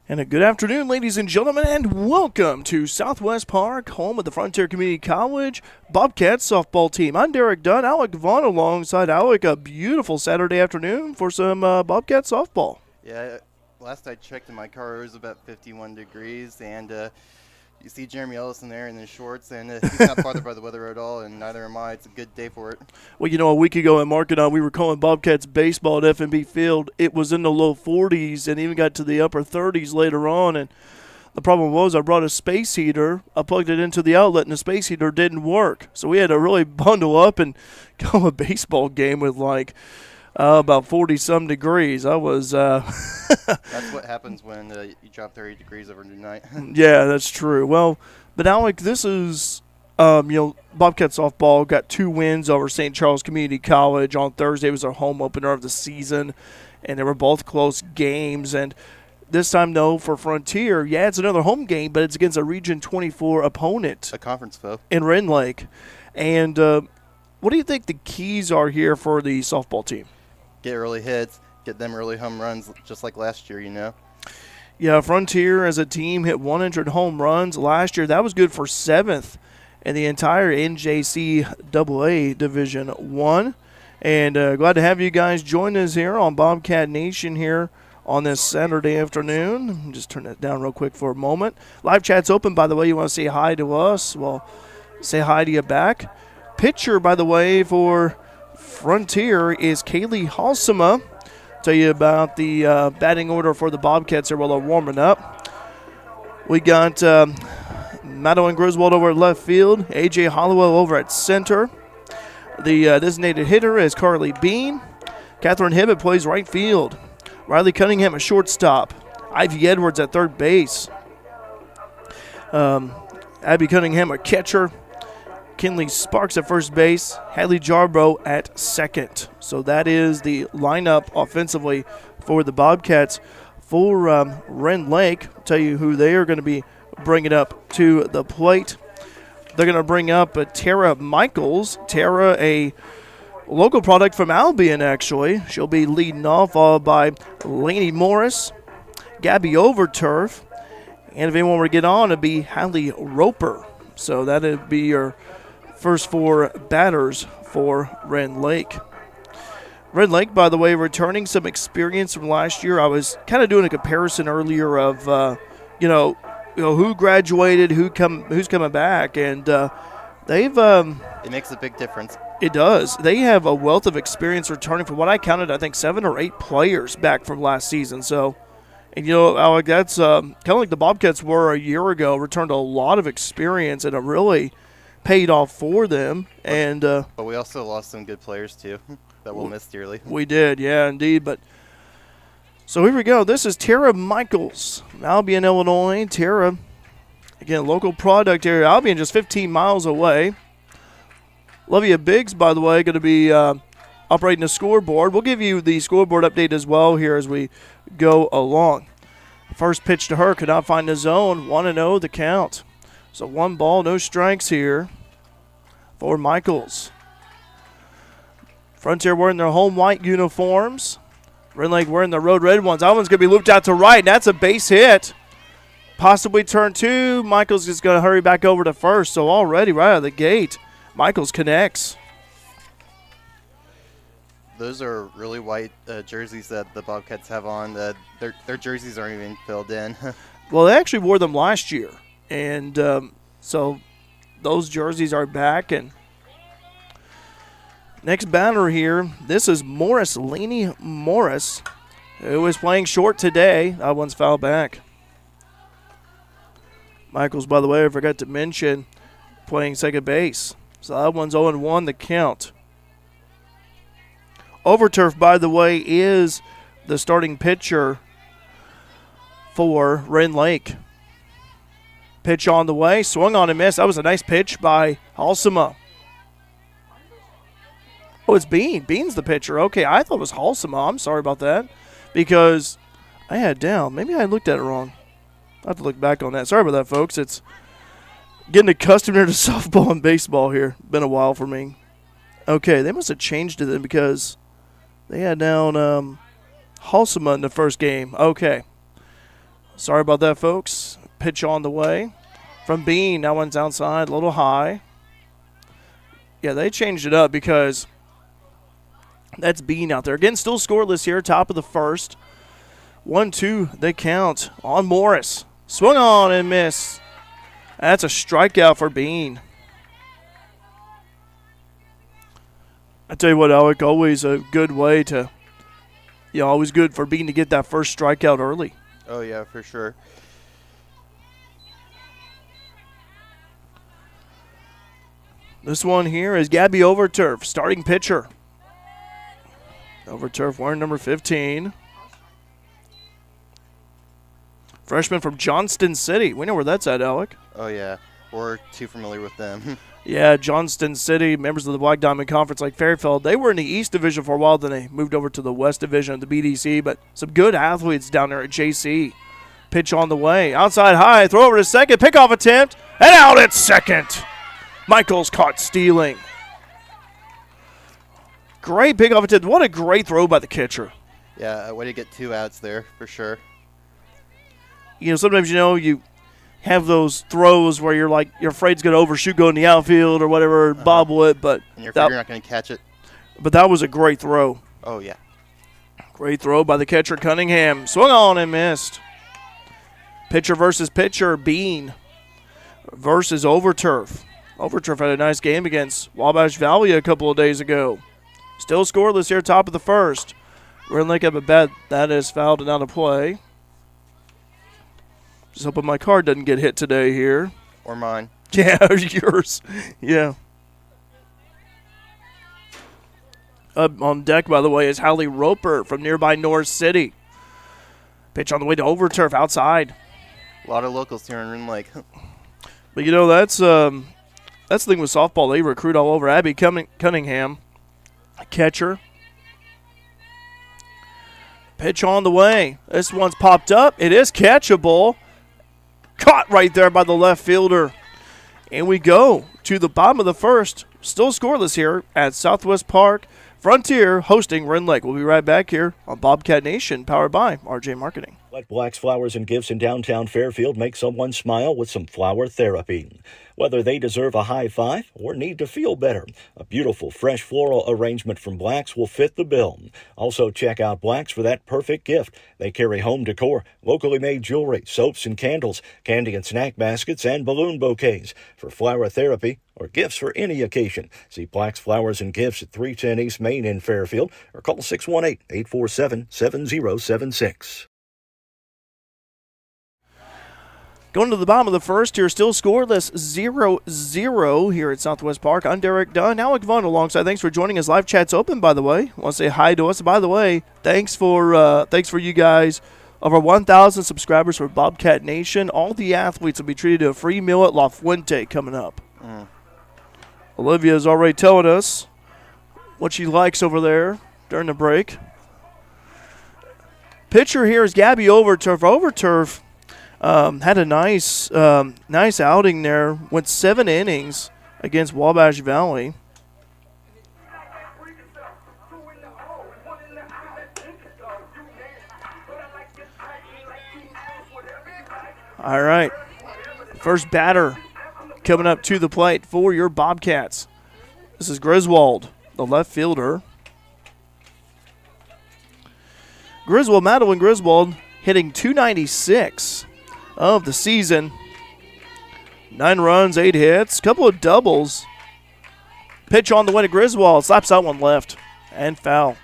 And a good afternoon, ladies and gentlemen, and welcome to Southwest Park, home of the Frontier Community College Bobcats softball team. I'm Derek Dunn, Alec Vaughn alongside Alec. A beautiful Saturday afternoon for some Bobcat softball. Yeah, last I checked in my car, it was about 51 degrees, and you see Jeremy Ellison there in his shorts, and he's not bothered by the weather at all, and neither am I. It's a good day for it. Well, a week ago at Market we were calling Bobcats baseball at F&B Field. It was in the low 40s and even got to the upper 30s later on, and the problem was I brought a space heater. I plugged it into the outlet, and the space heater didn't work. So we had to really bundle up and go a baseball game with about 40-some degrees. I was That's what happens when you drop 30 degrees overnight. Yeah, that's true. Well, but Alec, this is, Bobcat softball got 2 wins over St. Charles Community College on Thursday. It was our home opener of the season, and they were both close games. And this time, though, for Frontier, it's another home game, but it's against a Region 24 opponent. A conference foe. In Ren Lake. And what do you think the keys are here for the softball team? Get early hits, get them early home runs, just like last year, Yeah, Frontier as a team hit 100 home runs last year. That was good for 7th in the entire NJCAA Division 1. And glad to have you guys join us here on Bobcat Nation here on this Saturday afternoon. Just turn that down real quick for a moment. Live chat's open, by the way. You want to say hi to us? Well, say hi to you back. Pitcher, by the way, for Frontier is Kaylee Halsema. Tell you about the batting order for the Bobcats here while they're warming up. We got Madeline Griswold over at left field, A.J. Hollowell over at center. The designated hitter is Carly Bean. Catherine Hibbett plays right field. Riley Cunningham at shortstop. Ivy Edwards at third base. Abby Cunningham at catcher. Kinley Sparks at first base, Hadley Jarbrough at second. So that is the lineup offensively for the Bobcats. For Ren Lake, I'll tell you who they are going to be bringing up to the plate. They're going to bring up Tara Michaels. Tara, a local product from Albion, actually. She'll be leading off, followed by Lainey Morris, Gabby Overturf, and if anyone were to get on, it'd be Hadley Roper. So that would be your first 4 batters for Ren Lake. Ren Lake, by the way, returning some experience from last year. I was kind of doing a comparison earlier of, who graduated, who's coming back, and they've. It makes a big difference. It does. They have a wealth of experience returning from what I counted, I think 7 or 8 players back from last season. So, and Alec, that's kind of like the Bobcats were a year ago. Returned a lot of experience, and it really paid off for them. And but we also lost some good players too that we'll miss dearly. We did, yeah, indeed. But so here we go. This is Tara Michaels, Albion, Illinois. Tara, again, local product here. Albion just 15 miles away. Lovia Biggs, by the way, going to be operating the scoreboard. We'll give you the scoreboard update as well here as we go along. First pitch to her, could not find the zone. 1-0 the count. So 1 ball, no strikes here for Michaels. Frontier wearing their home white uniforms. Ren Lake wearing the road red ones. That one's going to be looped out to right, and that's a base hit. Possibly turn 2. Michaels is going to hurry back over to first. So already right out of the gate, Michaels connects. Those are really white jerseys that the Bobcats have on. Their jerseys aren't even filled in. Well, they actually wore them last year. And so those jerseys are back. And next batter here, this is Morris, Lainey Morris, who is playing short today. That one's fouled back. Michaels, by the way, I forgot to mention, playing second base. So that one's 0-1 the count. Overturf, by the way, is the starting pitcher for Ren Lake. Pitch on the way, swung on and missed. That was a nice pitch by Halsema. Oh, it's Bean. Bean's the pitcher. Okay, I thought it was Halsema. I'm sorry about that because I had down. Maybe I looked at it wrong. I'll have to look back on that. Sorry about that, folks. It's getting accustomed to softball and baseball here. Been a while for me. Okay, they must have changed it then because they had down Halsema in the first game. Okay. Sorry about that, folks. Pitch on the way from Bean. That one's outside, a little high. Yeah, they changed it up because that's Bean out there. Again, still scoreless here, top of the first. 1-2, they count on Morris. Swung on and miss. That's a strikeout for Bean. I tell you what, Alec, always a good way to, always good for Bean to get that first strikeout early. Oh, yeah, for sure. This one here is Gabby Overturf, starting pitcher. Overturf wearing number 15. Freshman from Johnston City. We know where that's at, Alec. Oh, yeah. We're too familiar with them. Yeah, Johnston City, members of the Black Diamond Conference like Fairfield. They were in the East Division for a while, then they moved over to the West Division of the BDC. But some good athletes down there at JC. Pitch on the way. Outside high, throw over to second, pickoff attempt, and out at second. Michaels caught stealing. Great pickoff attempt. What a great throw by the catcher. Yeah, way to get 2 outs there, for sure. Sometimes, you have those throws where you're afraid it's going to overshoot, go in the outfield or whatever, bobble it, but and you're afraid you're not going to catch it. But that was a great throw. Oh, yeah. Great throw by the catcher, Cunningham. Swung on and missed. Pitcher versus pitcher, Bean versus Overturf. Overturf had a nice game against Wabash Valley a couple of days ago. Still scoreless here, top of the first. Ren Lake up a bat. That is fouled and out of play. Just hoping my card doesn't get hit today here. Or mine. Yeah, yours. Yeah. Up on deck, by the way, is Hallie Roper from nearby North City. Pitch on the way to Overturf outside. A lot of locals here in Ren Lake. But, that's the thing with softball. They recruit all over. Abby Cunningham, catcher. Pitch on the way. This one's popped up. It is catchable. Caught right there by the left fielder. And we go to the bottom of the first. Still scoreless here at Southwest Park. Frontier hosting Ren Lake. We'll be right back here on Bobcat Nation, powered by RJ Marketing. Like Black's Flowers and Gifts in downtown Fairfield, make someone smile with some flower therapy. Whether they deserve a high five or need to feel better, a beautiful fresh floral arrangement from Black's will fit the bill. Also check out Black's for that perfect gift. They carry home decor, locally made jewelry, soaps and candles, candy and snack baskets, and balloon bouquets. For flower therapy or gifts for any occasion, see Black's Flowers and Gifts at 310 East Main in Fairfield or call 618-847-7076. Going to the bottom of the first here, still scoreless 0-0 here at Southwest Park. I'm Derek Dunn. Alec Vaughn alongside. Thanks for joining us. Live chat's open, by the way. Want to say hi to us. By the way, thanks for you guys. Over 1,000 subscribers for Bobcat Nation. All the athletes will be treated to a free meal at La Fuente coming up. Olivia is already telling us what she likes over there during the break. Pitcher here is Gabby Overturf. Overturf had a nice outing there. Went 7 innings against Wabash Valley. All right. First batter coming up to the plate for your Bobcats. This is Griswold, the left fielder. Madeline Griswold hitting .296 of the season. 9 runs, 8 hits, couple of doubles. Pitch on the way to Griswold. Slaps that one left and foul.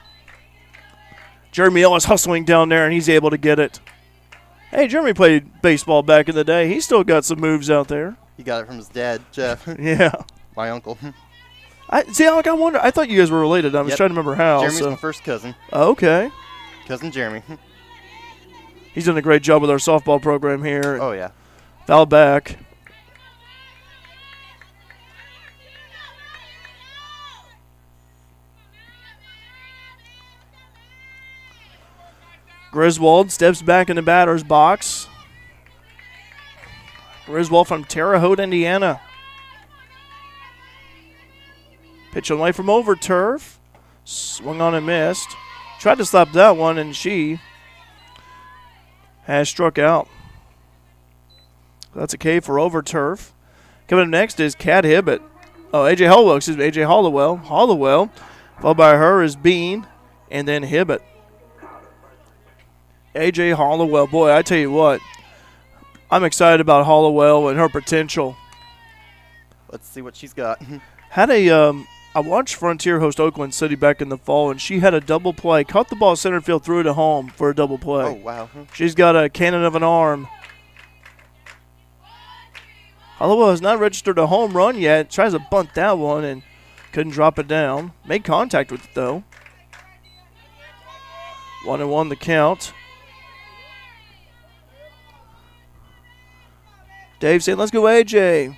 Jeremy Ellis hustling down there, and he's able to get it. Hey, Jeremy played baseball back in the day. He's still got some moves out there. He got it from his dad, Jeff. Yeah. My uncle. Alec, I wonder. I thought you guys were related. I was trying to remember how. Jeremy's my first cousin. Okay. Cousin Jeremy. He's done a great job with our softball program here. Oh, yeah. Foul back. Griswold steps back in the batter's box. Griswold from Terre Haute, Indiana. Pitch on the way from Overturf. Swung on and missed. Tried to slap that one, and she has struck out. That's a K for over turf. Coming up next is Cat Hibbett. Oh, AJ Hollowell, excuse me, AJ Hollowell. Hollowell, followed by her is Bean, and then Hibbett. AJ Hollowell, boy, I tell you what, I'm excited about Hollowell and her potential. Let's see what she's got. I watched Frontier host Oakland City back in the fall, and she had a double play. Caught the ball center field, threw it to home for a double play. Oh, wow. She's got a cannon of an arm. Hollowell has not registered a home run yet. Tries to bunt that one and couldn't drop it down. Made contact with it, though. 1-1 the count. Dave saying, let's go AJ.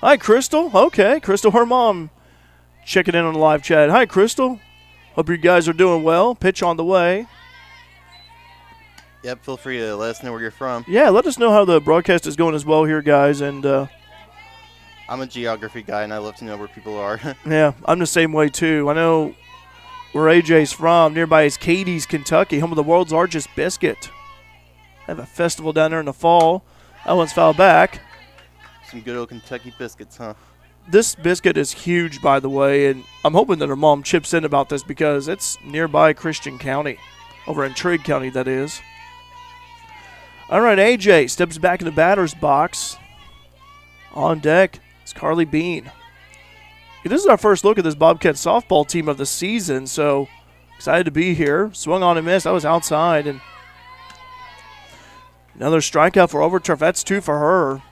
Hi, Crystal. Okay, Crystal, her mom checking in on the live chat. Hi, Crystal. Hope you guys are doing well. Pitch on the way. Yep, feel free to let us know where you're from. Yeah, let us know how the broadcast is going as well here, guys. And I'm a geography guy, and I love to know where people are. yeah, I'm the same way, too. I know where AJ's from. Nearby is Katie's, Kentucky, home of the world's largest biscuit. They have a festival down there in the fall. That one's fouled back. Some good old Kentucky biscuits, huh? This biscuit is huge, by the way, and I'm hoping that her mom chips in about this because it's nearby Christian County, over in Trigg County, that is. All right, AJ steps back in the batter's box. On deck is Carly Bean. This is our first look at this Bobcat softball team of the season, so excited to be here. Swung on and missed. That was outside, and another strikeout for Overturf. That's 2 for her.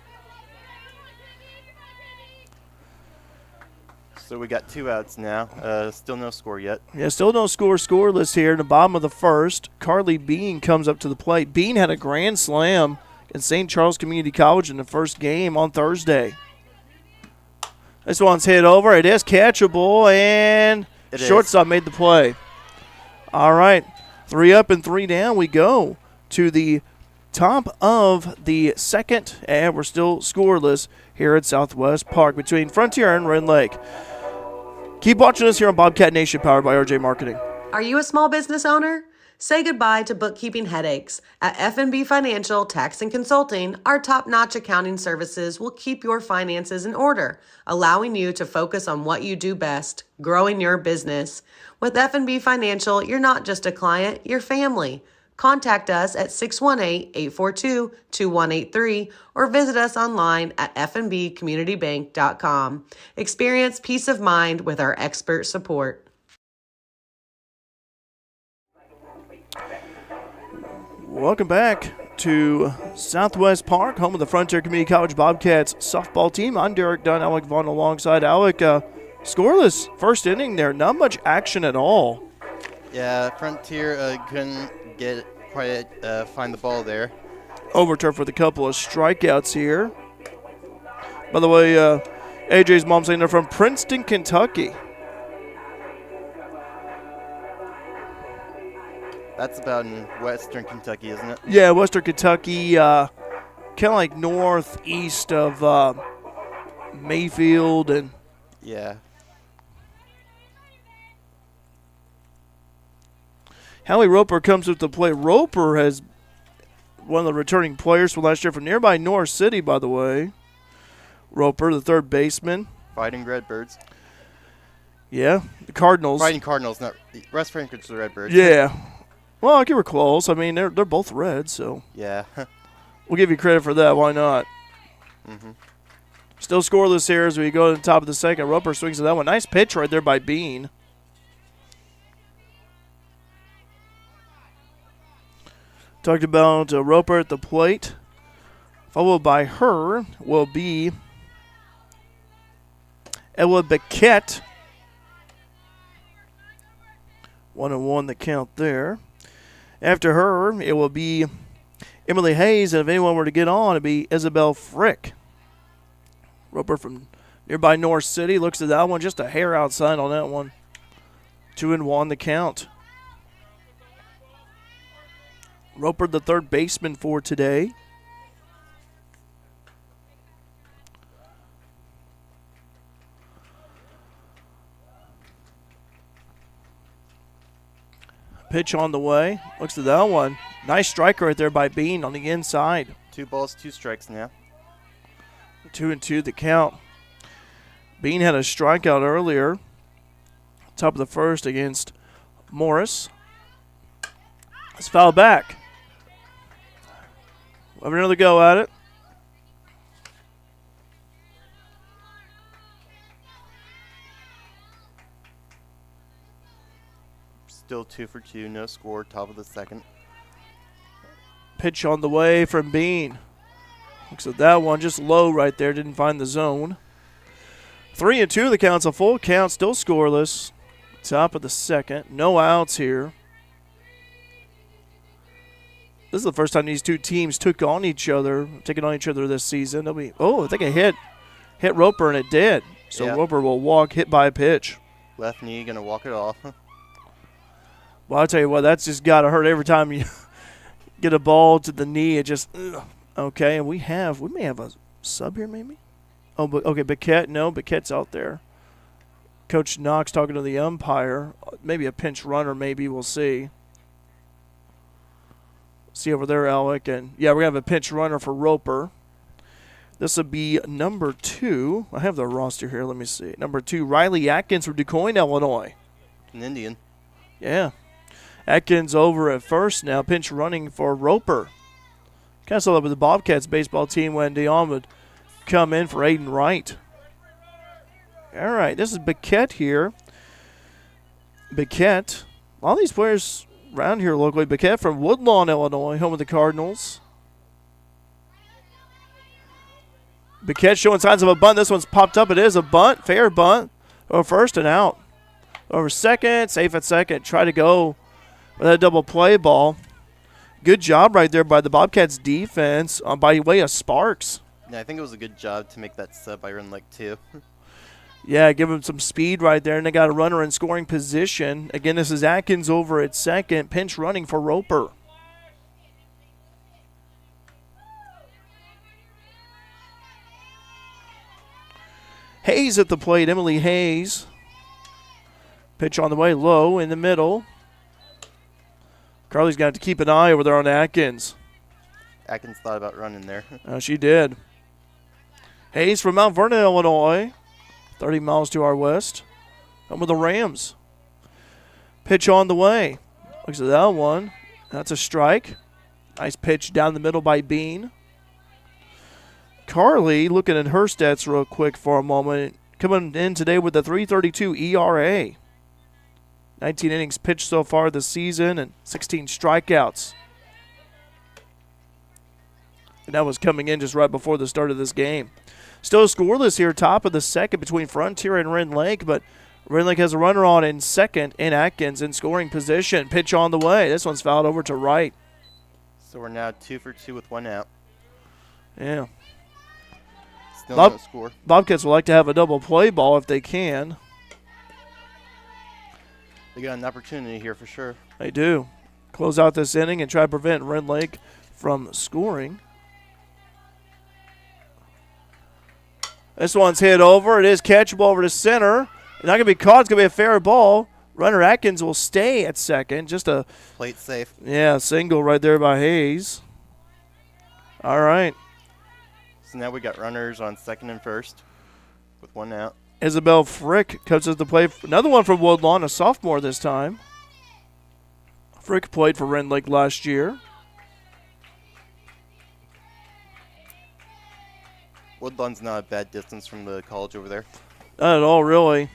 So we got 2 outs now. Still no score yet. Yeah, still no scoreless here in the bottom of the first. Carly Bean comes up to the plate. Bean had a grand slam in St. Charles Community College in the first game on Thursday. This one's hit over. It is catchable, and shortstop made the play. All right, 3 up and 3 down we go to the top of the second, and we're still scoreless here at Southwest Park between Frontier and Ren Lake. Keep watching us here on Bobcat Nation, powered by RJ Marketing. Are you a small business owner? Say goodbye to bookkeeping headaches. At F&B Financial Tax and Consulting, our top-notch accounting services will keep your finances in order, allowing you to focus on what you do best, growing your business. With F&B Financial, you're not just a client, you're family. Contact us at 618-842-2183 or visit us online at fnbcommunitybank.com. Experience peace of mind with our expert support. Welcome back to Southwest Park, home of the Frontier Community College Bobcats softball team. I'm Derek Dunn, Alec Vaughn alongside Alec. Scoreless first inning there, not much action at all. Yeah, Frontier couldn't find the ball there. Overturf with a couple of strikeouts here. By the way, AJ's mom saying they're from Princeton, Kentucky. That's about in western Kentucky, isn't it? Yeah, western Kentucky, kind of like northeast of Mayfield and. Yeah. Hallie Roper comes up to play. Roper has one of the returning players from last year from nearby North City, by the way. Roper, the third baseman. Fighting Redbirds. Yeah, the Cardinals. Fighting Cardinals, not West Frankfurt's the Redbirds. Yeah. Well, I give her close. I mean, they're both red, so. Yeah. We'll give you credit for that. Why not? Mm-hmm. Still scoreless here as we go to the top of the second. Roper swings at that one. Nice pitch right there by Bean. Talked about Roper at the plate. Followed by her will be Ella Bobcat. 1-1 the count there. After her, it will be Emily Hayes, and if anyone were to get on, it'd be Isabel Frick. Roper from nearby North City looks at that one, just a hair outside on that one. 2-1 the count. Roper, the third baseman for today. Pitch on the way. Looks at that one. Nice strike right there by Bean on the inside. 2 balls, 2 strikes now. 2-2 the count. Bean had a strikeout earlier. Top of the first against Morris. It's fouled back. We'll have another go at it. Still 2 for 2, no score, top of the second. Pitch on the way from Bean. Looks at that one just low right there. Didn't find the zone. 3-2 the count's a full count, still scoreless. Top of the second. No outs here. This is the first time these two teams taking on each other this season. I think it hit Roper, and it did. So yeah. Roper will walk, hit by a pitch. Left knee, going to walk it off. Well, I'll tell you what, that's just got to hurt every time you get a ball to the knee. It just, okay, and we may have a sub here maybe? Oh, but okay, Bobcat, no, Bobcat's out there. Coach Knox talking to the umpire. Maybe a pinch runner, maybe, we'll see. See over there, Alec. And, yeah, we're going to have a pinch runner for Roper. This will be number 2. I have the roster here. Let me see. Number 2, Riley Atkins from DuQuoin, Illinois. An Indian. Yeah. Atkins over at first now, pinch running for Roper. Kind of saw that with the Bobcats baseball team when Dion would come in for Aiden Wright. All right, this is Bobcat here. Bobcat, a lot of these players around here locally. Bobcat from Woodlawn, Illinois, home of the Cardinals. Bobcat showing signs of a bunt. This one's popped up. It is a bunt, fair bunt. Over first and out. Over second, safe at second. Try to go with that double play ball. Good job right there by the Bobcats defense by way of Sparks. Yeah, I think it was a good job to make that sub by Ren Lake, too. Yeah, give him some speed right there, and they got a runner in scoring position. Again, this is Atkins over at second, pinch running for Roper. Hayes at the plate, Emily Hayes. Pitch on the way, low in the middle. Carly's got to keep an eye over there on Atkins. Atkins thought about running there. She did. Hayes from Mount Vernon, Illinois. 30 miles to our west. Home with the Rams. Pitch on the way. Looks at that one. That's a strike. Nice pitch down the middle by Bean. Carly, looking at her stats real quick for a moment. Coming in today with a 3.32 ERA. 19 innings pitched so far this season and 16 strikeouts. And that was coming in just right before the start of this game. Still scoreless here, top of the second between Frontier and Ren Lake, but Ren Lake has a runner on in second in Atkins in scoring position. Pitch on the way. This one's fouled over to right. So we're now 2 for 2 with 1 out. Yeah. Still no score. Bobcats would like to have a double play ball if they can. They got an opportunity here for sure. They do. Close out this inning and try to prevent Ren Lake from scoring. This one's hit over. It is catchable over to center. It's not going to be caught. It's going to be a fair ball. Runner Atkins will stay at second. Just a plate safe. Yeah, single right there by Hayes. All right. So now we got runners on second and first with 1 out. Isabel Frick comes to the plate. Another one from Woodlawn, a sophomore this time. Frick played for Ren Lake last year. Woodlawn's not a bad distance from the college over there. Not at all, really.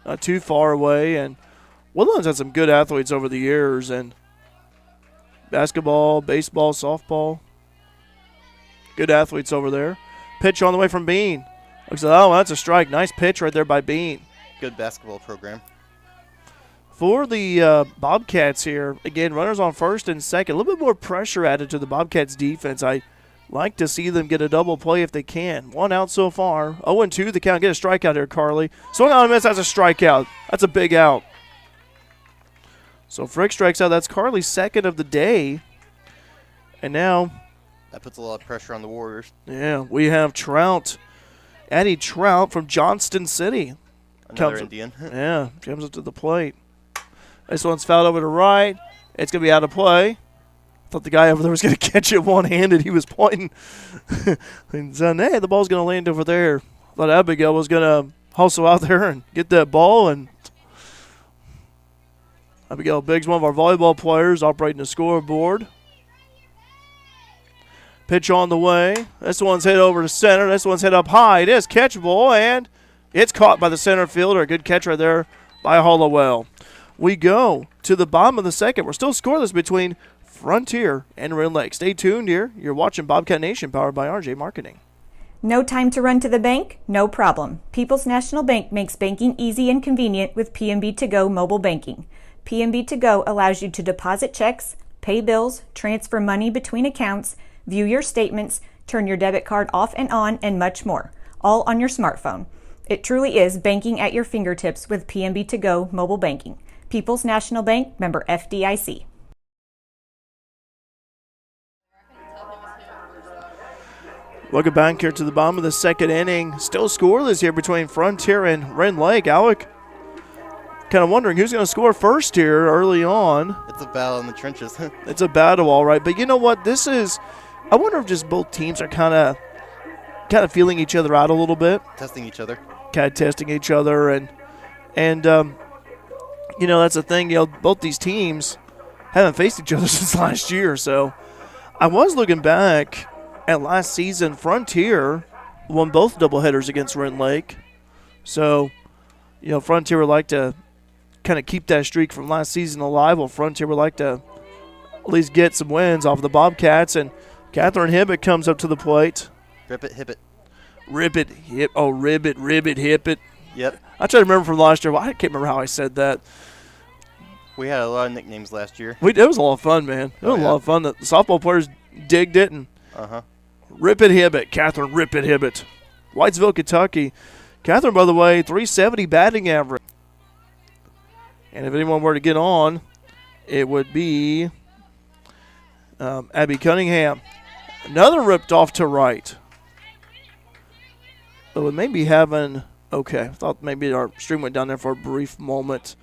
Not too far away. And Woodlawn's had some good athletes over the years. And basketball, baseball, softball. Good athletes over there. Pitch on the way from Bean. Looks like, oh, that's a strike. Nice pitch right there by Bean. Good basketball program. For the Bobcats here, again, runners on first and second. A little bit more pressure added to the Bobcats defense. I like to see them get a double play if they can. 1 out so far. 0-2 the count. Get a strikeout here, Carly. Swung on a miss. That's a strikeout. That's a big out. So Frick strikes out. That's Carly's second of the day. And now that puts a lot of pressure on the Warriors. Yeah, we have Trout. Addie Trout from Johnston City. Another Indian. Yeah, comes up to the plate. This one's fouled over to right. It's going to be out of play. Thought the guy over there was going to catch it one-handed. He was pointing and saying, hey, the ball's going to land over there. Thought Abigail was going to hustle out there and get that ball. And Abigail Biggs, one of our volleyball players, operating the scoreboard. Pitch on the way. This one's hit over to center. This one's hit up high. It is catchable, and it's caught by the center fielder. A good catch right there by Hollowell. We go to the bottom of the second. We're still scoreless between Frontier and Ren Lake. Stay tuned here. You're watching Bobcat Nation, powered by RJ Marketing. No time to run to the bank? No problem. People's National Bank makes banking easy and convenient with PNB To Go mobile banking. PNB To Go allows you to deposit checks, pay bills, transfer money between accounts, view your statements, turn your debit card off and on, and much more, all on your smartphone. It truly is banking at your fingertips with PNB To Go mobile banking. People's National Bank, member FDIC. Welcome back here to the bottom of the second inning. Still scoreless here between Frontier and Ren Lake. Alec, kind of wondering who's going to score first here early on. It's a battle in the trenches. It's a battle, all right. But you know what? This is, I wonder if just both teams are kind of feeling each other out a little bit. Testing each other. Kind of testing each other. And you know, that's the thing. You know, both these teams haven't faced each other since last year. So I was looking back at last season. Frontier won both doubleheaders against Ren Lake. So, you know, Frontier would like to kind of keep that streak from last season alive. Well, Frontier would like to at least get some wins off the Bobcats. And Catherine Hibbett comes up to the plate. Rip it, hip it. Rip it, hip. Oh, ribbit, hip it. Yep. I try to remember from last year. Well, I can't remember how I said that. We had a lot of nicknames last year. It was a lot of fun, man. It was a lot of fun. The softball players digged it. And Rip it, Hibbett. Catherine Rip it, Hibbett. Whitesville, Kentucky. Catherine, by the way, 370 batting average. And if anyone were to get on, it would be Abby Cunningham. Another ripped off to right. So it may be having, okay, I thought maybe our stream went down there for a brief moment.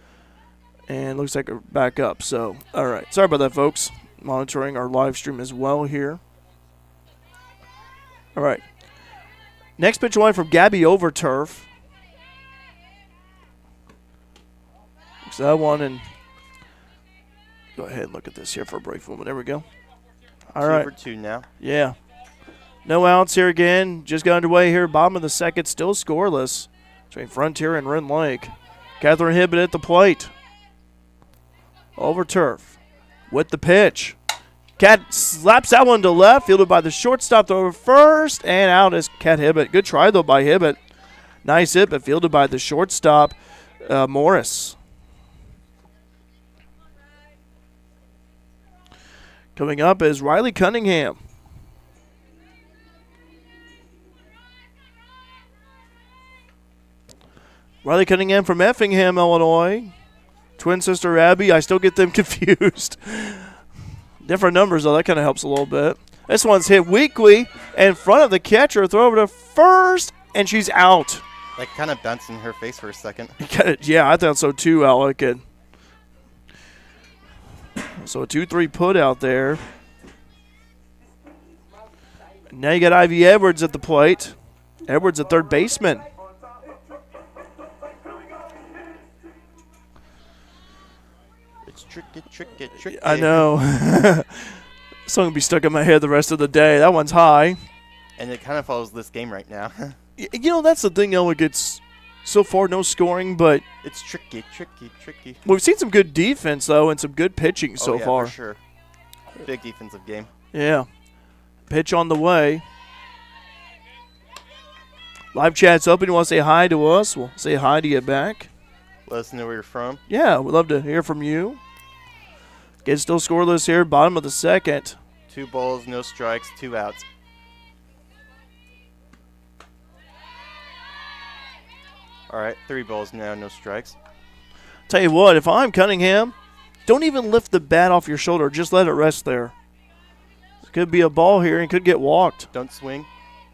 And looks like we're back up. So, all right. Sorry about that, folks. Monitoring our live stream as well here. All right. Next pitch line from Gabby Overturf. Looks at that one, and go ahead and look at this here for a brief moment. There we go. All right. 2 for 2 now. Yeah. No outs here again. Just got underway here. Bottom of the second, still scoreless between Frontier and Ren Lake. Catherine Hibbett at the plate. Overturf with the pitch. Cat slaps that one to left, fielded by the shortstop over first, and out is Cat Hibbett. Good try, though, by Hibbett. Nice hit, but fielded by the shortstop, Morris. Coming up is Riley Cunningham. Riley Cunningham from Effingham, Illinois. Twin sister Abby, I still get them confused. Different numbers, though. That kind of helps a little bit. This one's hit weakly in front of the catcher. Throw over to first, and she's out. Like kind of bounced in her face for a second. Yeah, I thought so too, Alec. And so a 2-3 put out there. Now you got Ivy Edwards at the plate. Edwards, a third baseman. Tricky. I know. Song will be stuck in my head the rest of the day. That one's high. And it kind of follows this game right now. You know, that's the thing, Alec. It's so far no scoring, but it's tricky. We've seen some good defense, though, and some good pitching so far. For sure. Big defensive game. Yeah. Pitch on the way. Live chat's open. You want to say hi to us? We'll say hi to you back. Let us know where you're from. Yeah, we'd love to hear from you. Again, still scoreless here, bottom of the second. 2 balls, no strikes, 2 outs. All right, 3 balls now, no strikes. Tell you what, if I'm Cunningham, don't even lift the bat off your shoulder. Just let it rest there. It could be a ball here and could get walked. Don't swing.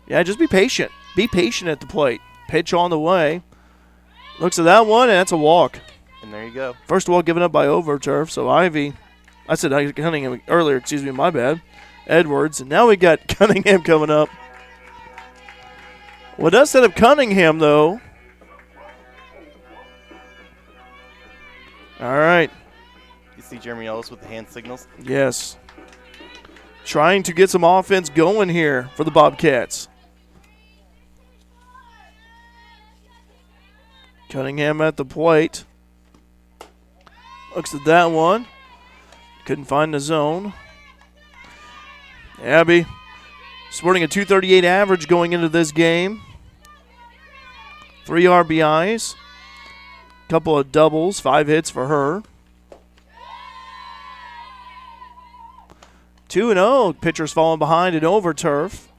Yeah, just be patient. Be patient at the plate. Pitch on the way. Looks at that one, and that's a walk. And there you go. First of all, given up by Overturf, so Ivy I said Cunningham earlier, excuse me, my bad. Edwards. And now we got Cunningham coming up. Well, it does set up Cunningham, though. All right. You see Jeremy Ellis with the hand signals? Yes. Trying to get some offense going here for the Bobcats. Cunningham at the plate. Looks at that one. Couldn't find the zone. Abby sporting a 238 average going into this game. 3 RBIs. Couple of doubles, 5 hits for her. 2-0. Pitcher's falling behind in over turf.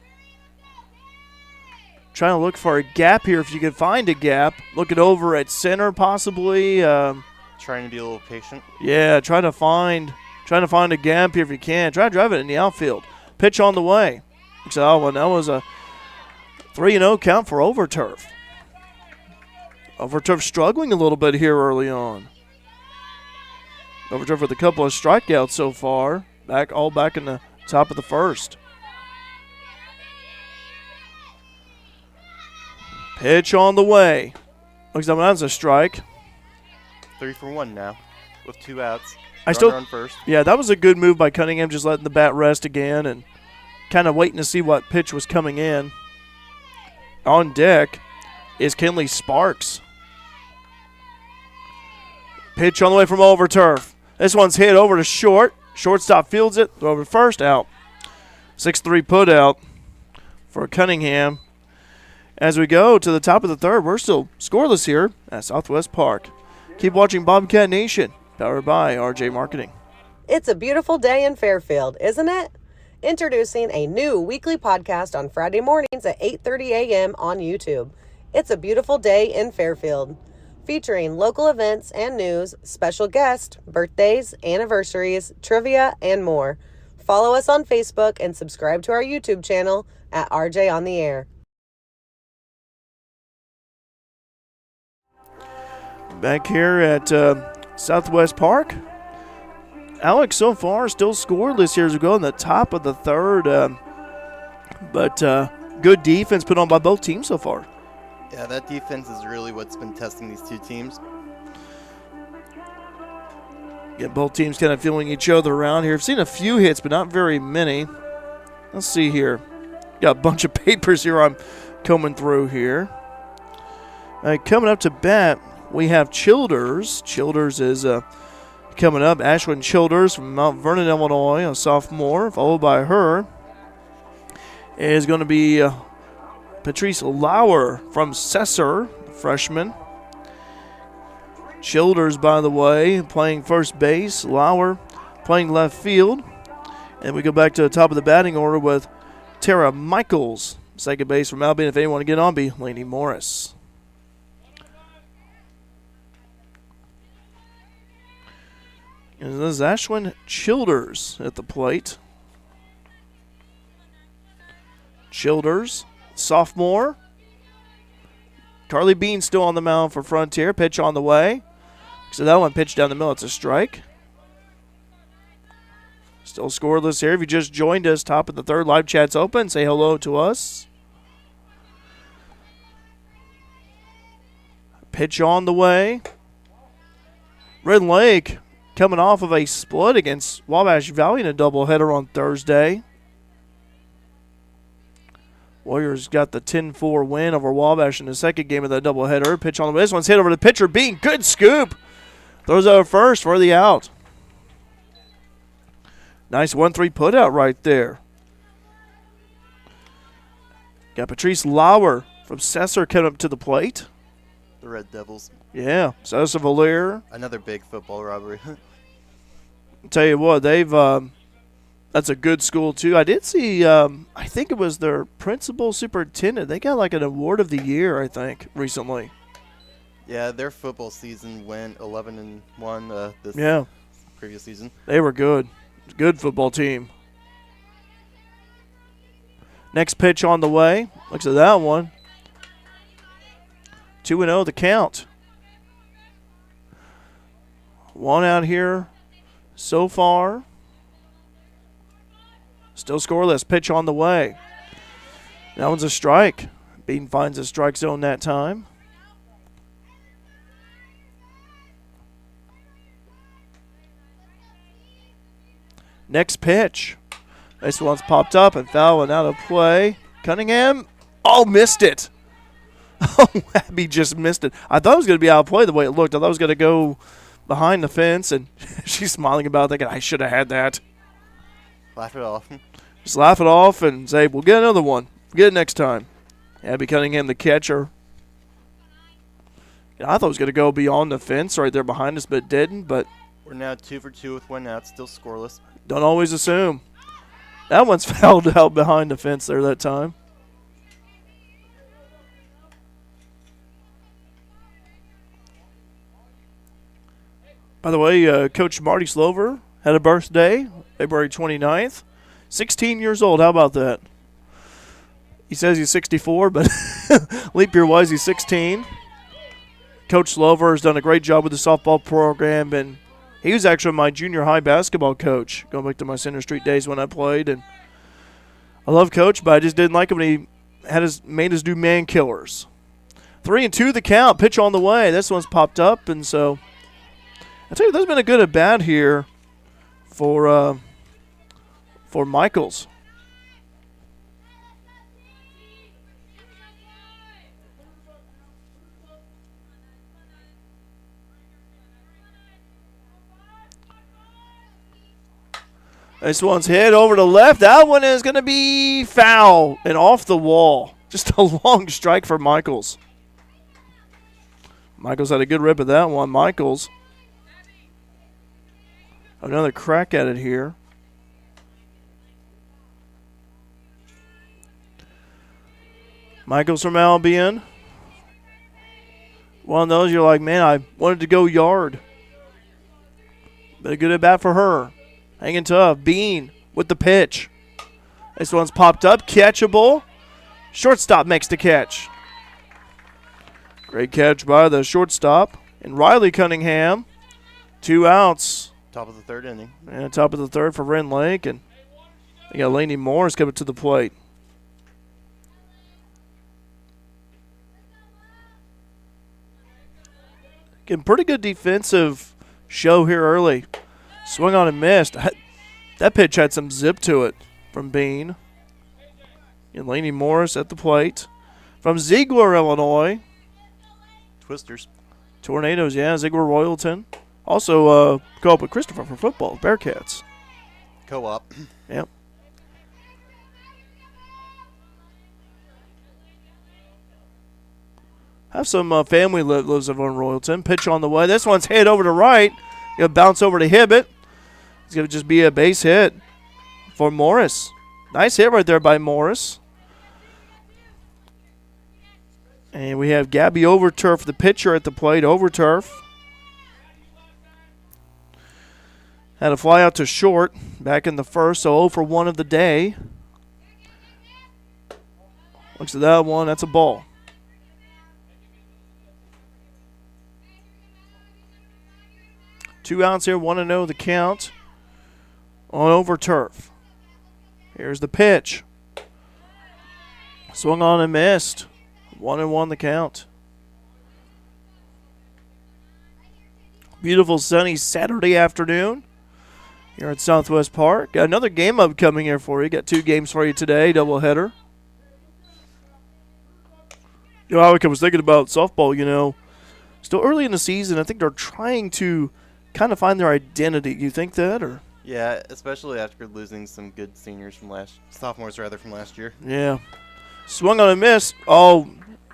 Trying to look for a gap here if you can find a gap. Looking over at center possibly. Trying to be a little patient. Yeah, trying to find a gap here if you can. Try to drive it in the outfield. Pitch on the way. So that was a 3-0 count for over turf. Overturf struggling a little bit here early on. Overturf with a couple of strikeouts so far. All back in the top of the first. Pitch on the way. Looks like that's a strike. 3 for 1 now with 2 outs. Runner on first. Yeah, that was a good move by Cunningham, just letting the bat rest again and kind of waiting to see what pitch was coming in. On deck is Kinley Sparks. Pitch on the way from over turf. This one's hit over to short. Shortstop fields it. Throw over first, out. 6-3 put out for Cunningham. As we go to the top of the third, we're still scoreless here at Southwest Park. Keep watching Bobcat Nation, powered by RJ Marketing. It's a beautiful day in Fairfield, isn't it? Introducing a new weekly podcast on Friday mornings at 8:30 a.m. on YouTube. It's a beautiful day in Fairfield, featuring local events and news, special guests, birthdays, anniversaries, trivia, and more. Follow us on Facebook and subscribe to our YouTube channel at RJ on the Air. Back here at Southwest Park. Alex, so far, still scoreless here as we go in the top of the third. But good defense put on by both teams so far. Yeah, that defense is really what's been testing these two teams. Get both teams kind of feeling each other around here. I've seen a few hits, but not very many. Let's see here. Got a bunch of papers here I'm combing through here. Coming up to bat, we have Childers. Childers is coming up. Ashwin Childers from Mount Vernon, Illinois, a sophomore. Followed by her is going to be Patrice Lauer from Sesser, freshman. Childers, by the way, playing first base. Lauer playing left field. And we go back to the top of the batting order with Tara Michaels. Second base from Albion. If anyone to get on, be Laney Morris. And this is Ashwin Childers at the plate. Childers, sophomore. Carly Bean still on the mound for Frontier. Pitch on the way. So that one pitched down the middle. It's a strike. Still scoreless here. If you just joined us, top of the third, live chat's open. Say hello to us. Pitch on the way. Ren Lake coming off of a split against Wabash Valley in a doubleheader on Thursday. Warriors got the 10-4 win over Wabash in the second game of that doubleheader. Pitch on the way. This one's hit over the pitcher. Bean, good scoop. Throws over first for the out. Nice 1-3 putout right there. Got Patrice Lauer from Sesser coming up to the plate. The Red Devils. Yeah, Sosa Valier. Another big football robbery. Tell you what, they've that's a good school too. I did see, I think it was their principal superintendent. They got like an award of the year, I think, recently. Yeah, their football season went 11-1 this previous season. They were good. Good football team. Next pitch on the way. Looks at that one. 2-0 the count. One out here so far. Still scoreless. Pitch on the way. That one's a strike. Bean finds a strike zone that time. Next pitch. This one's popped up and foul and out of play. Cunningham. Oh, missed it. Oh, Abby just missed it. I thought it was going to be out of play the way it looked. I thought it was going to go behind the fence, and she's smiling about it, thinking, I should have had that. Laugh it off. Just laugh it off and say, we'll get another one. We'll get it next time. Abby Cunningham, the catcher. I thought it was going to go beyond the fence right there behind us, but it didn't. But We're now 2 for 2 with 1 out, still scoreless. don't always assume. That one's fouled out behind the fence there that time. By the way, Coach Marty Slover had a birthday, February 29th. 16 years old. How about that? He says he's 64, but leap year-wise, he's 16. Coach Slover has done a great job with the softball program, and he was actually my junior high basketball coach, going back to my Center Street days when I played. And I love Coach, but I just didn't like him when he made us do man killers. 3-2 the count. Pitch on the way. This one's popped up, and so I tell you, there's been a good at bat here for Michaels. This one's hit over to left. That one is going to be foul and off the wall. Just a long strike for Michaels. Michaels had a good rip at that one. Michaels. Another crack at it here. Michaels from Albion. One of those you're like, man, I wanted to go yard. But a good at bat for her. Hanging tough. Bean with the pitch. This one's popped up. Catchable. Shortstop makes the catch. Great catch by the shortstop. And Riley Cunningham. 2 outs. Top of the 3rd inning. And top of the 3rd for Ren Lake. And they got Laney Morris coming to the plate. Getting pretty good defensive show here early. Swung on and missed. That pitch had some zip to it from Bean. And Laney Morris at the plate. From Ziegler, Illinois. Twisters. Tornadoes, yeah. Ziegler Royalton. Also co-op with Christopher for football. Bearcats. Co-op. Yep. Have some family lives over in Royalton. Pitch on the way. This one's hit over to right. Going to bounce over to Hibbett. It's going to just be a base hit for Morris. Nice hit right there by Morris. And we have Gabby Overturf, the pitcher, at the plate. Overturf. Had a fly out to short back in the first, so 0 for 1 of the day. Looks at that one. That's a ball. Two outs here, 1-0 the count on Overturf. Here's the pitch. Swung on and missed. 1-1 the count. Beautiful sunny Saturday afternoon here at Southwest Park. Got another game upcoming here for you. Got 2 games for you today, doubleheader. You know, I was thinking about softball, still early in the season. I think they're trying to kind of find their identity. You think that, or? Yeah, especially after losing some good sophomores from last year. Yeah. Swung on a miss. Oh,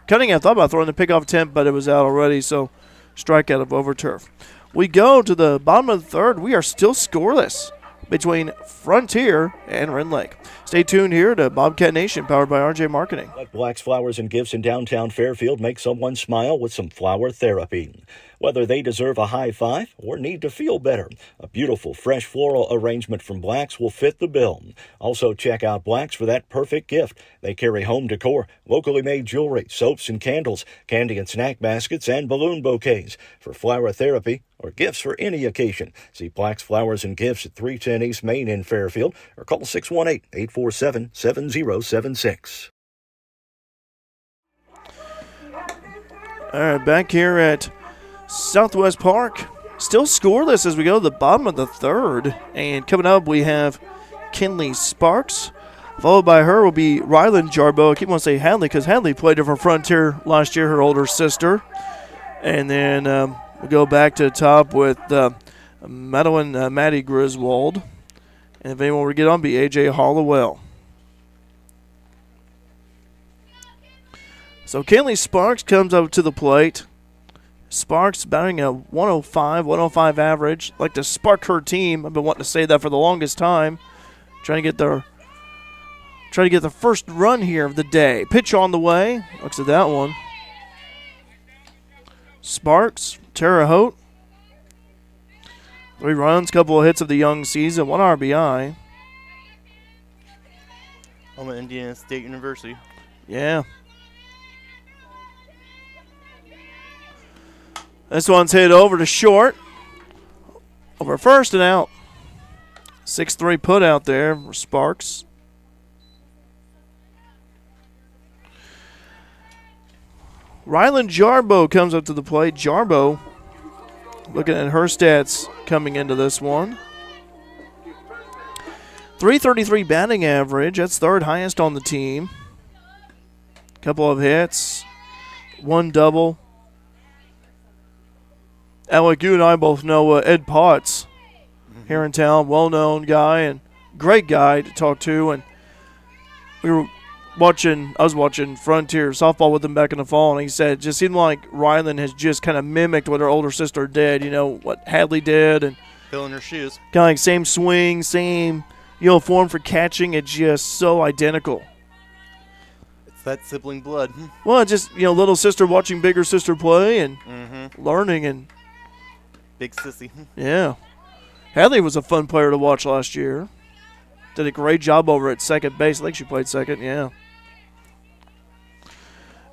Cunningham thought about throwing the pickoff attempt, but it was out already, so strikeout of Overturf. We go to the bottom of the 3rd. We are still scoreless between Frontier and Ren Lake. Stay tuned here to Bobcat Nation, powered by RJ Marketing. Let Black's Flowers and Gifts in downtown Fairfield make someone smile with some flower therapy. whether they deserve a high five or need to feel better. A beautiful fresh floral arrangement from Blacks will fit the bill. Also check out Blacks for that perfect gift. They carry home decor, locally made jewelry, soaps and candles, candy and snack baskets, and balloon bouquets for flower therapy or gifts for any occasion. See Blacks Flowers and Gifts at 310 East Main in Fairfield or call 618-847-7076. All right, back here at Southwest Park. Still scoreless as we go to the bottom of the third. And coming up, we have Kinley Sparks. Followed by her will be Ryland Jarbo. I keep wanting to say Hadley because Hadley played for Frontier last year, her older sister. And then we'll go back to the top with Madeline Maddie Griswold. And if anyone will get on, be A.J. Hollowell. So Kinley Sparks comes up to the plate. Sparks batting a 105 average. Like to spark her team. I've been wanting to say that for the longest time. Trying to get the first run here of the day. Pitch on the way. Looks at that one. Sparks, Terre Haute. 3 runs, couple of hits of the young season, 1 RBI. I'm at Indiana State University. Yeah. This one's hit over to short. Over first and out. 6-3 put out there for Sparks. Ryland Jarbo comes up to the plate. Jarbo, looking at her stats coming into this one. .333 batting average. That's third highest on the team. Couple of hits. 1 double. Alec, you and I both know Ed Potts here in town. Well-known guy and great guy to talk to. And I was watching Frontier softball with him back in the fall, and he said it just seemed like Ryland has just kind of mimicked what her older sister did, what Hadley did. And filling her shoes. Kind of like same swing, same form for catching. It's just so identical. It's that sibling blood. Well, just, little sister watching bigger sister play and learning and big sissy. Yeah. Hadley was a fun player to watch last year. Did a great job over at second base. I think she played second, yeah.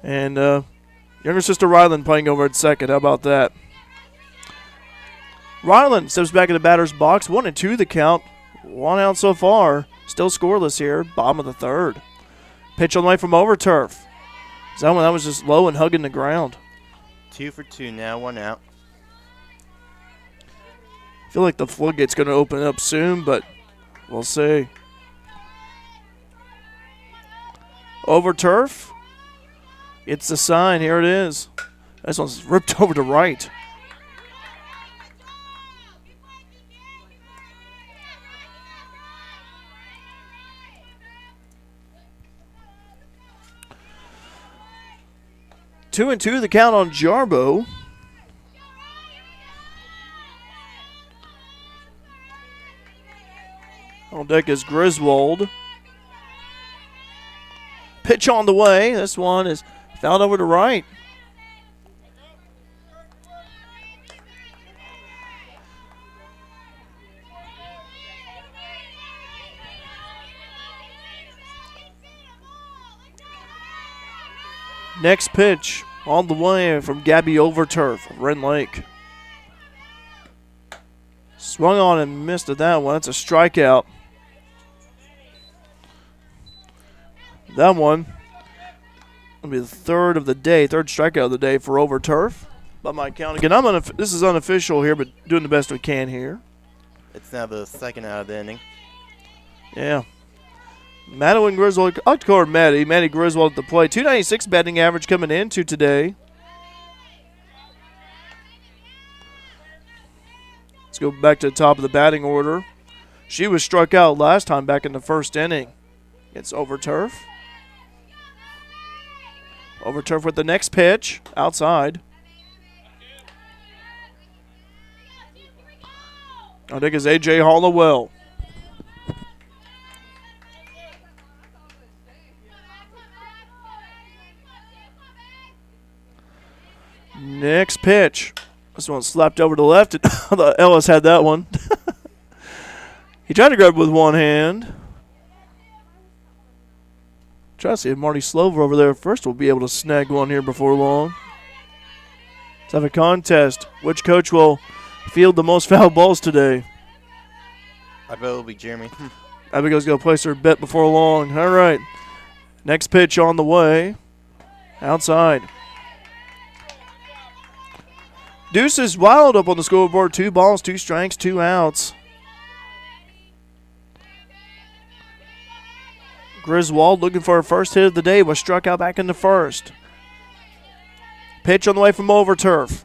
And younger sister Ryland playing over at second. How about that? Ryland steps back in the batter's box. 1-2 the count. 1 out so far. Still scoreless here. Bottom of the third. Pitch on the way from over turf. That was just low and hugging the ground. 2 for 2 now, 1 out. I feel like the floodgate's going to open up soon, but we'll see. Over turf. It's the sign. Here it is. This one's ripped over to right. Two and two the count on Jarbo. On deck is Griswold. Pitch on the way. This one is fouled over to right. Next pitch on the way from Gabby Overturf of Ren Lake. Swung on and missed at that one. That's a strikeout. That one will be the third of the day, third strikeout of the day for Overturf. By my count again, this is unofficial here, but doing the best we can here. It's now the second out of the inning. Yeah. Madeline Griswold, I like to call her Maddie Griswold at the plate. 296 batting average coming into today. Let's go back to the top of the batting order. She was struck out last time back in the first inning. It's Overturf. Overturf with the next pitch outside. I think it's A.J. Hollowell. Next pitch This one slapped over to the left. Ellis had that one. He tried to grab it with one hand. Try to see if Marty Slover over there first will be able to snag one here before long. Let's have a contest. Which coach will field the most foul balls today? I bet it'll be Jeremy. Abigail's going to place her bet before long. All right. Next pitch on the way. Outside. Deuce is wild up on the scoreboard. 2 balls, 2 strikes, 2 outs. Griswold looking for her first hit of the day, was struck out back in the first. Pitch on the way from Overturf.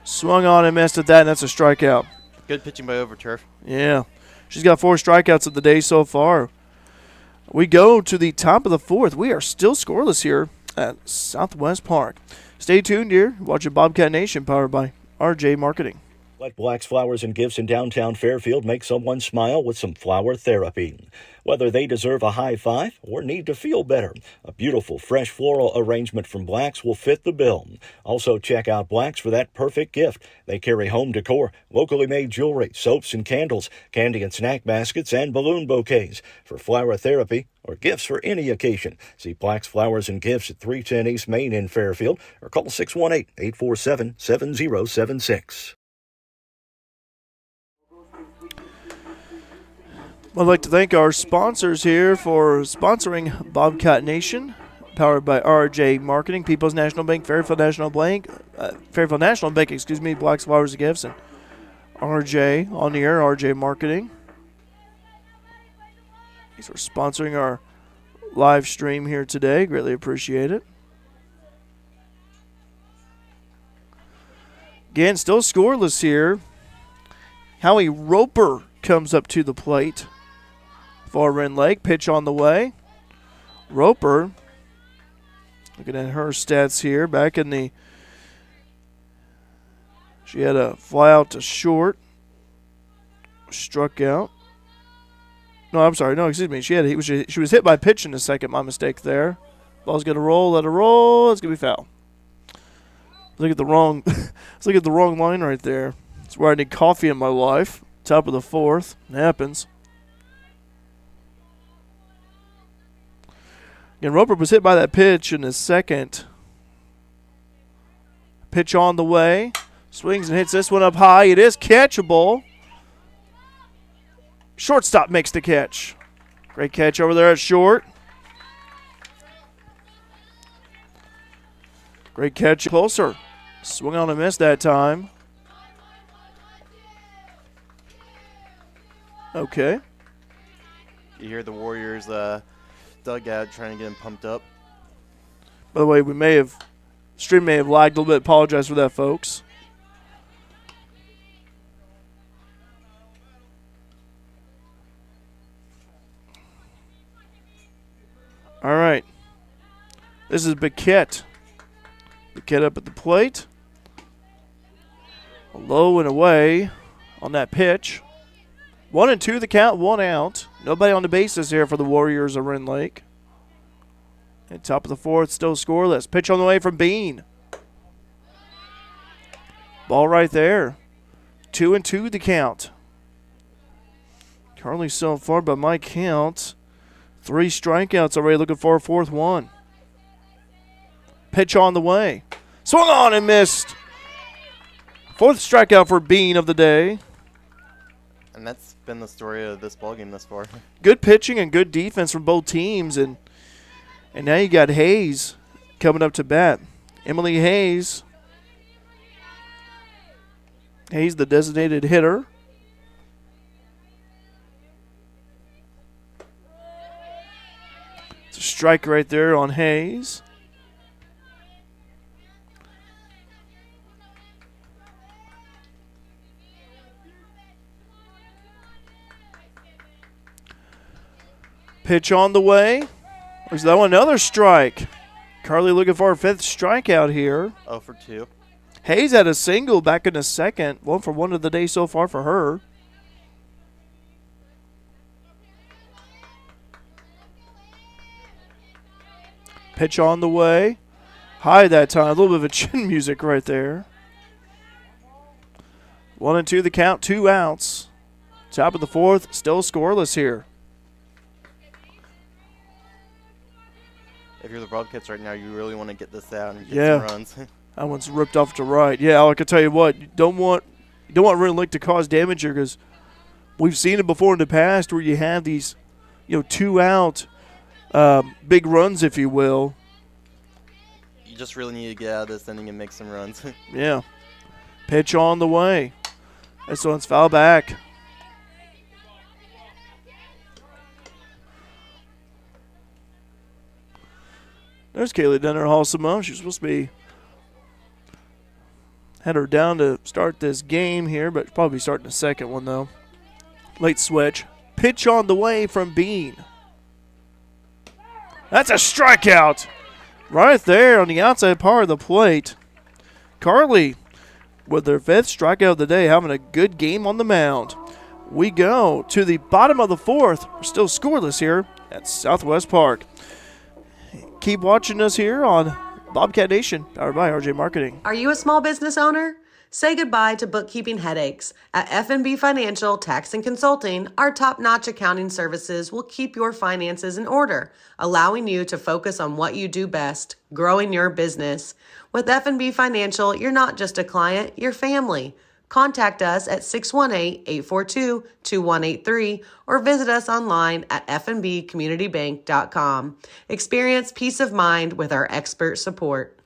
Swung on and missed at that, and that's a strikeout. Good pitching by Overturf. Yeah. She's got 4 strikeouts of the day so far. We go to the top of the 4th. We are still scoreless here at Southwest Park. Stay tuned here. Watching Bobcat Nation, powered by RJ Marketing. Let Black's Flowers and Gifts in downtown Fairfield make someone smile with some flower therapy. Whether they deserve a high five or need to feel better, a beautiful fresh floral arrangement from Black's will fit the bill. Also check out Black's for that perfect gift. They carry home decor, locally made jewelry, soaps and candles, candy and snack baskets, and balloon bouquets. For flower therapy or gifts for any occasion, see Black's Flowers and Gifts at 310 East Main in Fairfield or call 618-847-7076. I'd like to thank our sponsors here for sponsoring Bobcat Nation, powered by RJ Marketing, People's National Bank, Fairfield National Bank, Black's Flowers and Gifts, and RJ on the air, RJ Marketing. Thanks for sponsoring our live stream here today. Greatly appreciate it. Again, still scoreless here. Howie Roper comes up to the plate for Ren Lake. Pitch on the way. Roper, looking at her stats here, she had a fly out to short, struck out. Excuse me. She was hit by a pitch in the second. My mistake there. Ball's gonna roll. Let it roll. It's gonna be foul. Look at the wrong line right there. It's where I need coffee in my life. Top of the 4th. It happens. Again, Roper was hit by that pitch in his second. Pitch on the way. Swings and hits this one up high. It is catchable. Shortstop makes the catch. Great catch over there at short. Great catch closer. Swung on and missed that time. Okay. You hear the Warriors dugout trying to get him pumped up. By the way, stream may have lagged a little bit. Apologize for that, folks. All right. This is Bobcat. Bobcat up at the plate. Low and away on that pitch. 1-2 the count, 1 out. Nobody on the bases here for the Warriors of Ren Lake. And top of the 4th, still scoreless. Pitch on the way from Bean. Ball right there. 2-2 the count. Currently so far by my count, 3 strikeouts already, looking for a 4th one. Pitch on the way. Swung on and missed. 4th strikeout for Bean of the day. And that's been the story of this ballgame thus far. Good pitching and good defense from both teams, and now you got Hayes coming up to bat. Emily Hayes. Hayes, the designated hitter. It's a strike right there on Hayes. Pitch on the way. Is that one another strike? Carly looking for her 5th strikeout here. 0 for 2. Hayes had a single back in the second. 1 for 1 of the day so far for her. Pitch on the way. High that time. A little bit of a chin music right there. 1-2 the count, 2 outs. Top of the fourth, still scoreless here. If you're the Bobcats right now, you really want to get this out and get Yeah. some runs. That one's ripped off to right. Yeah, I can tell you what, you don't want Ren Lake to cause damage here because we've seen it before in the past where you have these, 2 out big runs, if you will. You just really need to get out of this inning and make some runs. Yeah. Pitch on the way. This one's foul back. There's Kaylee Denner-Halsimo. She's supposed to be had her down to start this game here, but probably starting the second one, though. Late switch. Pitch on the way from Bean. That's a strikeout right there on the outside part of the plate. Carly, with their 5th strikeout of the day, having a good game on the mound. We go to the bottom of the 4th. We're still scoreless here at Southwest Park. Keep watching us here on Bobcat Nation, powered by RJ Marketing. Are you a small business owner? Say goodbye to bookkeeping headaches. At FNB Financial Tax and Consulting, our top-notch accounting services will keep your finances in order, allowing you to focus on what you do best, growing your business. With FNB Financial, you're not just a client, you're family. Contact us at 618-842-2183 or visit us online at fnbcommunitybank.com. Experience peace of mind with our expert support.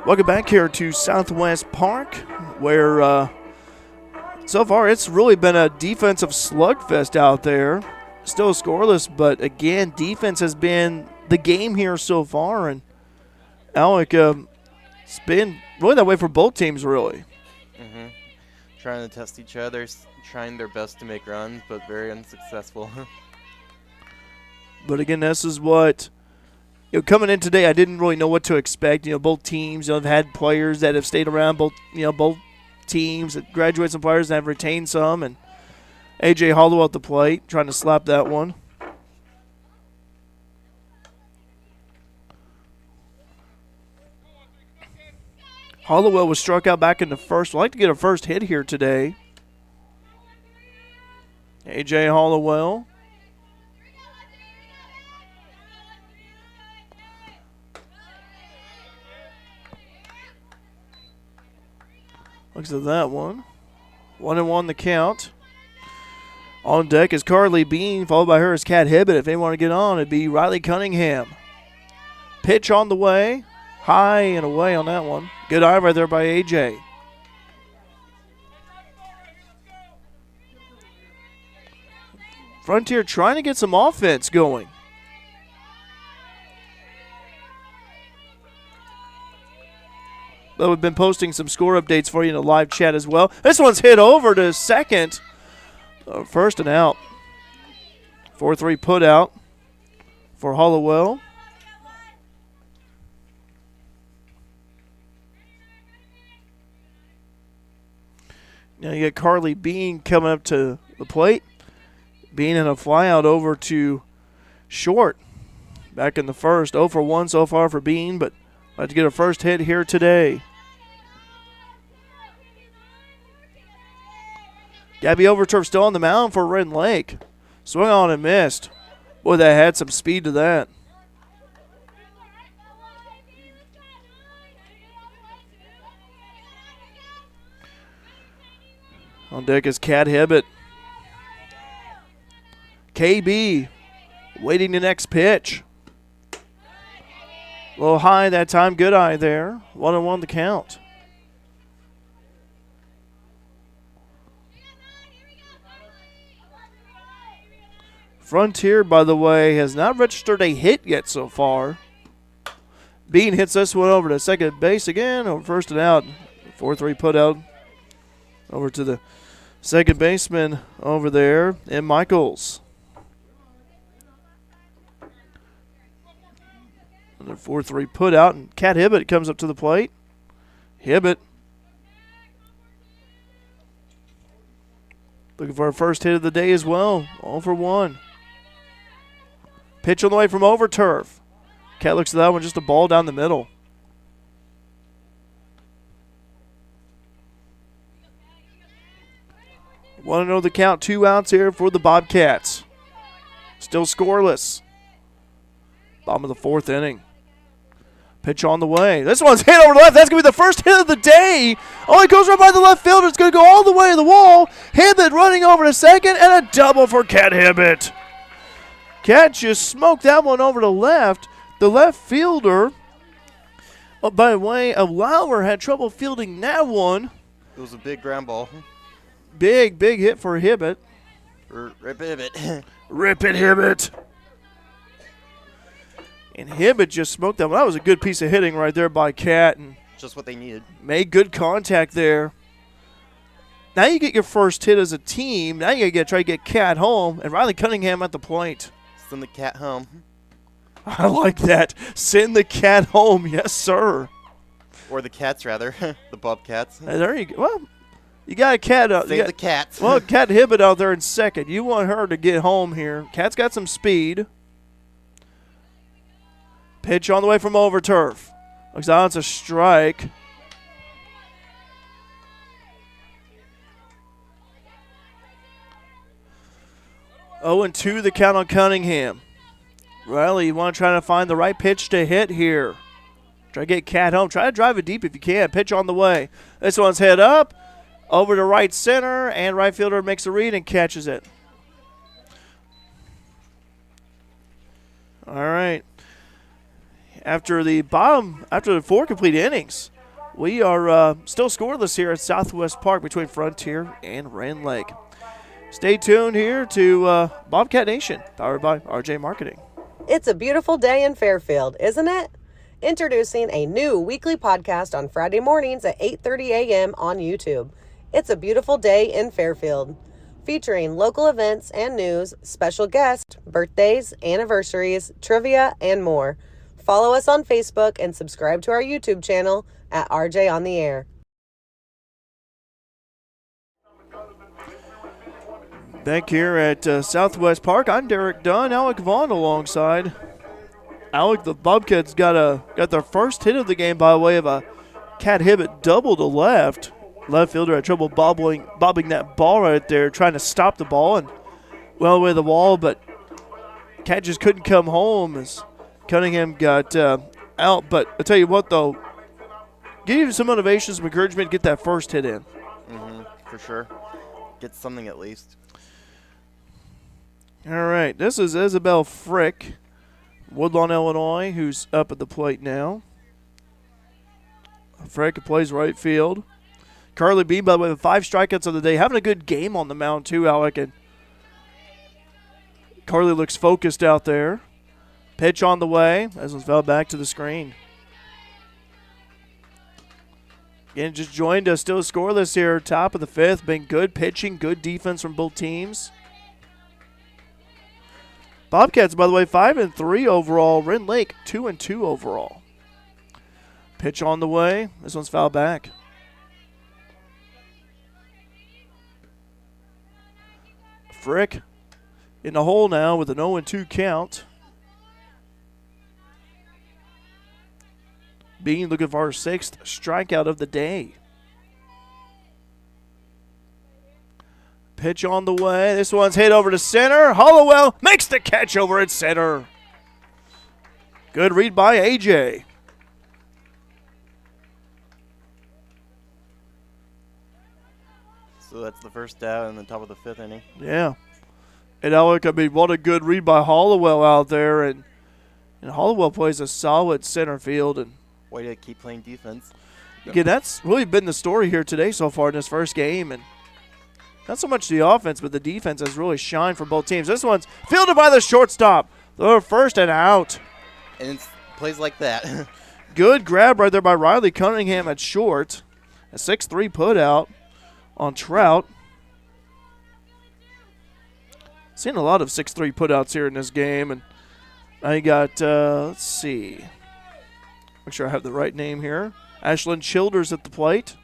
Welcome back here to Southwest Park, where so far it's really been a defensive slugfest out there. Still scoreless, but again, defense has been the game here so far. And Alec, it's been really that way for both teams, really. Trying to test each other, trying their best to make runs, but very unsuccessful. But again, this is what, coming in today, I didn't really know what to expect. Both teams have had players that have stayed around. Both teams that graduate some players and have retained some. And A.J. Hollowell at the plate, trying to slap that one. Hollowell was struck out back in the first. Would like to get a first hit here today. A.J. Hollowell. Looks at that one. 1-1 the count. On deck is Carly Bean, followed by her is Kat Hibbett. If they want to get on, it'd be Riley Cunningham. Pitch on the way. High and away on that one. Good eye right there by A.J. Frontier trying to get some offense going. But we've been posting some score updates for you in the live chat as well. This one's hit over to second. First and out. 4-3 put out for Hollowell. Now you get Carly Bean coming up to the plate. Bean in a flyout over to short. Back in the first. 0 for 1 so far for Bean, but about to get a first hit here today. Gabby Overturf still on the mound for Ren Lake. Swung on and missed. Boy, that had some speed to that. On deck is Kat Hibbett. KB waiting the next pitch. A little high that time. Good eye there. 1-1 the count. Frontier, by the way, has not registered a hit yet so far. Bean hits this one over to second base again. Over first and out. 4-3 put out. Over to the second baseman over there, and Michaels. Another 4-3 put out, and Kat Hibbett comes up to the plate. Hibbett looking for a first hit of the day as well. 0 for 1. Pitch on the way from Overturf. Kat looks at that one, just a ball down the middle. Want to know the count? 2 outs here for the Bobcats. Still scoreless. Bottom of the 4th inning. Pitch on the way. This one's hit over the left. That's going to be the first hit of the day. Oh, it goes right by the left fielder. It's going to go all the way to the wall. Hibbett running over to second, and a double for Cat Hibbett. Cat just smoked that one over to left. The left fielder, by way of Lauer, had trouble fielding that one. It was a big ground ball. Big hit for Hibbett. Rip Hibbett. Rip it, Hibbett. And Hibbett just smoked that one. That was a good piece of hitting right there by Cat. And just what they needed. made good contact there. Now you get your first hit as a team. Now you got to try to get Cat home. And Riley Cunningham at the plate. Send the Cat home. I like that. Send the Cat home. Yes, sir. Or the Cats, rather. The Bobcats. There you go. Well, you got a Cat out. Save the Cats. Well, Cat Hibbett out there in second. You want her to get home here. Cat's got some speed. Pitch on the way from over turf. Looks like it's a strike. Oh, and 2 the count on Cunningham. Riley, you want to try to find the right pitch to hit here. Try to get Cat home. Try to drive it deep if you can. Pitch on the way. This one's hit up. Over to right center, and right fielder makes a read and catches it. All right. After the 4 complete innings, we are still scoreless here at Southwest Park between Frontier and Ren Lake. Stay tuned here to Bobcat Nation, powered by RJ Marketing. It's a beautiful day in Fairfield, isn't it? Introducing a new weekly podcast on Friday mornings at 8:30 a.m. on YouTube. It's a beautiful day in Fairfield, featuring local events and news, special guests, birthdays, anniversaries, trivia, and more. Follow us on Facebook and subscribe to our YouTube channel at RJ on the Air. Back here at Southwest Park, I'm Derek Dunn, Alec Vaughn alongside. Alec, the Bobcats got their first hit of the game by way of a Cat Hibbett double to left. Left fielder had trouble bobbing that ball right there, trying to stop the ball and well away the wall, but Cat just couldn't come home as Cunningham got out. But I'll tell you what, though, give you some motivation, some encouragement to get that first hit in. For sure. Get something at least. All right, this is Isabel Frick, Woodlawn, Illinois, who's up at the plate now. Frick plays right field. Carly Bean, by the way, with 5 strikeouts of the day, having a good game on the mound too, Alec. And Carly looks focused out there. Pitch on the way. This one's fell back to the screen. Again, just joined us, still scoreless here, top of the 5th. Been good pitching, good defense from both teams. Bobcats, by the way, 5-3 overall. Ren Lake, 2-2 overall. Pitch on the way. This one's fouled back. Frick in the hole now with an 0-2 count. Bean looking for our 6th strikeout of the day. Pitch on the way. This one's hit over to center. Hollowell makes the catch over at center. Good read by AJ. So that's the first out in the top of the 5th inning. Yeah. And Alec, I mean, what a good read by Hollowell out there. And Hollowell plays a solid center field. And way to keep playing defense. again, that's really been the story here today so far in this first game. And not so much the offense, but the defense has really shined for both teams. This one's fielded by the shortstop. The first and out. And it's plays like that. Good grab right there by Riley Cunningham at short. A 6-3 put out on Trout. Seen a lot of 6-3 putouts here in this game. And I got, let's see. Make sure I have the right name here. Ashlyn Childers at the plate.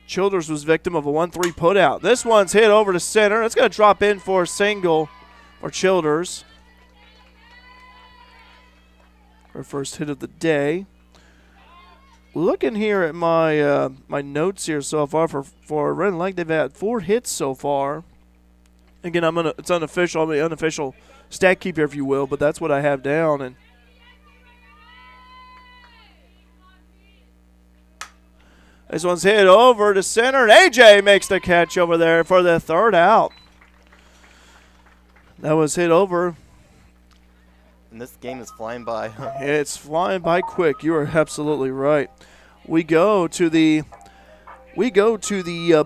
Childers was victim of a 1-3 putout. This one's hit over to center. It's going to drop in for a single for Childers. Her first hit of the day. Looking here at my my notes here so far for Ren Lake, they've had 4 hits so far. Again, it's unofficial. I'm the unofficial stat keeper, if you will, but that's what I have down. And this one's hit over to center, and AJ makes the catch over there for the 3rd out. That was hit over. And this game is flying by. It's flying by quick. You are absolutely right. We go to the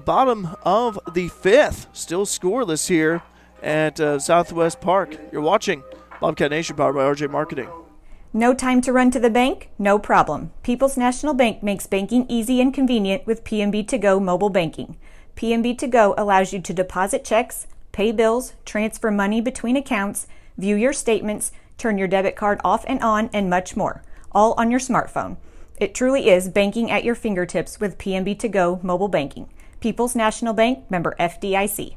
bottom of the 5th. Still scoreless here at Southwest Park. You're watching Bobcat Nation, powered by RJ Marketing. No time to run to the bank? No problem. People's National Bank makes banking easy and convenient with PNB To Go mobile banking. PNB To Go allows you to deposit checks, pay bills, transfer money between accounts, view your statements, turn your debit card off and on, and much more, all on your smartphone. It truly is banking at your fingertips with PNB To Go mobile banking. People's National Bank, member FDIC.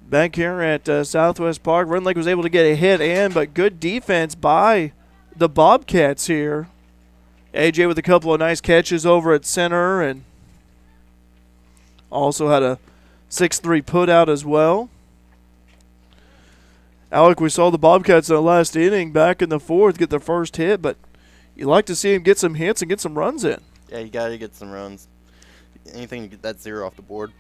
Back here at Southwest Park, Ren Lake was able to get a hit in, but good defense by the Bobcats here. AJ with a couple of nice catches over at center, and also had a 6-3 put out as well. Alec, we saw the Bobcats in the last inning back in the 4th get their first hit, but you like to see him get some hits and get some runs in. Yeah, you got to get some runs. Anything to get that 0 off the board.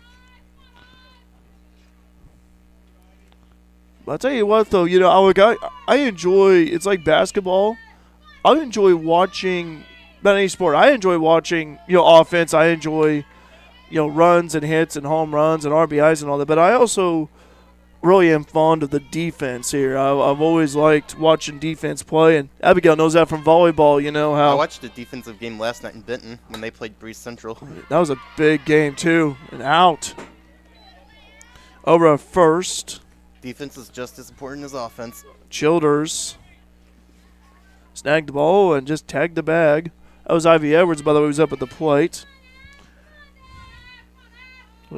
But I'll tell you what, though, Alec, I enjoy, it's like basketball. I enjoy watching, not any sport, I enjoy watching, offense. I enjoy, runs and hits and home runs and RBIs and all that. But I also really am fond of the defense here. I've always liked watching defense play, and Abigail knows that from volleyball. How I watched a defensive game last night in Benton when they played Breeze Central. That was a big game too. An out over at first. Defense is just as important as offense. Childers snagged the ball and just tagged the bag. That was Ivy Edwards, by the way, who's up at the plate.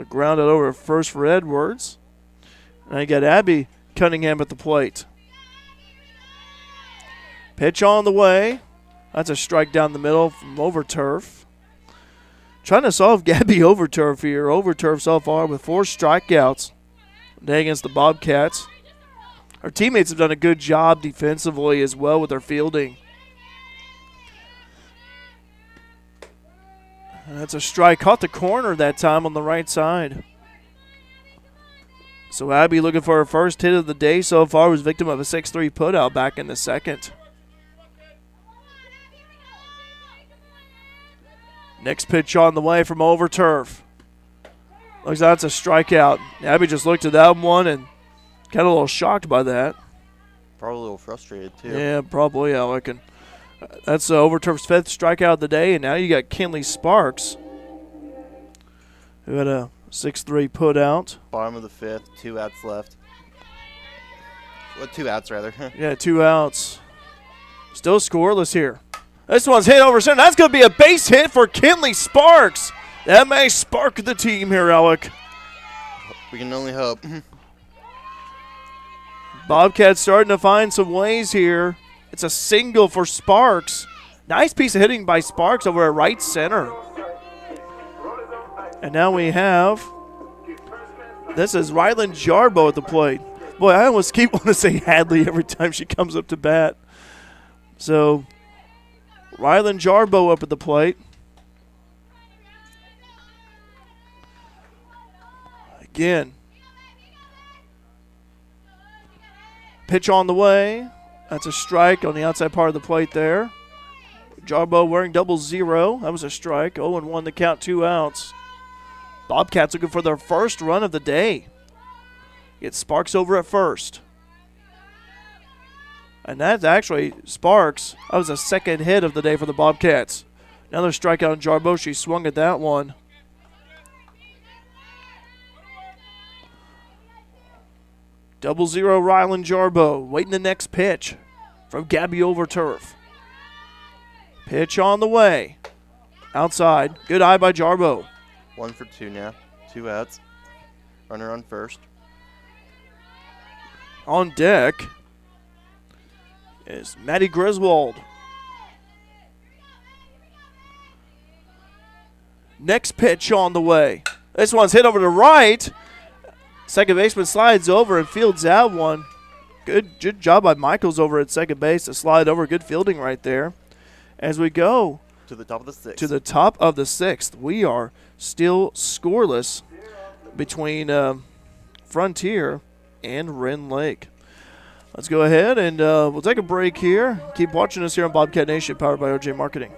Grounded over at first for Edwards. Now you got Abby Cunningham at the plate. Pitch on the way. That's a strike down the middle from Overturf. Trying to solve Gabby Overturf here. Overturf so far with 4 strikeouts today against the Bobcats. Our teammates have done a good job defensively as well with their fielding. And that's a strike. Caught the corner that time on the right side. So Abby, looking for her first hit of the day so far, was victim of a 6-3 putout back in the 2nd. Next pitch on the way from Overturf. Looks like that's a strikeout. Abby just looked at that one and got a little shocked by that. Probably a little frustrated, too. Yeah, probably, Alec. And that's Overturf's 5th strikeout of the day, and now you got Kinley Sparks, who had a 6-3 put out. Bottom of the 5th, 2 outs left. Well, 2 outs, rather. Yeah, 2 outs. Still scoreless here. This one's hit over center. That's going to be a base hit for Kinley Sparks. That may spark the team here, Alec. We can only hope. Bobcats starting to find some ways here. It's a single for Sparks. Nice piece of hitting by Sparks over at right center. And now we have, this is Rylan Jarbo at the plate. Boy, I almost keep wanting to say Hadley every time she comes up to bat. So, Rylan Jarbo up at the plate. Again. Pitch on the way. That's a strike on the outside part of the plate there. Jarbo wearing 0. That was a strike. 0-1 to count, 2 outs. Bobcats looking for their first run of the day. Get Sparks over at first. And that's actually Sparks. That was a 2nd hit of the day for the Bobcats. Another strikeout on Jarbo. She swung at that one. Double 0 Rylan Jarbo. Waiting the next pitch from Gabby Overturf. Pitch on the way. Outside. Good eye by Jarbo. 1 for 2 now. 2 outs. Runner on first. On deck is Maddie Griswold. Next pitch on the way. This one's hit over to right. Second baseman slides over and fields that one. Good job by Michaels over at second base to slide over. Good fielding right there. As we go to the top of the sixth. To the top of the sixth. We are still scoreless between Frontier and Ren Lake. Let's go ahead and we'll take a break here. Keep watching us here on Bobcat Nation, powered by OJ Marketing.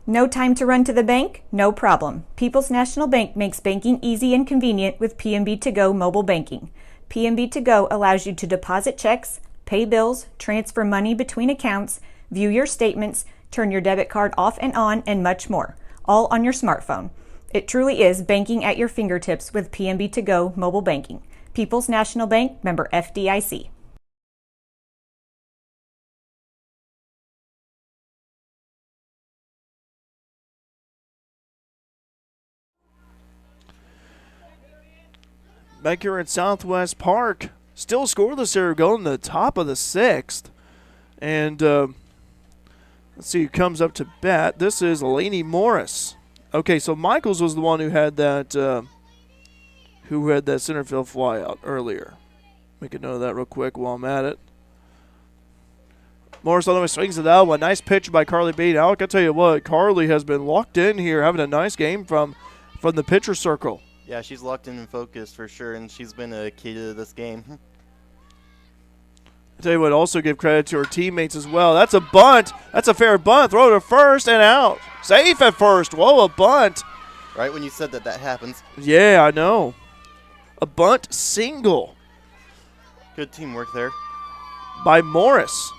No time to run to the bank? No problem. People's National Bank makes banking easy and convenient with PNB To Go mobile banking. PNB To Go allows you to deposit checks, pay bills, transfer money between accounts, view your statements, turn your debit card off and on, and much more, all on your smartphone. It truly is banking at your fingertips with PNB To Go mobile banking. People's National Bank, member FDIC. Back here at Southwest Park, still scoreless here, going to the top of the sixth. And let's see who comes up to bat. This is Laney Morris. Okay, so Michaels was the one who had that center field fly out earlier. Make a note of that real quick while I'm at it. Morris on the way, swings it out. One nice pitch by Carly Bean. Alec, I tell you what, Carly has been locked in here, having a nice game from the pitcher circle. Yeah, she's locked in and focused for sure, and she's been a key to this game. I tell you what, also give credit to her teammates as well. That's a bunt. That's a fair bunt. Throw to first and out. Safe at first. Whoa, a bunt. Right when you said that happens. Yeah, I know. A bunt single. Good teamwork there. By Morris.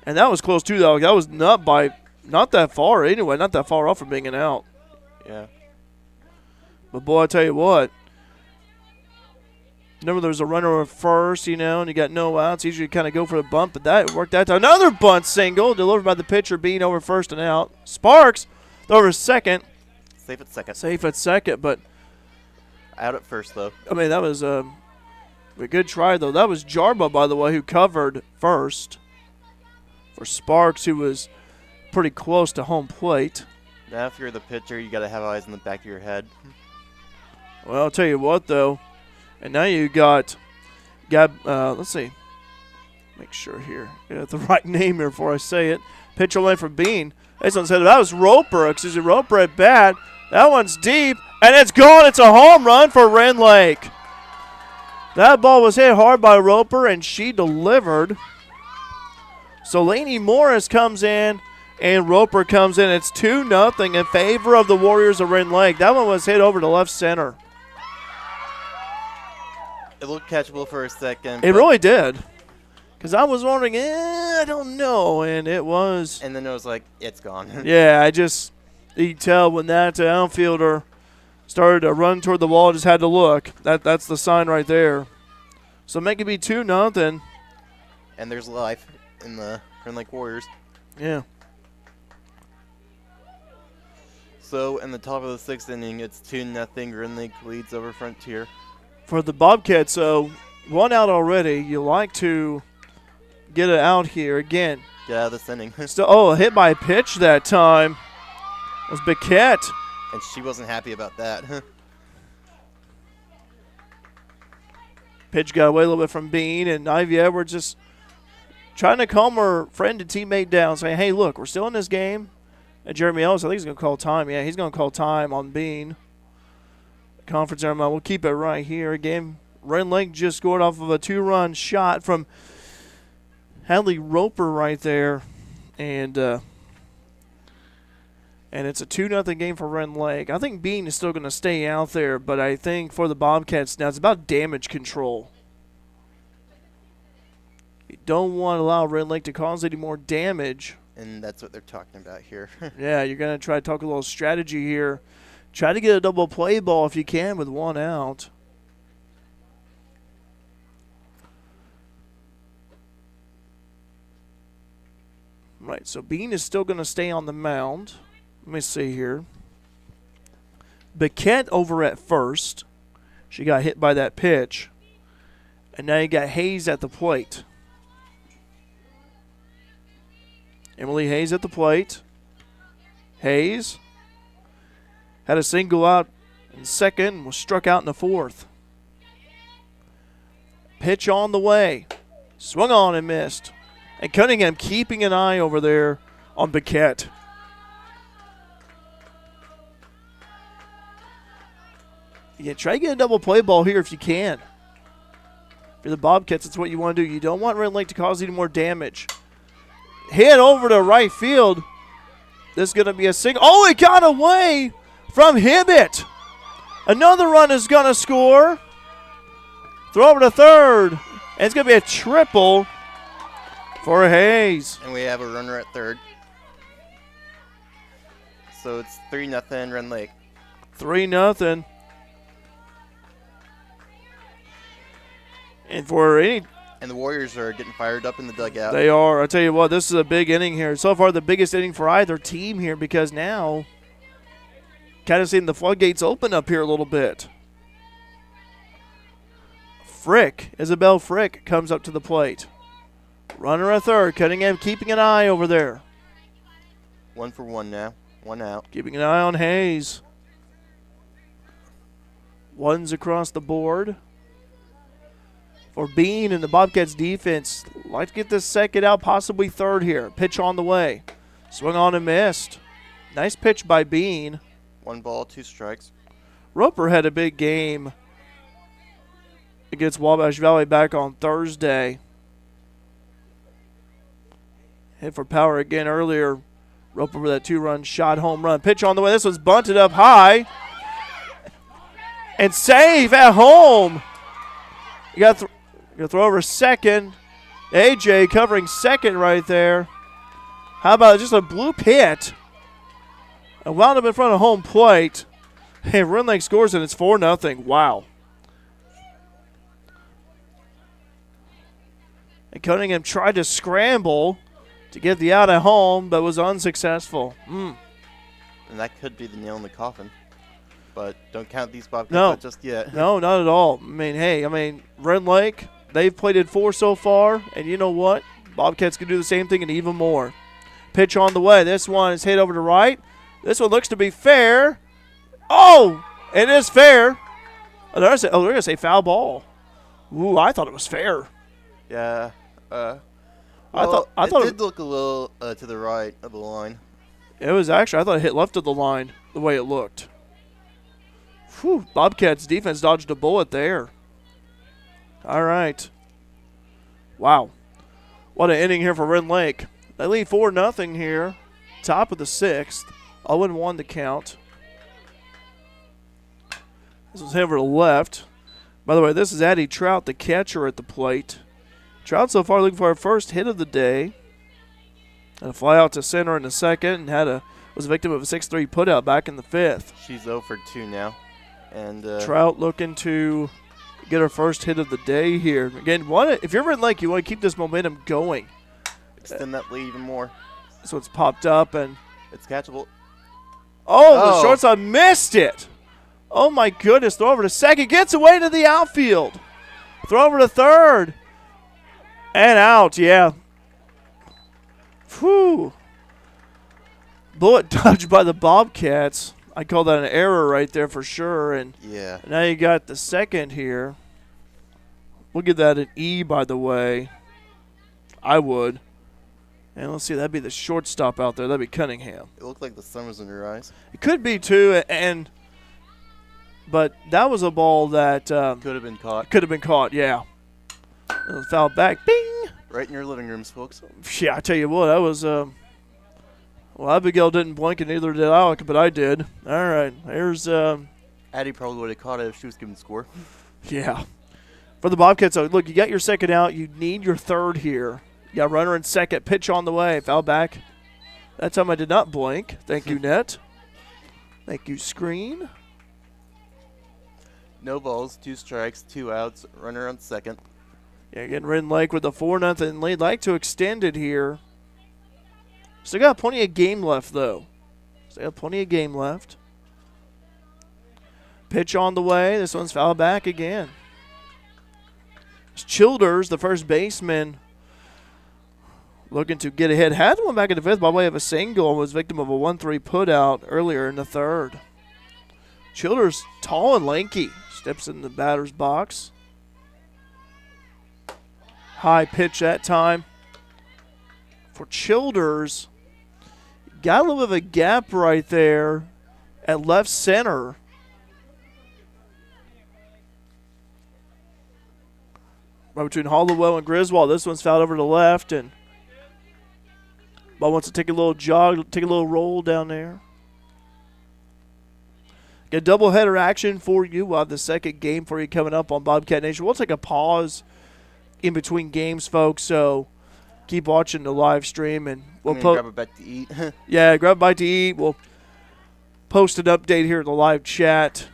And that was close too, though. That was not that far anyway. Not that far off from being an out. Yeah. But, boy, I tell you what. Remember, there was a runner at first, and you got no outs. Usually you kind of go for the bunt, but that worked that time. Another bunt single delivered by the pitcher, Bean over first and out. Sparks over second. Safe at second. Safe at second, but out at first, though. I mean, that was a good try, though. That was Jarba, by the way, who covered first for Sparks, who was pretty close to home plate. Now, if you're the pitcher, you got to have eyes in the back of your head. Well, I'll tell you what, though. And now you got let's see. Make sure here. Get the right name here before I say it. Pitcher lane for Bean. This one said that was Roper. Excuse me, Roper at bat. That one's deep, and it's gone. It's a home run for Ren Lake. That ball was hit hard by Roper, and she delivered. So Laney Morris comes in, and Roper comes in. It's 2-0 in favor of the Warriors of Ren Lake. That one was hit over to left center. It looked catchable for a second. It really did. Because I was wondering, I don't know. And it was. And then it was like, it's gone. Yeah, you could tell when that outfielder started to run toward the wall, just had to look. That's the sign right there. So make it be 2-0. And there's life in the Ren Lake Warriors. Yeah. So in the top of the sixth inning, it's 2-0. Ren Lake leads over Frontier. For the Bobcats, so one out already. You like to get it out here again. Get out of this inning. Still, hit by a pitch that time. It was Bobcat. And she wasn't happy about that. Pitch got away a little bit from Bean, and Ivy Edwards just trying to calm her friend and teammate down, saying, hey, look, we're still in this game. And Jeremy Ellis, I think he's going to call time. Yeah, he's going to call time on Bean. Conference area, we'll keep it right here. Again, Ren Lake just scored off of a 2-run shot from Hadley Roper right there. And it's a 2-0 game for Ren Lake. I think Bean is still going to stay out there, but I think for the Bobcats now, it's about damage control. You don't want to allow Ren Lake to cause any more damage. And that's what they're talking about here. Yeah, you're going to try to talk a little strategy here. Try to get a double play ball if you can with one out. Right, so Bean is still going to stay on the mound. Let me see here. Bobcat over at first. She got hit by that pitch. And now you got Hayes at the plate. Emily Hayes at the plate. Hayes had a single out in second, was struck out in the fourth. Pitch on the way. Swung on and missed. And Cunningham keeping an eye over there on Bobcat. Yeah, try to get a double play ball here if you can. For the Bobcats, that's what you want to do. You don't want Ren Lake to cause any more damage. Hit over to right field. This is going to be a single. Oh, it got away from Hibbett. Another run is going to score. Throw over to third. And it's going to be a triple for Hayes. And we have a runner at third. So it's 3-0 Ren Lake. 3-0. And for any... And the Warriors are getting fired up in the dugout. They are. I tell you what, this is a big inning here. So far, the biggest inning for either team here because now kind of seeing the floodgates open up here a little bit. Isabel Frick comes up to the plate. Runner at third. Cunningham keeping an eye over there. 1 for 1 now. 1 out. Keeping an eye on Hayes. Ones across the board. For Bean and the Bobcats defense, like to get this second out, possibly third here. Pitch on the way. Swung on and missed. Nice pitch by Bean. 1 ball, 2 strikes. Roper had a big game against Wabash Valley back on Thursday. Hit for power again earlier. Roper with that 2-run shot home run. Pitch on the way. This was bunted up high. And save at home. You got to throw over second. AJ covering second right there. How about just a blue pit? And wound up in front of home plate. Hey, Ren Lake scores and it's 4-0. Wow. And Cunningham tried to scramble to get the out at home, but was unsuccessful. And that could be the nail in the coffin. But don't count these Bobcats out just yet. No, not at all. Ren Lake, they've played it 4 so far, and you know what? Bobcats can do the same thing and even more. Pitch on the way. This one is hit over to right. This one looks to be fair. Oh, it is fair. They're going to say foul ball. Ooh, I thought it was fair. Yeah. I thought it did look a little to the right of the line. It was actually, I thought it hit left of the line the way it looked. Whew, Bobcats defense dodged a bullet there. All right. Wow. What an inning here for Ren Lake. They lead 4-0 here. Top of the 6th. 0-1 the count. This was hit over to the left. By the way, this is Addie Trout, the catcher at the plate. Trout so far looking for her first hit of the day. And a fly out to center in the second and was a victim of a 6-3 putout back in the 5th. She's 0 for 2 now. And Trout looking to get her first hit of the day here. Again, if you're Ren Lake, you want to keep this momentum going. Extend that lead even more. So it's popped up and it's catchable. The shortstop missed it. Oh my goodness! Throw over to second, gets away to the outfield. Throw over to third, and out. Yeah. Whew. Bullet dodged by the Bobcats. I call that an error right there for sure. And yeah. Now you got the second here. We'll give that an E, by the way. I would. And let's see, that'd be the shortstop out there. That'd be Cunningham. It looked like the sun was in her eyes. It could be too, but that was a ball that could have been caught. Could have been caught, yeah. Foul back, bing. Right in your living rooms, folks. Yeah, I tell you what, that was. Well, Abigail didn't blink, and neither did Alec, but I did. All right, here's. Addie probably would have caught it if she was given the score. Yeah. For the Bobcats, look, you got your second out. You need your third here. You got runner in second. Pitch on the way. Foul back. That time I did not blink. Thank you, Net. Thank you, Screen. No balls, 2 strikes, 2 outs. Runner on second. Yeah, again, Ren Lake with a 4-0 lead. Like to extend it here. Still got plenty of game left, though. Pitch on the way. This one's foul back again. Childers, the first baseman, looking to get ahead. Had one back in the fifth by way of a single and was victim of a 1-3 putout earlier in the third. Childers, tall and lanky, steps in the batter's box. High pitch that time for Childers. Got a little bit of a gap right there at left center. Right between Hollowell and Griswold. This one's fouled over to the left, and ball wants to take a little jog, take a little roll down there. Get doubleheader action for you. We'll have the second game for you coming up on Bobcat Nation. We'll take a pause in between games, folks, so keep watching the live stream, and we'll grab a bite to eat. Yeah, grab a bite to eat. We'll post an update here in the live chat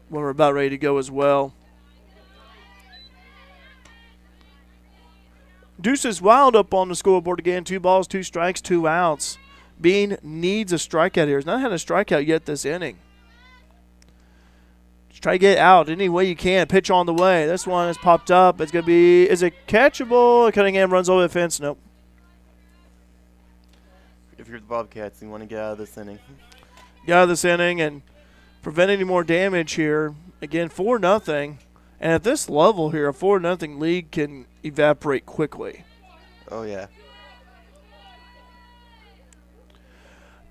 when we're about ready to go as well. Deuces Wild up on the scoreboard again. 2 balls, 2 strikes, 2 outs. Bean needs a strikeout here. He's not had a strikeout yet this inning. Just try to get out any way you can. Pitch on the way. This one has popped up. It's going to be, is it catchable? Cunningham runs over the fence. Nope. If you're the Bobcats, you want to get out of this inning. Get out of this inning and prevent any more damage here. Again, 4-0. And at this level here, a 4-0 lead can evaporate quickly. Oh, yeah.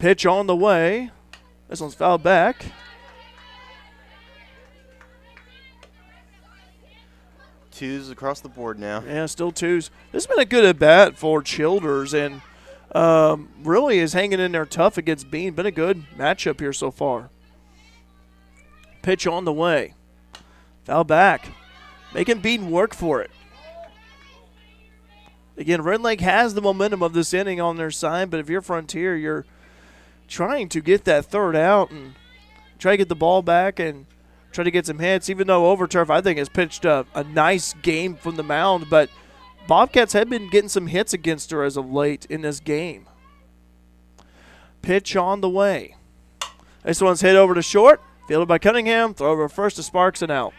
Pitch on the way. This one's fouled back. 2s across the board now. Yeah, still 2s. This has been a good at-bat for Childers, and really is hanging in there tough against Bean. Been a good matchup here so far. Pitch on the way. Foul back. Making Bean work for it. Again, Ren Lake has the momentum of this inning on their side, but if you're Frontier, you're trying to get that third out and try to get the ball back and try to get some hits, even though Overturf, I think, has pitched a nice game from the mound, but Bobcats have been getting some hits against her as of late in this game. Pitch on the way. This one's hit over to short. Fielded by Cunningham. Throw over first to Sparks and out.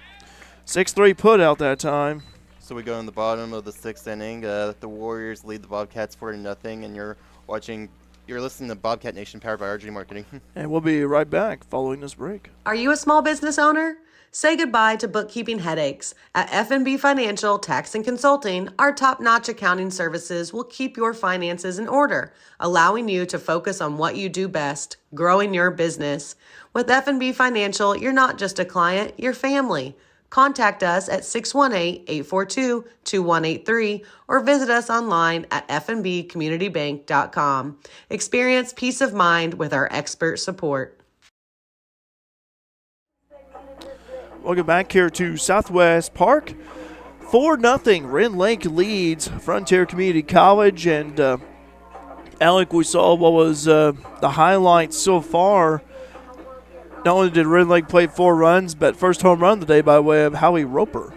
6-3 put out that time. So we go in the bottom of the 6th inning. The Warriors lead the Bobcats 4-0, and you're listening to Bobcat Nation powered by RG Marketing. And we'll be right back following this break. Are you a small business owner? Say goodbye to bookkeeping headaches. At FNB Financial Tax and Consulting, our top-notch accounting services will keep your finances in order, allowing you to focus on what you do best, growing your business. With FNB Financial, you're not just a client, you're family. Contact us at 618-842-2183 or visit us online at fnbcommunitybank.com. Experience peace of mind with our expert support. Welcome back here to Southwest Park. 4-0. Ren Lake leads Frontier Community College. And, Alec, we saw what was the highlights so far. Not only did Ren Lake play 4 runs, but first home run today by way of Howie Roper.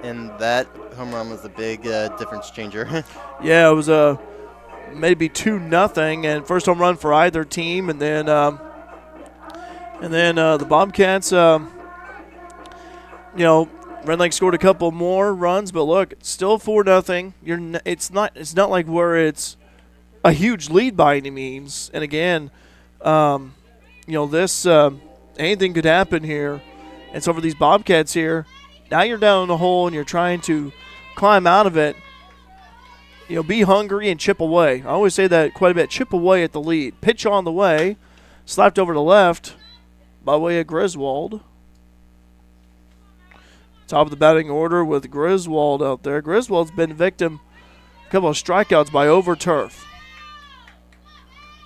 And that home run was a big difference changer. Yeah, it was maybe 2-0, and first home run for either team. And then the Bobcats, Ren Lake scored a couple more runs, but look, it's still 4-0. It's not like where it's a huge lead by any means. And again, this anything could happen here. And so for these Bobcats here, now you're down in the hole and you're trying to climb out of it. Be hungry and chip away. I always say that quite a bit. Chip away at the lead. Pitch on the way. Slapped over to left by way of Griswold. Top of the batting order with Griswold out there. Griswold's been victim a couple of strikeouts by Overturf.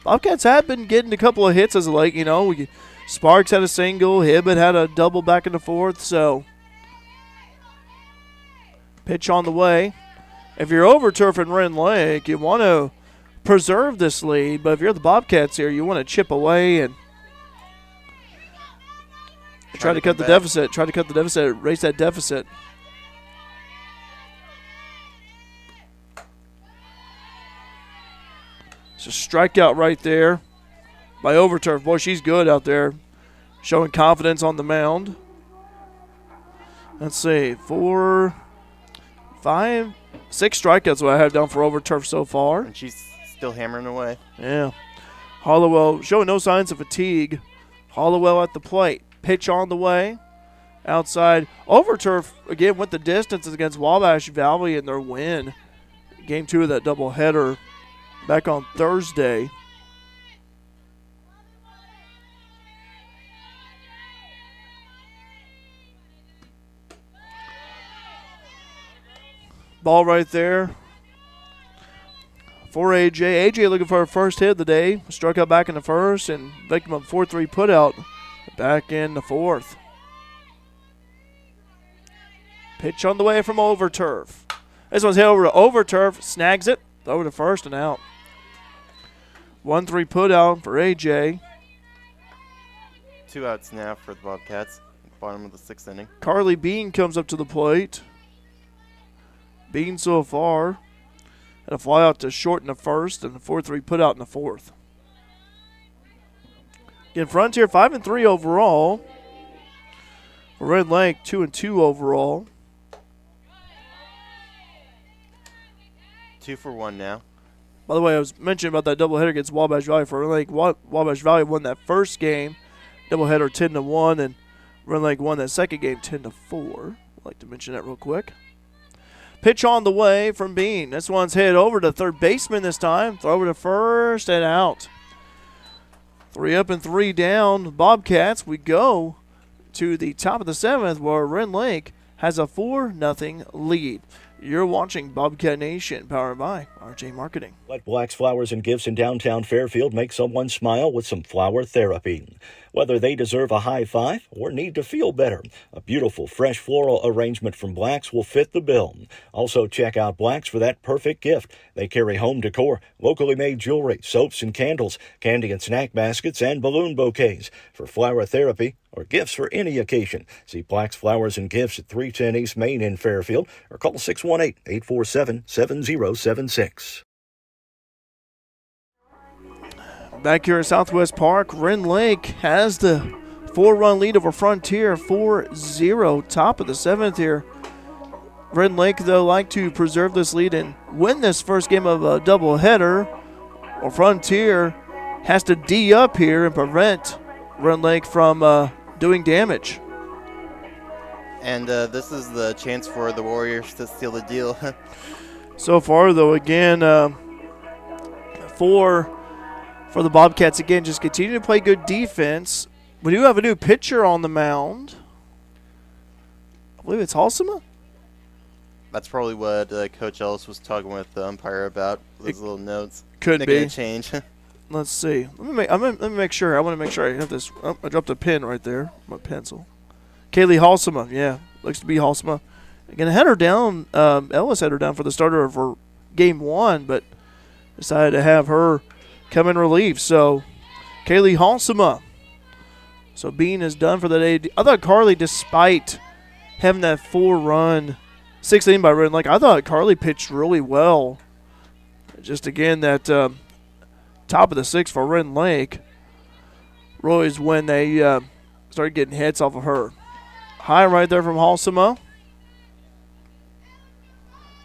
Bobcats have been getting a couple of hits as of late. Sparks had a single. Hibbett had a double back in the fourth. So, pitch on the way. If you're Overturf and Ren Lake, you want to preserve this lead. But if you're the Bobcats here, you want to chip away and try to cut the deficit. Try to cut the deficit. Erase that deficit. It's a strikeout right there by Overturf. Boy, she's good out there, showing confidence on the mound. Let's see, 4 6 strikeouts what I have down for Overturf so far. And she's still hammering away. Yeah. Hollowell showing no signs of fatigue. Hollowell at the plate. Pitch on the way. Outside. Overturf, again, went the distance against Wabash Valley in their win. Game 2 of that doubleheader back on Thursday. Ball right there for AJ. AJ looking for her first hit of the day. Struck out back in the first and victim of 4-3 putout back in the fourth. Pitch on the way from Overturf. This one's hit over to Overturf. Snags it. Over to first and out. 1-3 putout for AJ. 2 outs now for the Bobcats. Bottom of the 6th inning. Carly Bean comes up to the plate. Bean so far had a fly out to short in the first and a 4-3 put out in the fourth. Again, Frontier 5-3 overall. For Ren Lake 2-2 overall. 2 for 1 now. By the way, I was mentioning about that doubleheader against Wabash Valley for Ren Lake. Wabash Valley won that first game, doubleheader 10-1, and Ren Lake won that second game 10-4. I'd like to mention that real quick. Pitch on the way from Bean. This one's hit over to third baseman this time. Throw over to first and out. 3 up and 3 down. Bobcats, we go to the top of the 7th where Ren Lake has a 4-0 lead. You're watching Bobcat Nation, powered by RJ Marketing. Let Black's Flowers and Gifts in downtown Fairfield make someone smile with some flower therapy. Whether they deserve a high five or need to feel better, a beautiful fresh floral arrangement from Black's will fit the bill. Also check out Black's for that perfect gift. They carry home decor, locally made jewelry, soaps and candles, candy and snack baskets, and balloon bouquets. For flower therapy or gifts for any occasion, see Black's Flowers and Gifts at 310 East Main in Fairfield or call 618-847-7076. Back here at Southwest Park, Ren Lake has the 4-run lead over Frontier, 4-0, top of the 7th here. Ren Lake, though, like to preserve this lead and win this first game of a doubleheader, or Frontier has to D up here and prevent Ren Lake from doing damage. And this is the chance for the Warriors to steal the deal. So far, though, again, for the Bobcats, again, just continue to play good defense. We do have a new pitcher on the mound. I believe it's Halsema. That's probably what Coach Ellis was talking with the umpire about, with his little notes. Could Making be. a change. Let's see. Let me make sure. I want to make sure I have this. Oh, I dropped a pen right there. My pencil. Kaylee Halsema. Yeah, looks to be Halsema. Gonna head her down. Ellis had her down for the starter of her game 1, but decided to have her come in relief. So, Kaylee Halsema. So, Bean is done for the day. I thought Carly, despite having that 4-run 6th inning by Ren Lake, I thought Carly pitched really well. Just again, that top of the 6th for Ren Lake really is when they started getting hits off of her. High right there from Halsema.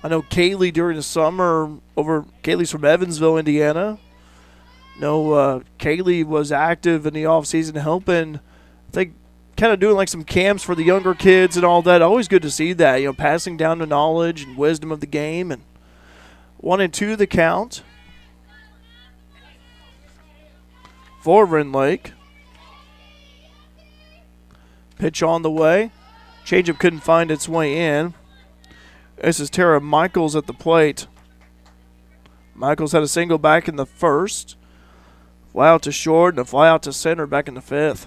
I know Kaylee during the summer Kaylee's from Evansville, Indiana. Kaylee was active in the offseason helping, I think, kind of doing like some camps for the younger kids and all that. Always good to see that, passing down the knowledge and wisdom of the game. And 1-2 the count for Ren Lake. Pitch on the way. Changeup couldn't find its way in. This is Tara Michaels at the plate. Michaels had a single back in the first. Fly out to short and a fly out to center back in the 5th.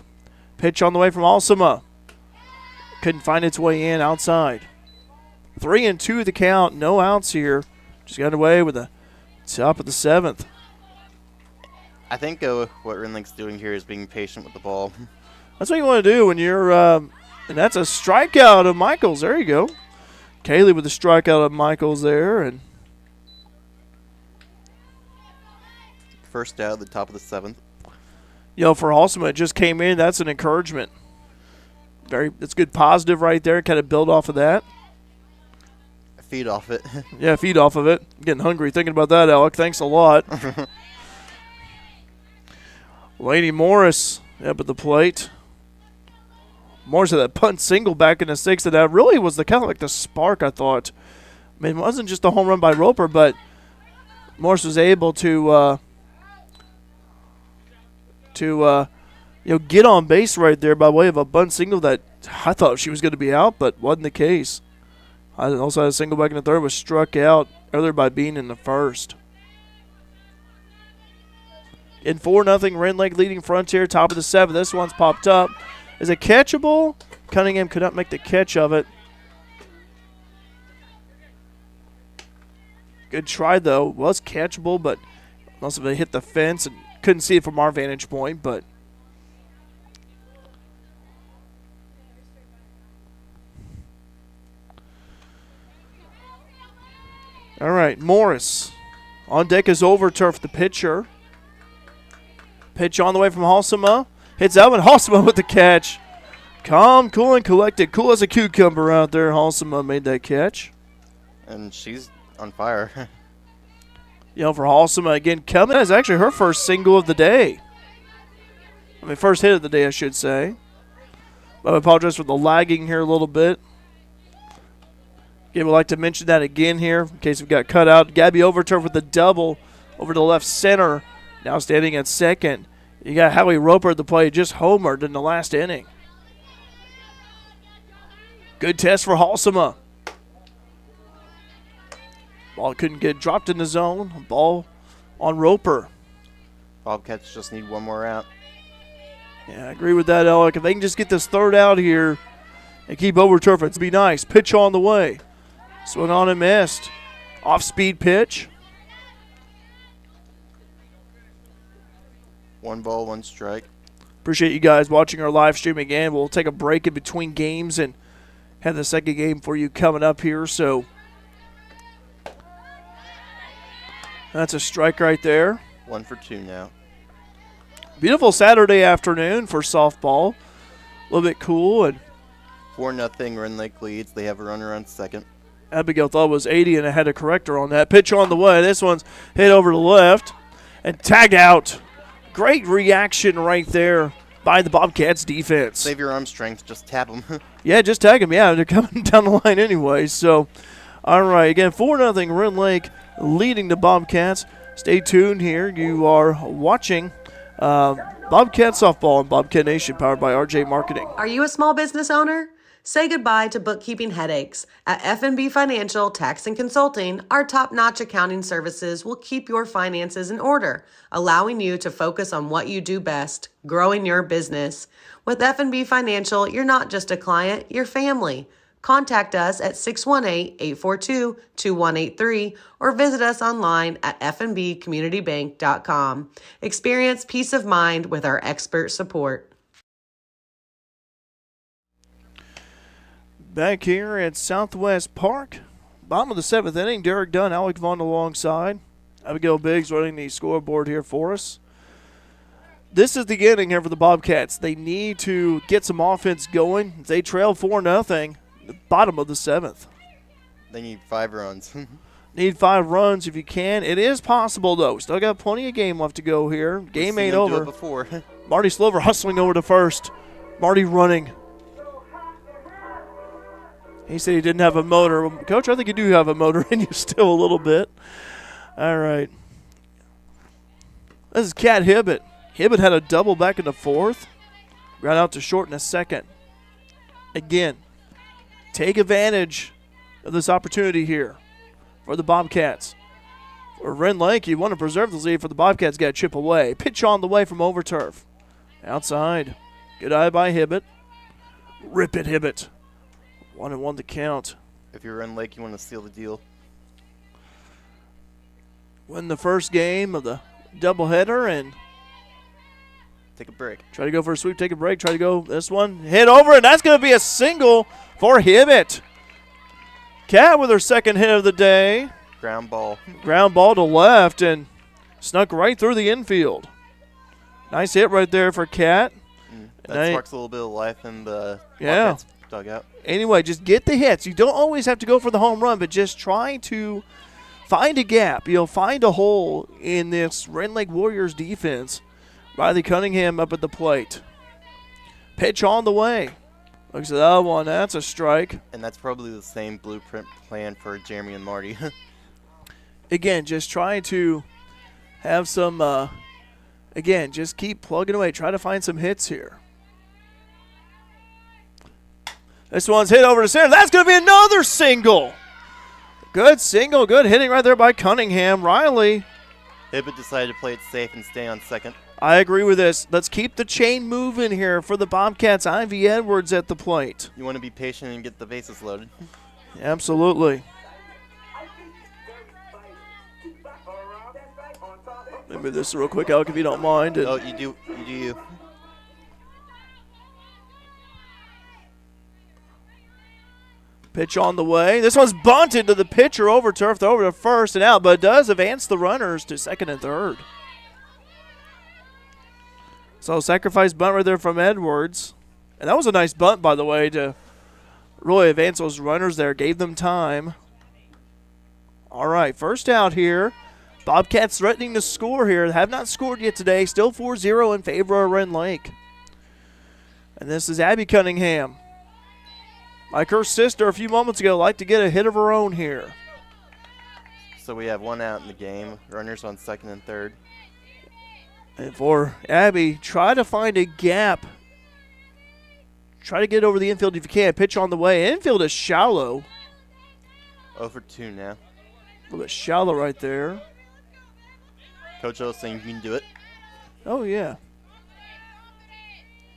Pitch on the way from Halsema. Couldn't find its way in outside. 3-2 the count. No outs here. Just got away with the top of the 7th. I think what Ren Lake's doing here is being patient with the ball. That's what you want to do when you're and that's a strikeout of Michaels. There you go. Kaylee with the strikeout of Michaels there. And First out at the top of the 7th. For Halsema, it just came in. That's an encouragement. That's good positive right there. Kind of build off of that. feed off it. Yeah, feed off of it. Getting hungry thinking about that, Alec. Thanks a lot. Lady Morris up at the plate. Morris had that punt single back in the sixth, and that really was the kind of like the spark, I thought. I mean, it wasn't just a home run by Roper, but Morris was able to get on base right there by way of a bunt single that I thought she was going to be out, but wasn't the case. I also had a single back in the third, was struck out earlier by Bean in the first. In 4-0, Ren Lake leading Frontier, top of the seventh. This one's popped up. Is it catchable? Cunningham could not make the catch of it. Good try, though. Was catchable, but must have hit the fence and couldn't see it from our vantage point, but all right, Morris on deck is Overturf, the pitcher. Pitch on the way from Halsema. Hits that one. Halsema with the catch. Calm, cool, and collected. Cool as a cucumber out there. Halsema made that catch. And she's on fire. For Halsema again, coming is actually her first single of the day. I mean, first hit of the day, I should say. But I apologize for the lagging here a little bit. Again, we'd like to mention that again here in case we got cut out. Gabby Overturf with the double over to left center. Now standing at second. You got Howie Roper at the plate, just homered in the last inning. Good test for Halsema. Ball couldn't get dropped in the zone. Ball on Roper. Bobcats just need one more out. Yeah, I agree with that, Alec. If they can just get this third out here and keep Overturf, it'd be nice. Pitch on the way. Swung on and missed. Off-speed pitch. 1 ball, 1 strike. Appreciate you guys watching our live stream again. We'll take a break in between games and have the second game for you coming up here. So that's a strike right there. 1 for 2 now. Beautiful Saturday afternoon for softball. A little bit cool. And 4-0, Ren Lake leads. They have a runner on second. Abigail thought it was 80 and I had a corrector on that. Pitch on the way. This one's hit over to the left and tagged out. Great reaction right there by the Bobcats defense. Save your arm strength. Just tap them. Yeah, just tag them. Yeah, they're coming down the line anyway. So, all right, again, 4-0 Ren Lake leading the Bobcats. Stay tuned here. You are watching Bobcat Softball on Bobcat Nation, powered by RJ Marketing. Are you a small business owner? Say goodbye to bookkeeping headaches. At FNB Financial Tax and Consulting, our top-notch accounting services will keep your finances in order, allowing you to focus on what you do best, growing your business. With FNB Financial, you're not just a client, you're family. Contact us at 618-842-2183 or visit us online at fnbcommunitybank.com. Experience peace of mind with our expert support. Back here at Southwest Park, bottom of the seventh inning, Derek Dunn, Alec Vaughn alongside. Abigail Biggs running the scoreboard here for us. This is the inning here for the Bobcats. They need to get some offense going. They trail 4-0, the bottom of the seventh. They need 5 runs. Need 5 runs if you can. It is possible, though. Still got plenty of game left to go here. Game ain't over. Do it before. Marty Slover hustling over to first. Marty running. He said he didn't have a motor. Well, Coach, I think you do have a motor in you still a little bit. All right. This is Kat Hibbett. Hibbett had a double back in the fourth. Ground out to short in the second. Again, take advantage of this opportunity here for the Bobcats. For Ren Lake, you want to preserve the lead. For the Bobcats, got to chip away. Pitch on the way from Overturf. Outside. Good eye by Hibbett. Rip it, Hibbett. 1-1 to count. If you're Ren Lake, you want to seal the deal. Win the first game of the doubleheader and take a break. Try to go for a sweep, take a break. Try to go this one. Hit over, and that's going to be a single for Hibbett. Cat with her second hit of the day. Ground ball. Ground ball to left and snuck right through the infield. Nice hit right there for Cat. That sparks a little bit of life in the yeah. Bobcats dugout. Anyway, just get the hits. You don't always have to go for the home run, but just try to find a gap. Find a hole in this Ren Lake Warriors defense. Riley Cunningham up at the plate. Pitch on the way. Looks at that one. That's a strike. And that's probably the same blueprint plan for Jeremy and Marty. Again, just trying to have some, just keep plugging away. Try to find some hits here. This one's hit over to center. That's going to be another single. Good single. Good hitting right there by Cunningham. Riley. Hibbett decided to play it safe and stay on second. I agree with this. Let's keep the chain moving here for the Bobcats. Ivy Edwards at the plate. You want to be patient and get the bases loaded. Absolutely. Let me move this real quick, Alec, if you don't mind. Oh, you do. You do you. Pitch on the way. This one's bunted to the pitcher over turf, over to first and out, but it does advance the runners to second and third. So sacrifice bunt right there from Edwards. And that was a nice bunt, by the way, to really advance those runners there. Gave them time. All right, first out here. Bobcats threatening to score here. Have not scored yet today. Still 4-0 in favor of Ren Lake. And this is Abby Cunningham. Like her sister a few moments ago, like to get a hit of her own here. So we have one out in the game. Runners on second and third. And for Abby, try to find a gap. Try to get over the infield if you can. Pitch on the way. Infield is shallow. 0 for 2 now. A little bit shallow right there. Coach O saying you can do it. Oh, yeah.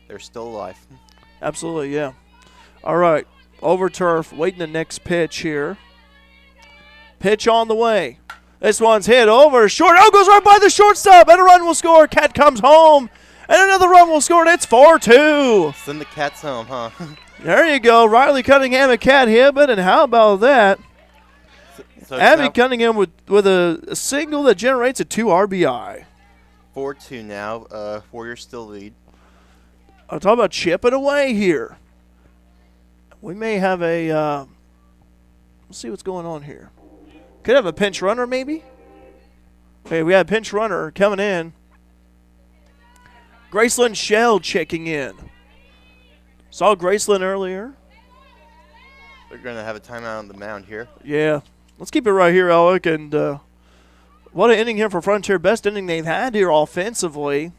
They're still alive. Absolutely, yeah. All right. Over turf. Waiting the next pitch here. Pitch on the way. This one's hit over short. Oh, goes right by the shortstop. And a run will score. Cat comes home. And another run will score. And it's 4-2. Send the Cats home, huh? There you go. Riley Cunningham and Cat Hibbett. And how about that? So Abby Cunningham with a single that generates a 2 RBI. 4-2 now. Warriors still lead. I'm talking about chipping away here. We may have a let's see what's going on here. Could have a pinch runner maybe. Okay, we have a pinch runner coming in. Graceland Shell checking in. Saw Graceland earlier. They're going to have a timeout on the mound here. Yeah. Let's keep it right here, Alec. And what an inning here for Frontier. Best inning they've had here offensively.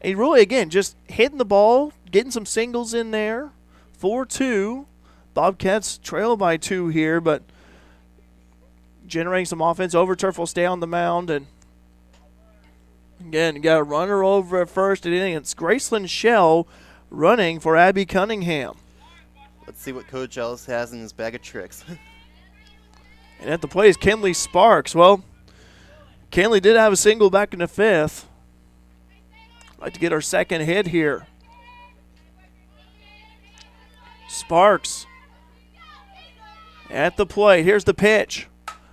And really, again, just hitting the ball, getting some singles in there. 4-2. Bobcats trail by 2 here, but generating some offense. Overturf will stay on the mound. And again, you got a runner over at first. And it's Graceland Shell running for Abby Cunningham. Let's see what Coach Ellis has in his bag of tricks. And at the plate is Kenley Sparks. Well, Kenley did have a single back in the 5th. Like to get our second hit here. Sparks at the plate. Here's the pitch.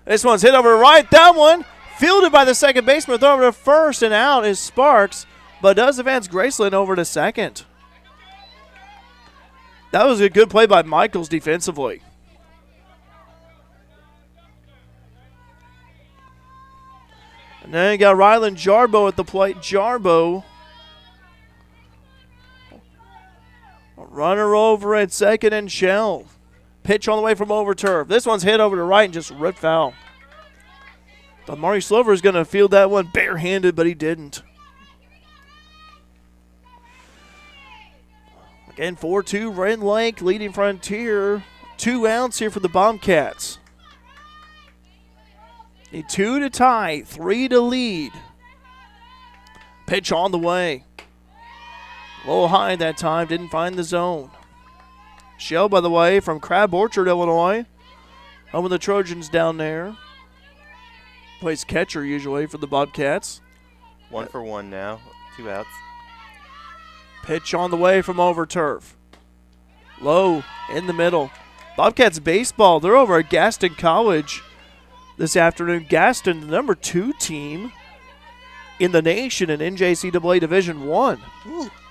This one's hit over to right. That one fielded by the second baseman. Throw over to first, and out is Sparks, but does advance Graceland over to second. That was a good play by Michaels defensively. And then you got Rylan Jarbo at the plate. Jarbo. Runner over at second and Shell. Pitch on the way from over turf. This one's hit over to right and just ripped foul. Thought Mari Slover is going to field that one barehanded, but he didn't. Again, 4-2 Ren Lake leading Frontier. 2 outs here for the Bobcats. Need 2 to tie, 3 to lead. Pitch on the way. A little high that time, didn't find the zone. Shell, by the way, from Crab Orchard, Illinois. Home of the Trojans down there. Plays catcher usually for the Bobcats. 1 for 1 now, 2 outs. Pitch on the way from over turf. Low in the middle. Bobcats baseball, they're over at Gaston College this afternoon. Gaston, the number 2 team in the nation in NJCAA Division I.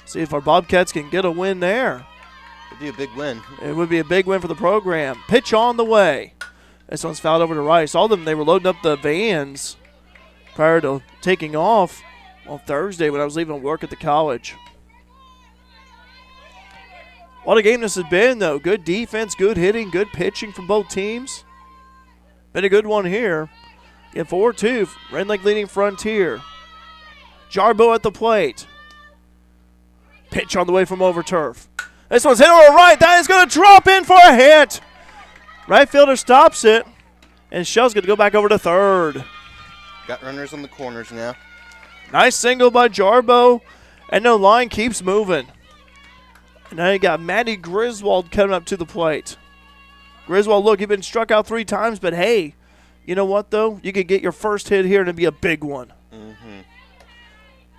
See if our Bobcats can get a win there. It'd be a big win. It would be a big win for the program. Pitch on the way. This one's fouled over to right. Saw them, they were loading up the vans prior to taking off on Thursday when I was leaving work at the college. What a game this has been, though. Good defense, good hitting, good pitching from both teams. Been a good one here. Get 4-2. Ren Lake leading Frontier. Jarbo at the plate. Pitch on the way from over turf. This one's hit over right. That is going to drop in for a hit. Right fielder stops it. And Shell's going to go back over to third. Got runners on the corners now. Nice single by Jarbo. And the line keeps moving. And now you got Matty Griswold coming up to the plate. Griswold, look, he's been struck out 3 times, but hey, you know what, though? You could get your first hit here and it'd be a big one. Mm-hmm.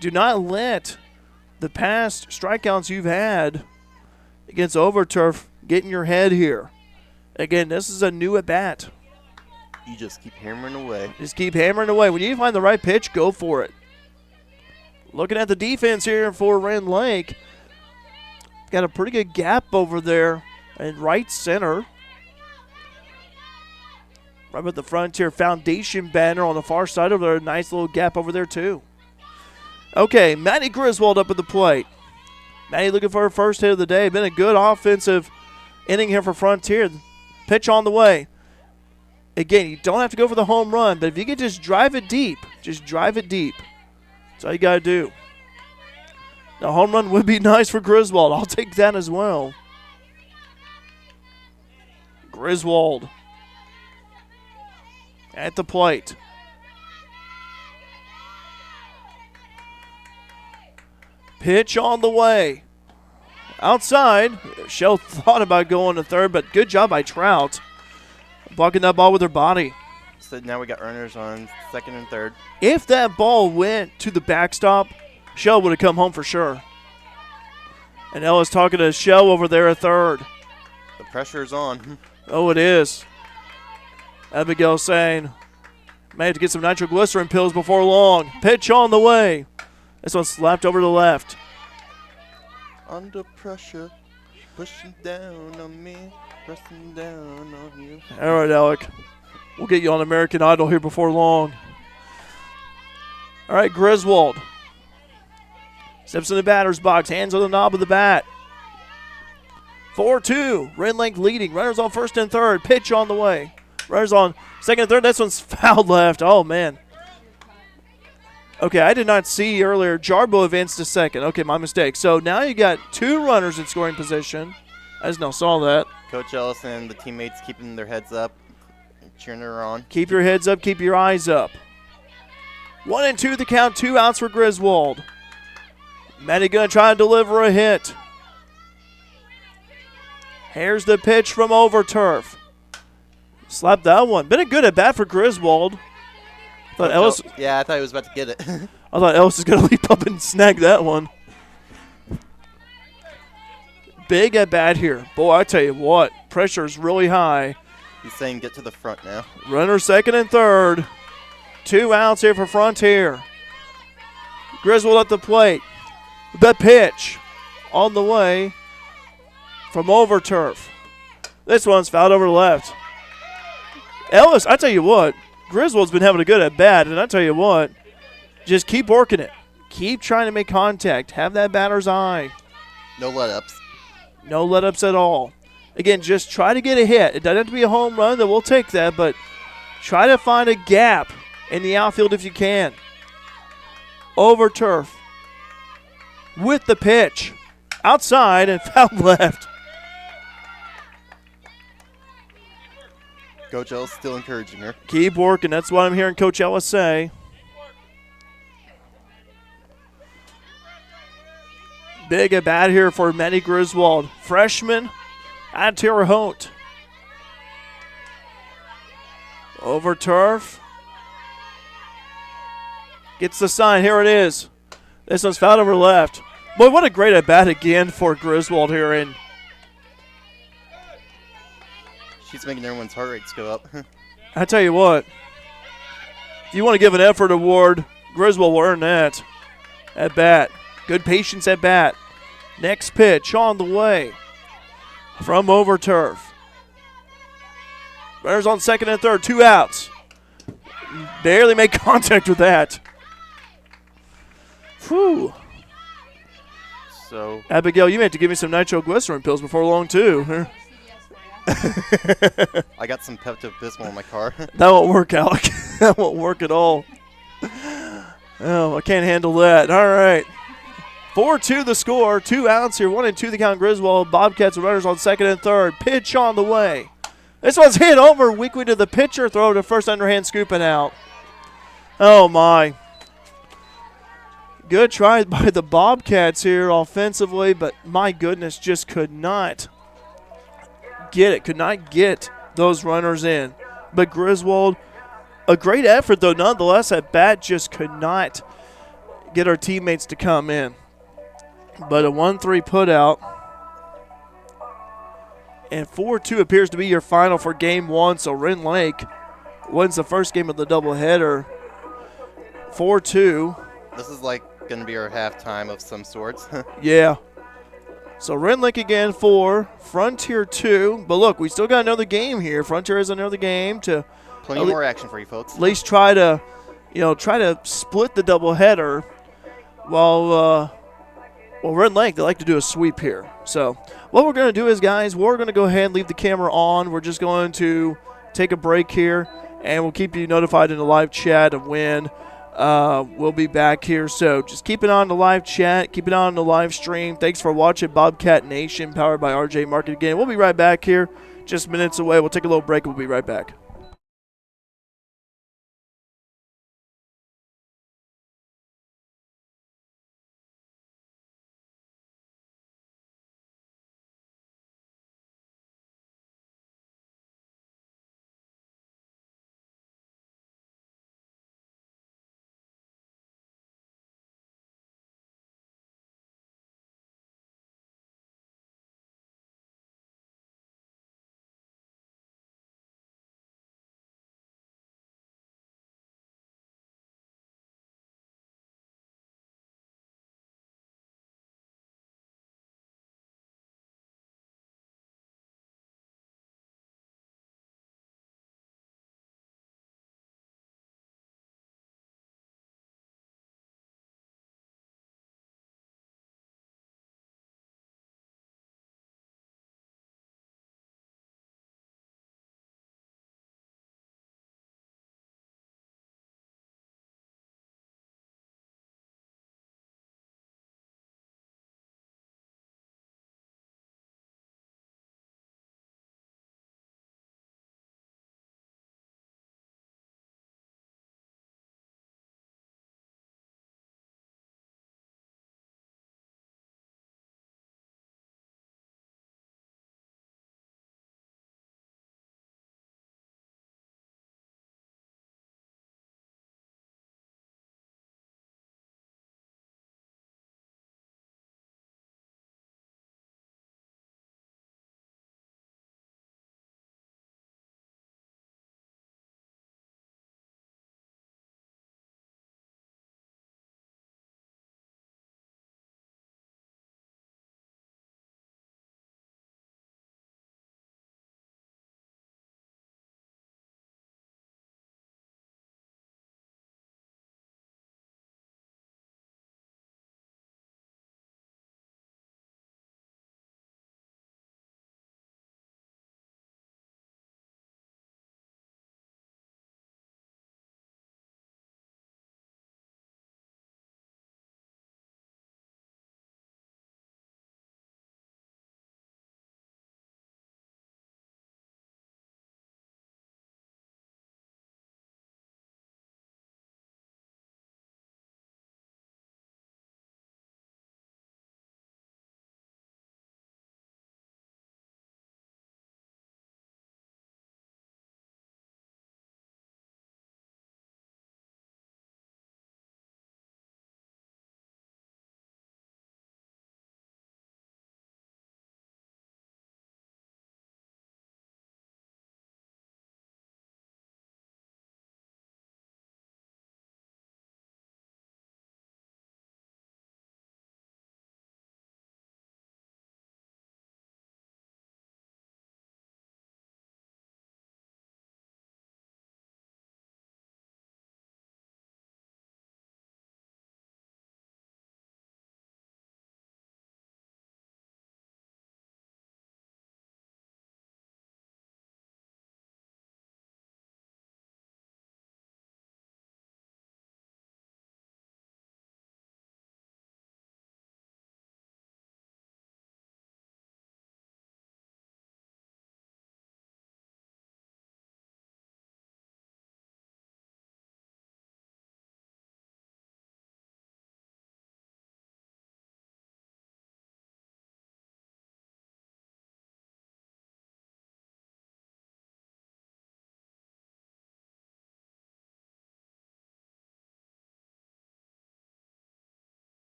Do not let the past strikeouts you've had against Overturf get in your head here. Again, this is a new at-bat. You just keep hammering away. Just keep hammering away. When you find the right pitch, go for it. Looking at the defense here for Ren Lake. Got a pretty good gap over there in right center. Right with the Frontier Foundation banner on the far side over there. Nice little gap over there, too. Okay, Matty Griswold up at the plate. Matty looking for her first hit of the day. Been a good offensive inning here for Frontier. Pitch on the way. Again, you don't have to go for the home run, but if you can just drive it deep, just drive it deep. That's all you got to do. The home run would be nice for Griswold. I'll take that as well. Griswold at the plate. Pitch on the way. Outside. Shell thought about going to third, but good job by Trout. Blocking that ball with her body. So now we got runners on second and third. If that ball went to the backstop, Shell would have come home for sure. And Ella's talking to Shell over there at third. The pressure is on. Oh, it is. Abigail saying, may have to get some nitroglycerin pills before long. Pitch on the way. This one slapped over to the left. Under pressure, pushing down on me, pressing down on you. All right, Alec. We'll get you on American Idol here before long. All right, Griswold. Steps in the batter's box, hands on the knob of the bat. 4-2, Ren Lake leading. Runners on first and third. Pitch on the way. Runners on second and third. This one's fouled left. Oh, man. Okay, I did not see earlier. Jarbo advanced to second. Okay, my mistake. So now you got 2 runners in scoring position. I just now saw that. Coach Ellison, the teammates keeping their heads up, cheering her on. Keep your heads up. Keep your eyes up. 1-2 the count. 2 outs for Griswold. Matty going to try and deliver a hit. Here's the pitch from over turf. Slapped that one. Been a good at bat for Griswold. I thought Ellis he was about to get it. I thought Ellis was going to leap up and snag that one. Big at bat here. Boy, I tell you what, pressure is really high. He's saying get to the front now. Runner second and third. 2 outs here for Frontier. Griswold at the plate. The pitch on the way from over turf. This one's fouled over the left. Ellis, I tell you what, Griswold's been having a good at bat, and I tell you what, just keep working it. Keep trying to make contact. Have that batter's eye. No let-ups. No let-ups at all. Again, just try to get a hit. It doesn't have to be a home run, then we'll take that, but try to find a gap in the outfield if you can. Over turf. With the pitch. Outside and fouled left. Coach Ellis still encouraging her. Keep working. That's what I'm hearing Coach Ellis say. Big at bat here for Matty Griswold. Freshman at Terre Haute. Over turf. Gets the sign. Here it is. This one's fouled over left. Boy, what a great at bat again for Griswold here. And she's making everyone's heart rates go up. I tell you what, if you want to give an effort award, Griswold will earn that at bat. Good patience at bat. Next pitch on the way. from over turf. Runners on second and third, 2 outs. Barely made contact with that. Whew. So Abigail, you may have to give me some nitroglycerin pills before long, too. I got some Pepto-Bismol in my car. That won't work, Alec. That won't work at all. Oh, I can't handle that. All right. 4-2 the score. 2 outs here. 1-2 the count. Griswold. Bobcats and runners on second and third. Pitch on the way. This one's hit over. Weakly to the pitcher. Throw to first underhand. Scooping out. Oh, my. Good try by the Bobcats here offensively, but my goodness, just could not get it. Could not get those runners in. But Griswold, a great effort, though, nonetheless. That bat just could not get our teammates to come in. But a 1-3 put out. And 4-2 appears to be your final for game 1. So Ren Lake wins the first game of the doubleheader. 4-2. This is like going to be our halftime of some sorts. Yeah. So Ren Lake again 4, Frontier 2. But look, we still got another game here. Frontier has another game to Plenty more action for you folks. at least try to split the doubleheader while Ren Lake, they like to do a sweep here. So what we're going to do is, guys, we're going to go ahead and leave the camera on. We're just going to take a break here, and we'll keep you notified in the live chat of when we'll be back here. So just keep it on the live chat. Keep it on the live stream. Thanks for watching Bobcat Nation, powered by RJ Market again. We'll be right back here just minutes away. We'll take a little break. We'll be right back.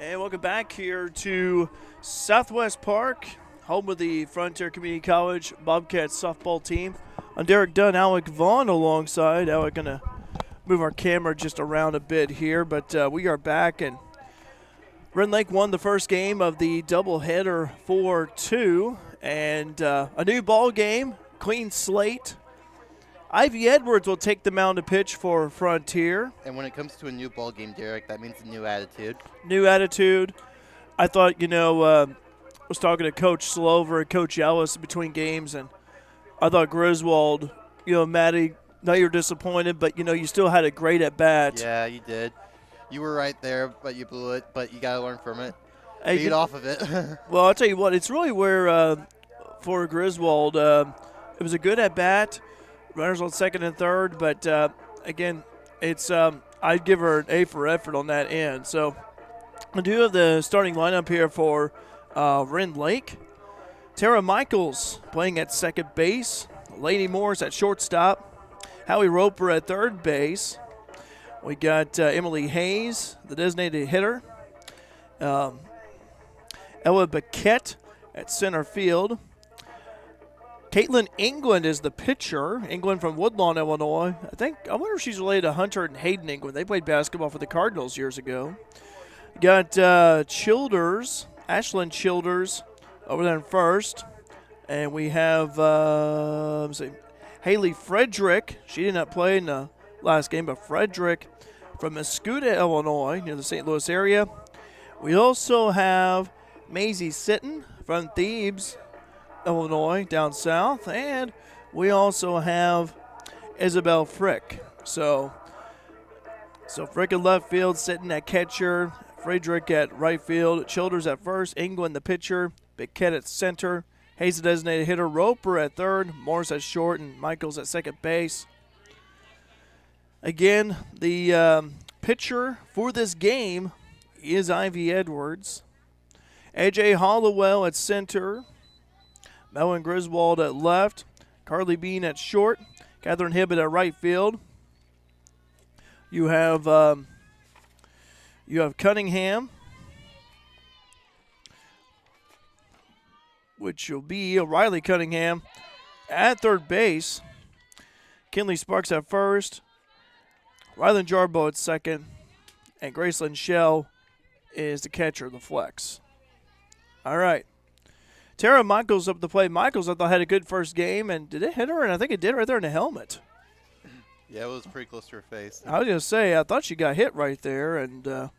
And welcome back here to Southwest Park, home of the Frontier Community College Bobcats softball team. I'm Derek Dunn, Alec Vaughn alongside. Alec going to move our camera just around a bit here, but we are back, and Ren Lake won the first game of the doubleheader 4-2, and a new ball game, clean slate. Ivy Edwards will take the mound to pitch for Frontier. And when it comes to a new ball game, Derek, that means a new attitude. New attitude. I thought, I was talking to Coach Slover and Coach Ellis between games, and I thought Griswold, Maddie, now you're disappointed, but, you still had a great at-bat. Yeah, you did. You were right there, but you blew it, but you got to learn from it. Hey, Feed off of it. Well, I'll tell you what, it's really where, for Griswold, it was a good at-bat. Runners on second and third, but again, it's I'd give her an A for effort on that end. So I do have the starting lineup here for Ren Lake. Tara Michaels playing at second base. Lady Morris at shortstop. Howie Roper at third base. We got Emily Hayes, the designated hitter. Ella Bobcat at center field. Caitlin England is the pitcher. England from Woodlawn, Illinois. I wonder if she's related to Hunter and Hayden England. They played basketball for the Cardinals years ago. Got Childers, Ashlyn Childers over there in first. And we have Haley Frederick. She did not play in the last game, but Frederick from Mascoutah, Illinois, near the St. Louis area. We also have Maisie Sitton from Thebes, Illinois, down south, and we also have Isabel Frick. So Frick at left field, Sitton at catcher, Friedrich at right field, Childers at first, England the pitcher, Bobcat at center, Hayes the designated hitter, Roper at third, Morris at short, and Michaels at second base. Again, the pitcher for this game is Ivy Edwards. A.J. Hollowell at center. Melvin Griswold at left. Carly Bean at short. Catherine Hibbett at right field. You have Cunningham, which will be Riley Cunningham at third base. Kinley Sparks at first. Rylan Jarbo at second. And Graceland Shell is the catcher, the flex. All right. Tara Michaels up the plate. Michaels, I thought, had a good first game. And did it hit her? And I think it did right there in the helmet. Yeah, it was pretty close to her face. I was going to say, I thought she got hit right there. And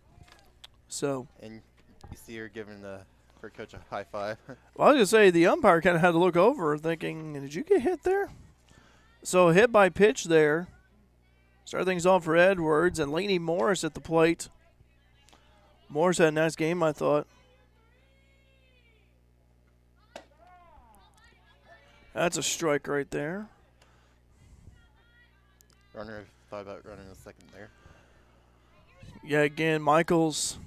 so. And you see her giving her coach a high five. Well, I was going to say, the umpire kind of had to look over thinking, did you get hit there? So hit by pitch there. Start things off for Edwards. And Lainey Morris at the plate. Morris had a nice game, I thought. That's a strike right there. Runner thought about running a second there. Yeah, again, Michaels.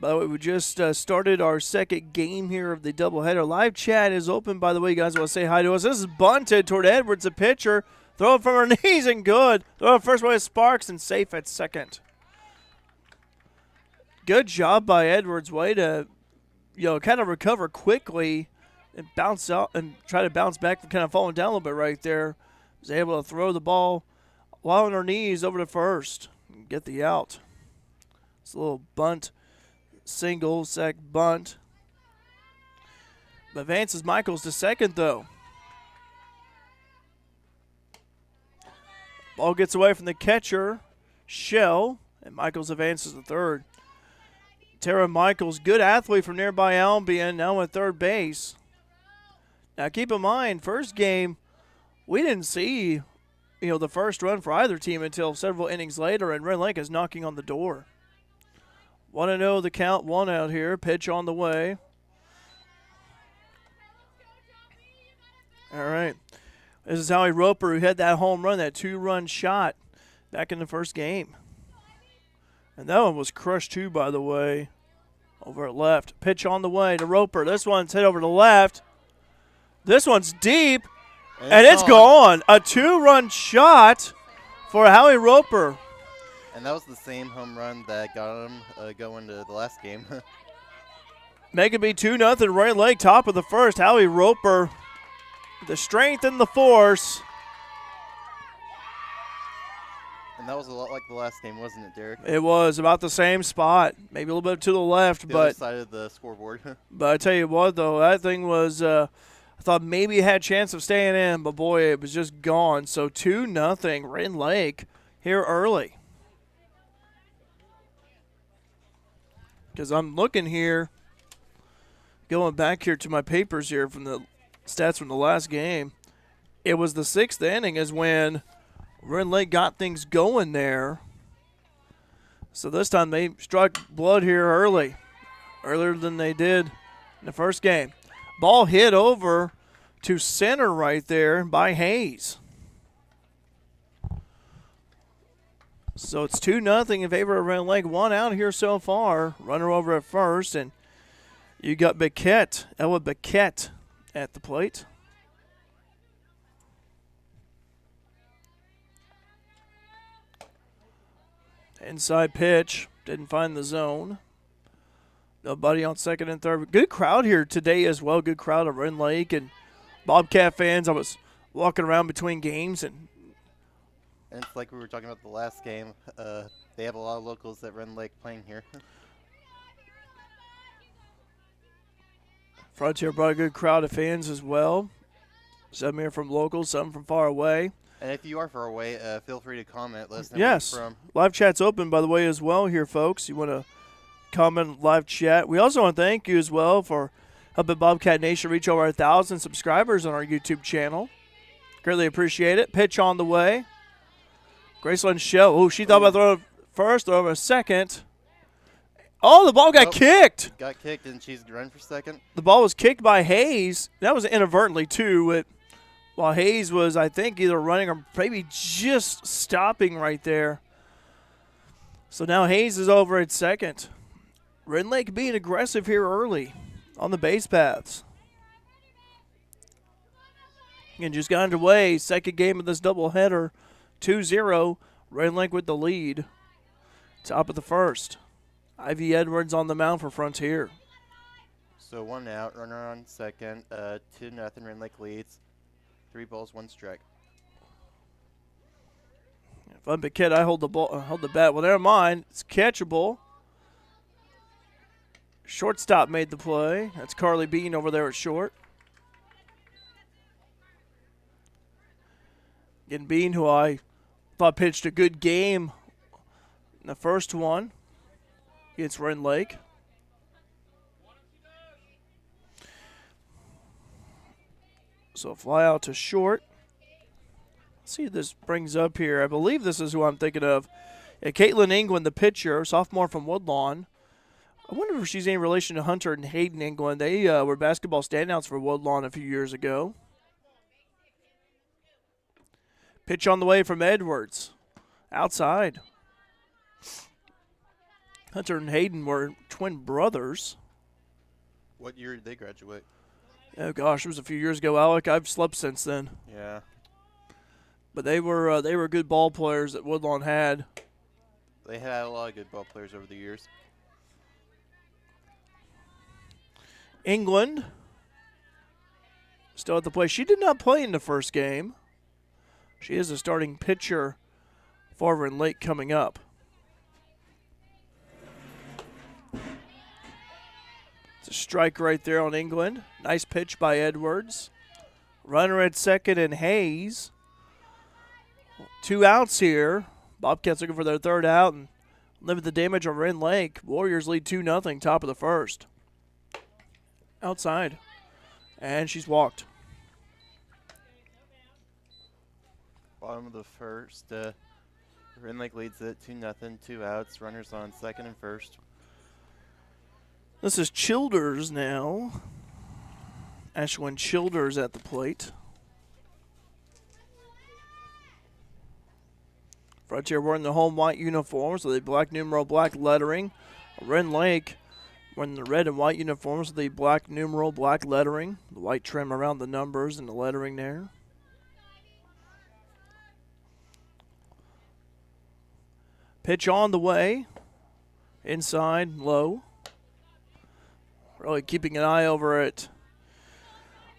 By the way, we just started our second game here of the doubleheader. Live chat is open, by the way. You guys want to say hi to us. This is bunted toward Edwards, the pitcher. Throw it from her knees and good. Throw it first way to Sparks and safe at second. Good job by Edwards. Way to, kind of recover quickly and bounce out and try to bounce back from kind of falling down a little bit right there. Was able to throw the ball while on her knees over to first and get the out. It's a little bunt, single, sack bunt. But advances Michaels to second, though. Ball gets away from the catcher, Shell, and Michaels advances to third. Tara Michaels, good athlete from nearby Albion, now at third base. Now keep in mind, first game, we didn't see, the first run for either team until several innings later, and Ren Lake is knocking on the door. 1-0 the count, one out here, pitch on the way. All right. This is Howie Roper, who had that home run, that two-run shot back in the first game. And that one was crushed too, by the way, over at left. Pitch on the way to Roper. This one's hit over to left. This one's deep, and it's gone. A two-run shot for Howie Roper. And that was the same home run that got him going to the last game. Make it be 2-0 Ren Lake, top of the first. Howie Roper, the strength and the force. And that was a lot like the last game, wasn't it, Derek? It was about the same spot, maybe a little bit to the left, The but other side of the scoreboard. but I tell you what, though, that thing was. I thought maybe it had a chance of staying in, but boy, it was just gone. So 2-0 Ren Lake here early. Because I'm looking here, going back here to my papers here from the stats from the last game. It was the 6th inning is when Ren Lake got things going there. So this time they struck blood here earlier than they did in the first game. Ball hit over to center right there by Hayes. So it's 2-0 in favor of Ren Lake. One out here so far. Runner over at first, and you got Ella Bobcat at the plate. Inside pitch, didn't find the zone. Nobody on second and third. Good crowd here today as well. Good crowd at Ren Lake and Bobcat fans. I was walking around between games, and it's like we were talking about the last game. They have a lot of locals at Ren Lake playing here. Frontier brought a good crowd of fans as well. Some here from local, some from far away. And if you are far away, feel free to comment. Let us know Yes. where you're from. Live chat's open, by the way, as well here, folks. You want to comment live chat. We also want to thank you as well for helping Bobcat Nation reach over 1,000 subscribers on our YouTube channel. Greatly appreciate it. Pitch on the way. Graceland Shell. Oh, she thought about throwing first, throw over second. Oh, the ball got kicked. Got kicked, and she's run for second. The ball was kicked by Hayes. That was inadvertently, too. While Hayes was, I think, either running or maybe just stopping right there. So now Hayes is over at second. Ren Lake being aggressive here early on the base paths. And just got underway. Second game of this doubleheader. 2-0. Ren Lake with the lead. Top of the first. Ivy Edwards on the mound for Frontier. So 1 out, runner on second. 2-0 Ren Lake leads. 3 balls, 1 strike. If I'm a kid, I hold the ball, hold the bat. Well, never mind. It's catchable. Shortstop made the play. That's Carly Bean over there at short. And Bean, who I thought pitched a good game in the first one against Ren Lake. So fly out to short. Let's see who this brings up here. I believe this is who I'm thinking of. Caitlin England, the pitcher, sophomore from Woodlawn. I wonder if she's any relation to Hunter and Hayden England. They were basketball standouts for Woodlawn a few years ago. Pitch on the way from Edwards. Outside. Hunter and Hayden were twin brothers. What year did they graduate? Oh, gosh, it was a few years ago, Alec. I've slept since then. Yeah. But they were good ball players that Woodlawn had. They had a lot of good ball players over the years. England still at the plate. She did not play in the first game. She is a starting pitcher for Ren Lake coming up. It's a strike right there on England. Nice pitch by Edwards. Runner at second and Hayes. 2 outs here. Bobcats looking for their third out and limit the damage on Ren Lake. Warriors lead 2-0, top of the first. Outside. And she's walked. Bottom of the first. Ren Lake leads it 2-0, 2 outs. Runners on second and first. This is Childers now. Ashwin Childers at the plate. Frontier wearing the home white uniforms with the black numeral, black lettering. Ren Lake wearing the red and white uniforms with the black numeral, black lettering. The white trim around the numbers and the lettering there. Pitch on the way. Inside, low. Really keeping an eye over it.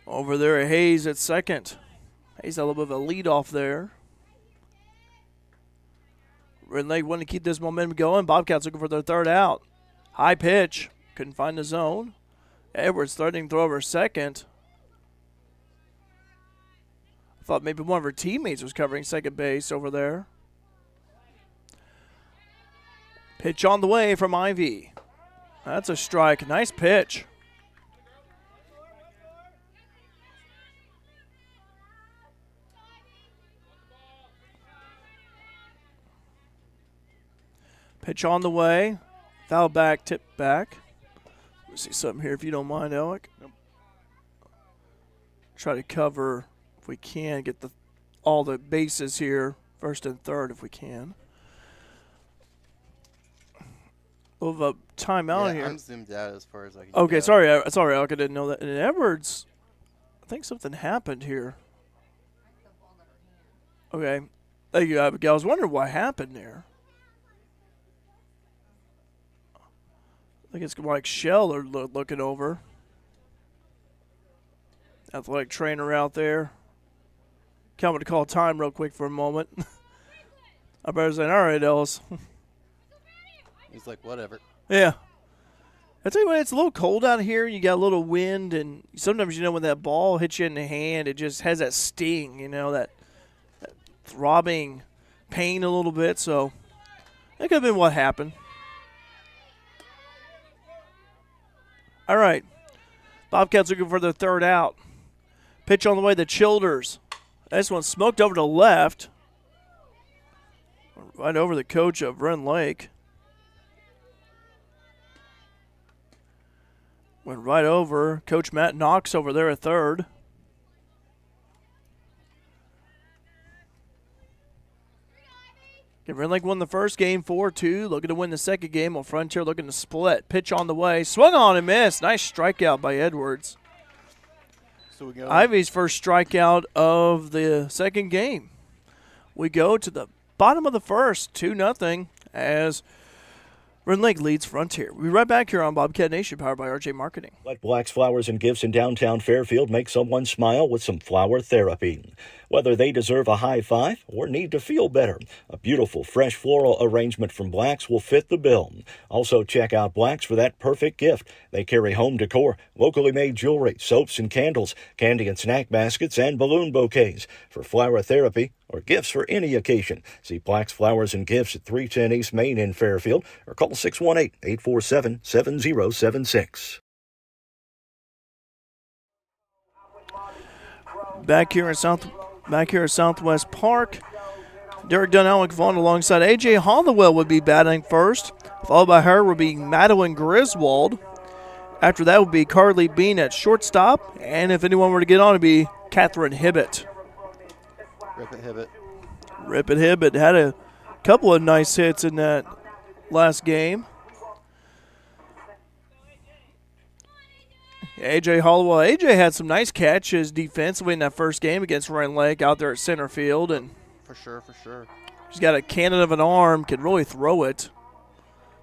Over there at Hayes at second. Hayes had a little bit of a lead off there. Ren Lake wanting to keep this momentum going. Bobcats looking for their third out. High pitch. Couldn't find the zone. Edwards threatening to throw over second. I thought maybe one of her teammates was covering second base over there. Pitch on the way from Ivy. That's a strike. Nice pitch. Pitch on the way. Foul back, tip back. Let's see something here if you don't mind, Alec. Nope. Try to cover, if we can, get all the bases here, first and third if we can. A little of a timeout here. I'm zoomed out as far as I can Okay, go. sorry, Alec, I didn't know that. And Edwards, I think something happened here. Okay, thank you, Abigail. I was wondering what happened there. I think it's like Shell are looking over. Athletic trainer out there. Coming to call time real quick for a moment. I better say, all right, Ellis. He's like, whatever. Yeah. I tell you what, it's a little cold out here. You got a little wind, and sometimes, when that ball hits you in the hand, it just has that sting, that throbbing pain a little bit. So that could have been what happened. All right. Bobcats looking for their third out. Pitch on the way to Childers. This one smoked over to left. Right over the coach of Ren Lake. Went right over. Coach Matt Knox over there at third. Ren Lake won the first game 4-2. Looking to win the second game while Frontier looking to split. Pitch on the way. Swung on and missed. Nice strikeout by Edwards. So we go. Ivy's first strikeout of the second game. We go to the bottom of the first, 2-0, as Ren Lake leads Frontier. We'll be right back here on Bobcat Nation, powered by RJ Marketing. Let Black's Flowers and Gifts in downtown Fairfield make someone smile with some flower therapy. Whether they deserve a high five or need to feel better, a beautiful fresh floral arrangement from Black's will fit the bill. Also check out Black's for that perfect gift. They carry home decor, locally made jewelry, soaps and candles, candy and snack baskets, and balloon bouquets. For flower therapy or gifts for any occasion, see Black's Flowers and Gifts at 310 East Main in Fairfield or call 618-847-7076. Back here at Southwest Park, Derek Dunn, Alec Vaughn alongside A.J. Hollowell would be batting first. Followed by her would be Madeline Griswold. After that would be Carly Bean at shortstop. And if anyone were to get on, it would be Catherine Hibbett. Rip it, Hibbett. Rip it, Hibbett had a couple of nice hits in that last game. A.J. Hollowell. A.J. had some nice catches defensively in that first game against Ren Lake out there at center field. And For sure. she's got a cannon of an arm, can really throw it.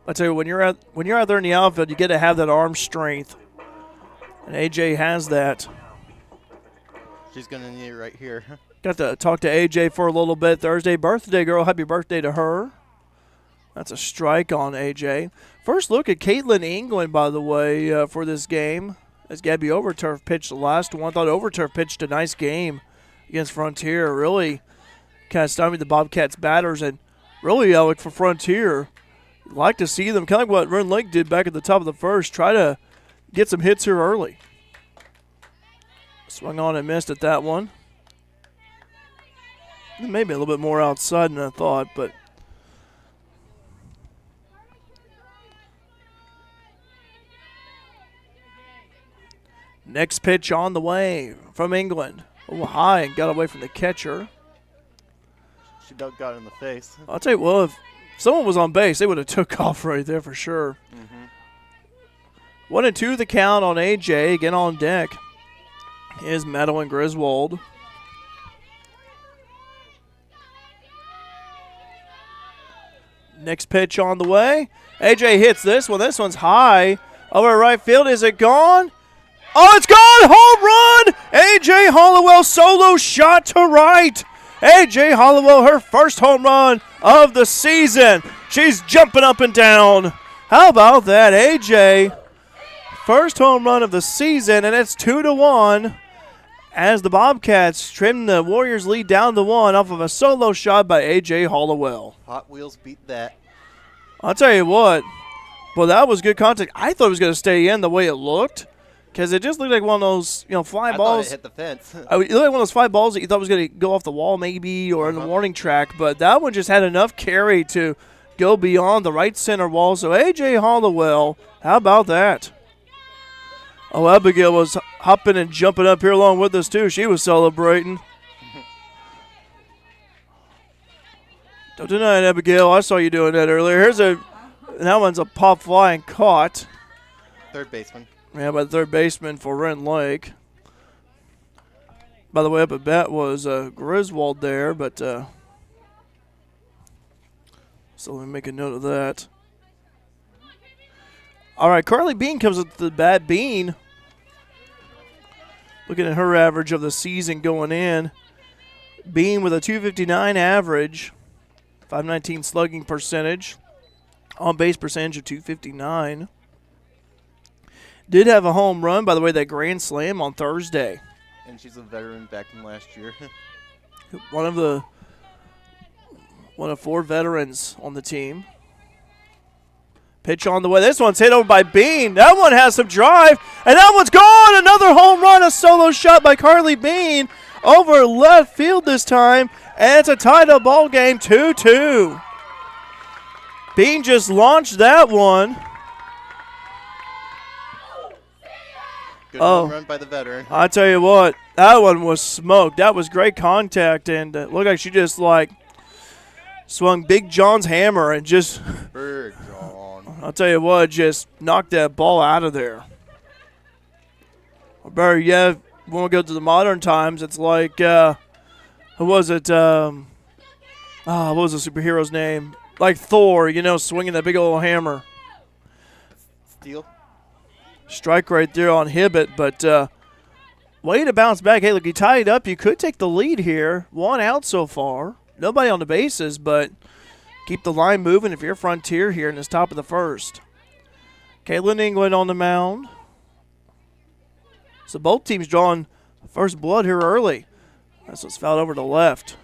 I tell you, when you're out there in the outfield, you get to have that arm strength. And A.J. has that. She's going to need it right here. Got to talk to A.J. for a little bit. Thursday birthday girl. Happy birthday to her. That's a strike on A.J. First look at Caitlin England, by the way, for this game. As Gabby Overturf pitched the last one. I thought Overturf pitched a nice game against Frontier. Really kind of stymied the Bobcats batters. And really, Alec, for Frontier, like to see them, kind of like what Ren Lake did back at the top of the first, try to get some hits here early. Swung on and missed at that one. Maybe a little bit more outside than I thought, but next pitch on the way from England. Oh, high and got away from the catcher. She got in the face. I'll tell you, well, if someone was on base, they would have took off right there for sure. 1-2 the count on A.J. Again on deck is Madeline Griswold. Next pitch on the way. AJ hits this one. This one's high. Over right field. Is it gone? Oh, it's gone! Home run! AJ Hollowell solo shot to right. AJ Hollowell, her first home run of the season. She's jumping up and down. How about that, AJ? First home run of the season, and it's 2-1 as the Bobcats trim the Warriors' lead down to 1 off of a solo shot by AJ Hollowell. Hot Wheels beat that. I'll tell you what. Well, that was good contact. I thought it was going to stay in the way it looked because it just looked like one of those, fly balls. I thought it hit the fence. It looked like one of those fly balls that you thought was going to go off the wall maybe or in the warning track, but that one just had enough carry to go beyond the right center wall. So A.J. Hollowell, how about that? Oh, Abigail was hopping and jumping up here along with us too. She was celebrating. Don't deny it, Abigail. I saw you doing that earlier. That one's a pop fly and caught. Third baseman. Yeah, by the third baseman for Ren Lake. By the way, up at bat was Griswold there, but so let me make a note of that. All right, Carly Bean comes up to the bat. Bean, looking at her average of the season going in. Bean with a 259 average, 519 slugging percentage, on base percentage of 259. Did have a home run, by the way, that grand slam on Thursday. And she's a veteran back from last year. One of 4 veterans on the team. Pitch on the way. This one's hit over by Bean. That one has some drive, and that one's gone. Another home run, a solo shot by Carly Bean over left field this time, and it's a tied-up ball game, 2-2. Bean just launched that one. Good home run by the veteran. I tell you what, that one was smoked. That was great contact, and looked like she just swung Big John's hammer and just. Big John. I'll tell you what, just knocked that ball out of there. Or better yet, when we go to the modern times, it's like who was it? What was the superhero's name? Like Thor, swinging that big old hammer. Steal. Strike right there on Hibbett, but way to bounce back. Hey, look, you tied up. You could take the lead here. 1 out so far. Nobody on the bases, but keep the line moving if you're Frontier here in this top of the first. Caitlin England on the mound. So both teams drawing first blood here early. That's what's fouled over to left.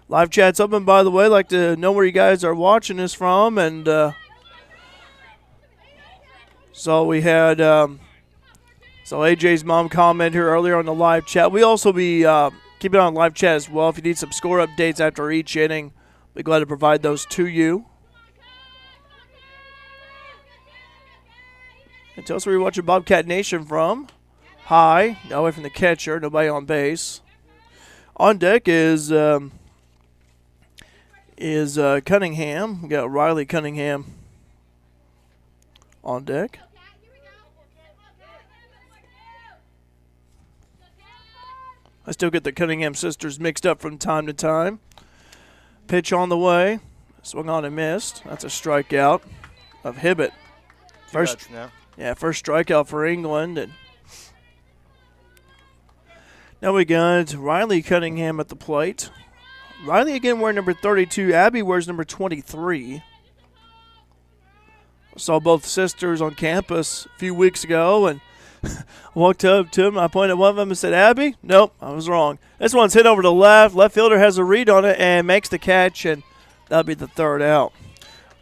Live chat's open, by the way. I'd like to know where you guys are watching this from, and so we had AJ's mom comment here earlier on the live chat. We also be keeping on live chat as well. If you need some score updates after each inning, we'll be glad to provide those to you. And tell us where you're watching Bobcat Nation from. High, away from the catcher, nobody on base. On deck is Cunningham. We got Riley Cunningham on deck. I still get the Cunningham sisters mixed up from time to time. Pitch on the way. Swung on and missed. That's a strikeout of Hibbett. First strikeout for England. And now we got Riley Cunningham at the plate. Riley again wearing number 32. Abby wears number 23. Saw both sisters on campus a few weeks ago and walked up to them. I pointed at one of them and said, Abby? Nope, I was wrong. This one's hit over to left. Left fielder has a read on it and makes the catch, and that'll be the third out.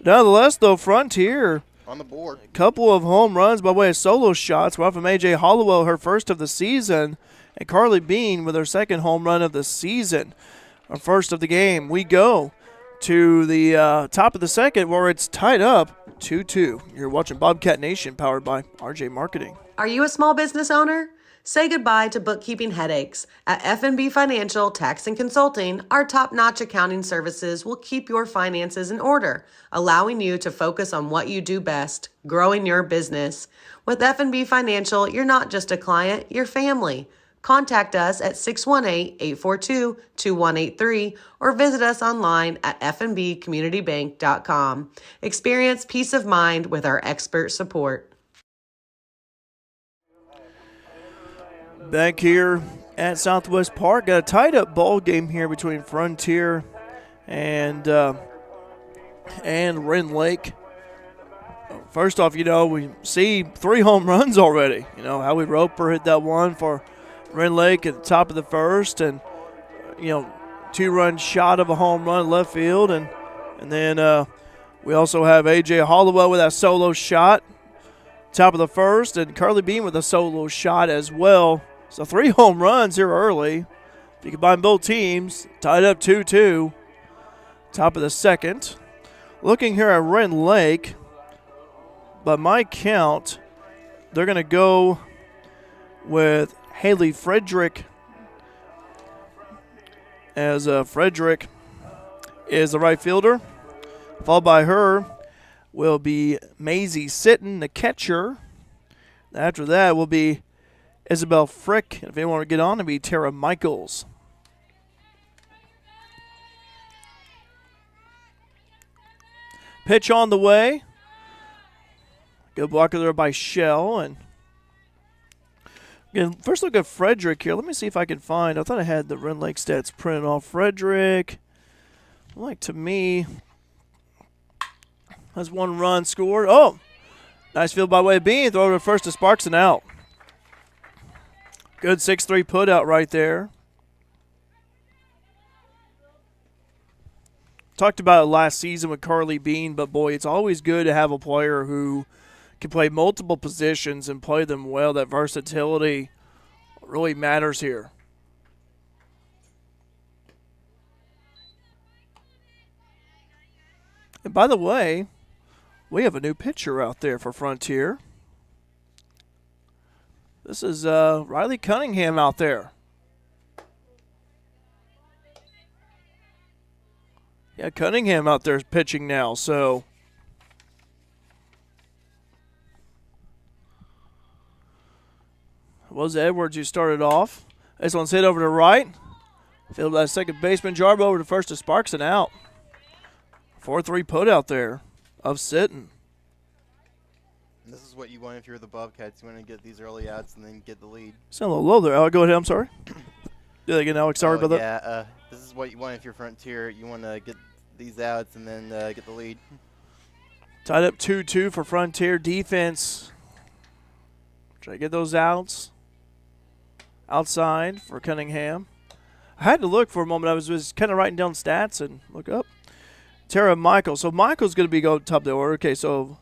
Nonetheless, though, Frontier on the board. A couple of home runs by way of solo shots. One from A.J. Hollowell, her first of the season, and Carly Bean with her second home run of the season, our first of the game. We go to the top of the second where it's tied up 2-2. You're watching Bobcat Nation, powered by RJ Marketing. Are you a small business owner? Say goodbye to bookkeeping headaches. At FNB Financial Tax and Consulting, our top-notch accounting services will keep your finances in order, allowing you to focus on what you do best, growing your business. With FNB Financial, you're not just a client, you're family. Contact us at 618-842-2183 or visit us online at fnbcommunitybank.com. Experience peace of mind with our expert support. Back here at Southwest Park, got a tied-up ball game here between Frontier and Ren Lake. First off, we see 3 home runs already. Howie Roper hit that one for Ren Lake at the top of the first, and 2-run shot of a home run left field, and then we also have A.J. Hollowell with that solo shot top of the first, and Carly Bean with a solo shot as well. So 3 home runs here early. If you combine both teams, tied up 2-2. Top of the second. Looking here at Ren Lake, by my count, they're going to go with Haley Frederick, as Frederick is the right fielder. Followed by her will be Maisie Sitton, the catcher. After that will be Isabel Frick. And if anyone want to get on, it'll be Tara Michaels. Pitch on the way. Good blocker there by Shell. And again, first look at Frederick here. Let me see if I can find. I thought I had the Ren Lake stats printed off. Frederick, to me, has 1 run scored. Oh, nice field by way of Bean. Throw to first to Sparks and out. Good 6-3 put out right there. Talked about it last season with Carly Bean, but boy, it's always good to have a player who can play multiple positions and play them well. That versatility really matters here. And by the way, we have a new pitcher out there for Frontier. This is Riley Cunningham out there. Yeah, Cunningham out there is pitching now, so it was Edwards who started off. This one's hit over to right. Fielded by second baseman Jarbo over to first to Sparks and out. 4-3 put out there of Sitton. This is what you want if you're the Bobcats. You want to get these early outs and then get the lead. Sound a little low there. Go ahead. I'm sorry. Do that again, Alex. Sorry about that. Yeah, this is what you want if you're Frontier. You want to get these outs and then get the lead. Tied up 2-2 for Frontier defense. Try to get those outs. Outside for Cunningham. I had to look for a moment. I was kind of writing down stats and look up. Tara Michaels. So Michaels going to be go top of the order. Okay, so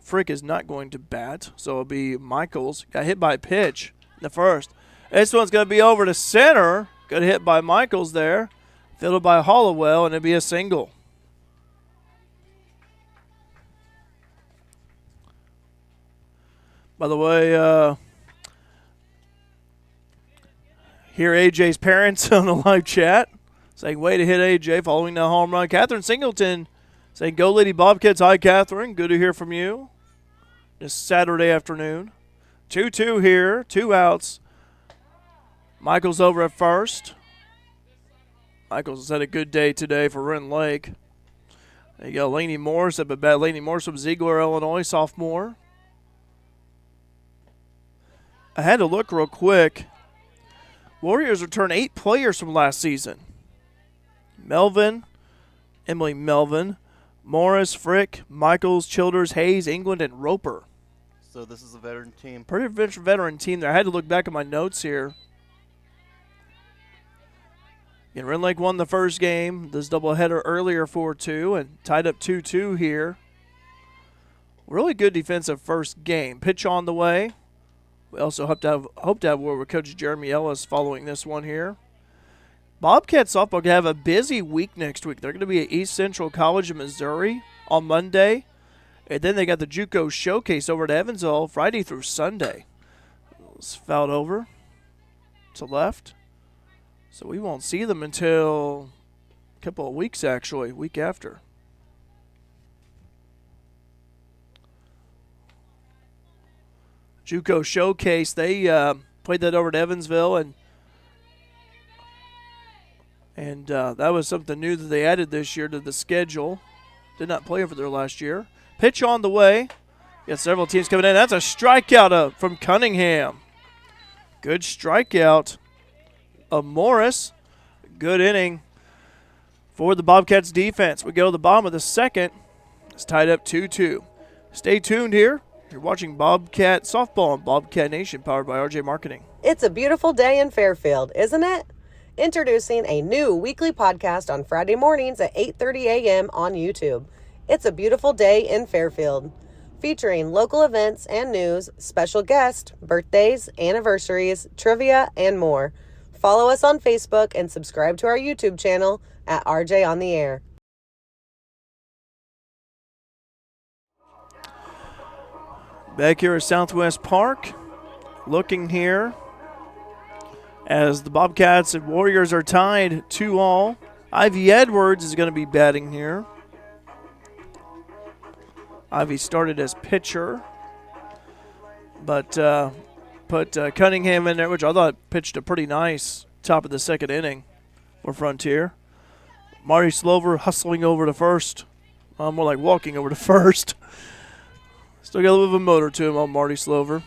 Frick is not going to bat. So it'll be Michaels. Got hit by a pitch in the first. This one's going to be over to center. Got hit by Michaels there. Fielded by Hollowell, and it'll be a single. By the way, hear AJ's parents on the live chat saying, way to hit AJ following the home run. Catherine Singleton saying, go Lady Bobcats. Hi, Catherine. Good to hear from you this Saturday afternoon. 2-2 here, 2 outs. Michaels over at first. Michaels has had a good day today for Ren Lake. There you go, Laney Morris up at bat. Laney Morris from Ziegler, Illinois, sophomore. I had to look real quick. Warriors returned 8 players from last season. Emily Melvin, Morris, Frick, Michaels, Childers, Hayes, England, and Roper. So this is a veteran team. Pretty veteran team there. I had to look back at my notes here. And Ren Lake won the first game. This doubleheader earlier 4-2 and tied up 2-2 here. Really good defensive first game. Pitch on the way. We also hope to have word with Coach Jeremy Ellis following this one here. Bobcat softball can have a busy week next week. They're going to be at East Central College of Missouri on Monday. And then they got the JUCO Showcase over at Evansville Friday through Sunday. It's fouled over to left. So we won't see them until a couple of weeks, actually, week after. JUCO Showcase, they played that over at Evansville, and that was something new that they added this year to the schedule. Did not play over there last year. Pitch on the way. Got several teams coming in. That's a strikeout from Cunningham. Good strikeout of Morris. Good inning for the Bobcats defense. We go to the bottom of the second. It's tied up 2-2. Stay tuned here. You're watching Bobcat Softball on Bobcat Nation, powered by RJ Marketing. It's a beautiful day in Fairfield, isn't it? Introducing a new weekly podcast on Friday mornings at 8:30 a.m. on YouTube. It's a beautiful day in Fairfield, featuring local events and news, special guests, birthdays, anniversaries, trivia, and more. Follow us on Facebook and subscribe to our YouTube channel at RJ on the Air. Back here at Southwest Park, looking here as the Bobcats and Warriors are tied 2-2. Ivy Edwards is going to be batting here. Ivy started as pitcher, but put Cunningham in there, which I thought pitched a pretty nice top of the second inning for Frontier. Marty Slover hustling over to first. More like walking over to first. Still got a little bit of a motor to him on Marty Slover.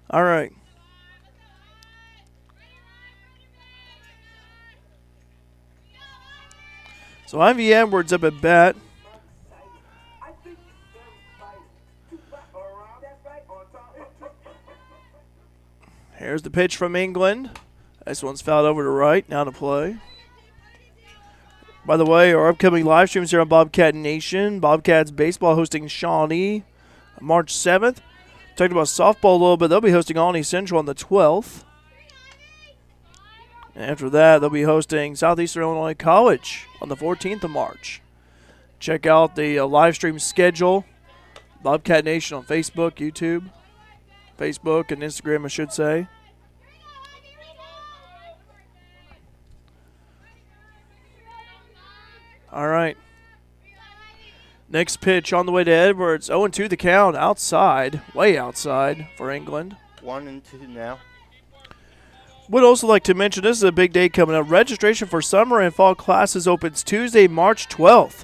All right. So Ivy Edwards up at bat. Here's the pitch from England. This one's fouled over to right. Now to play. By the way, our upcoming live streams here on Bobcat Nation. Bobcats baseball hosting Shawnee March 7th. Talked about softball a little bit. They'll be hosting Alney Central on the 12th. And after that, they'll be hosting Southeastern Illinois College on the 14th of March. Check out the live stream schedule. Bobcat Nation on Facebook, YouTube. Facebook and Instagram, I should say. All right. Next pitch on the way to Edwards. 0-2 the count. Outside. Way outside for England. 1-2 now. Would also like to mention this is a big day coming up. Registration for summer and fall classes opens Tuesday, March 12th.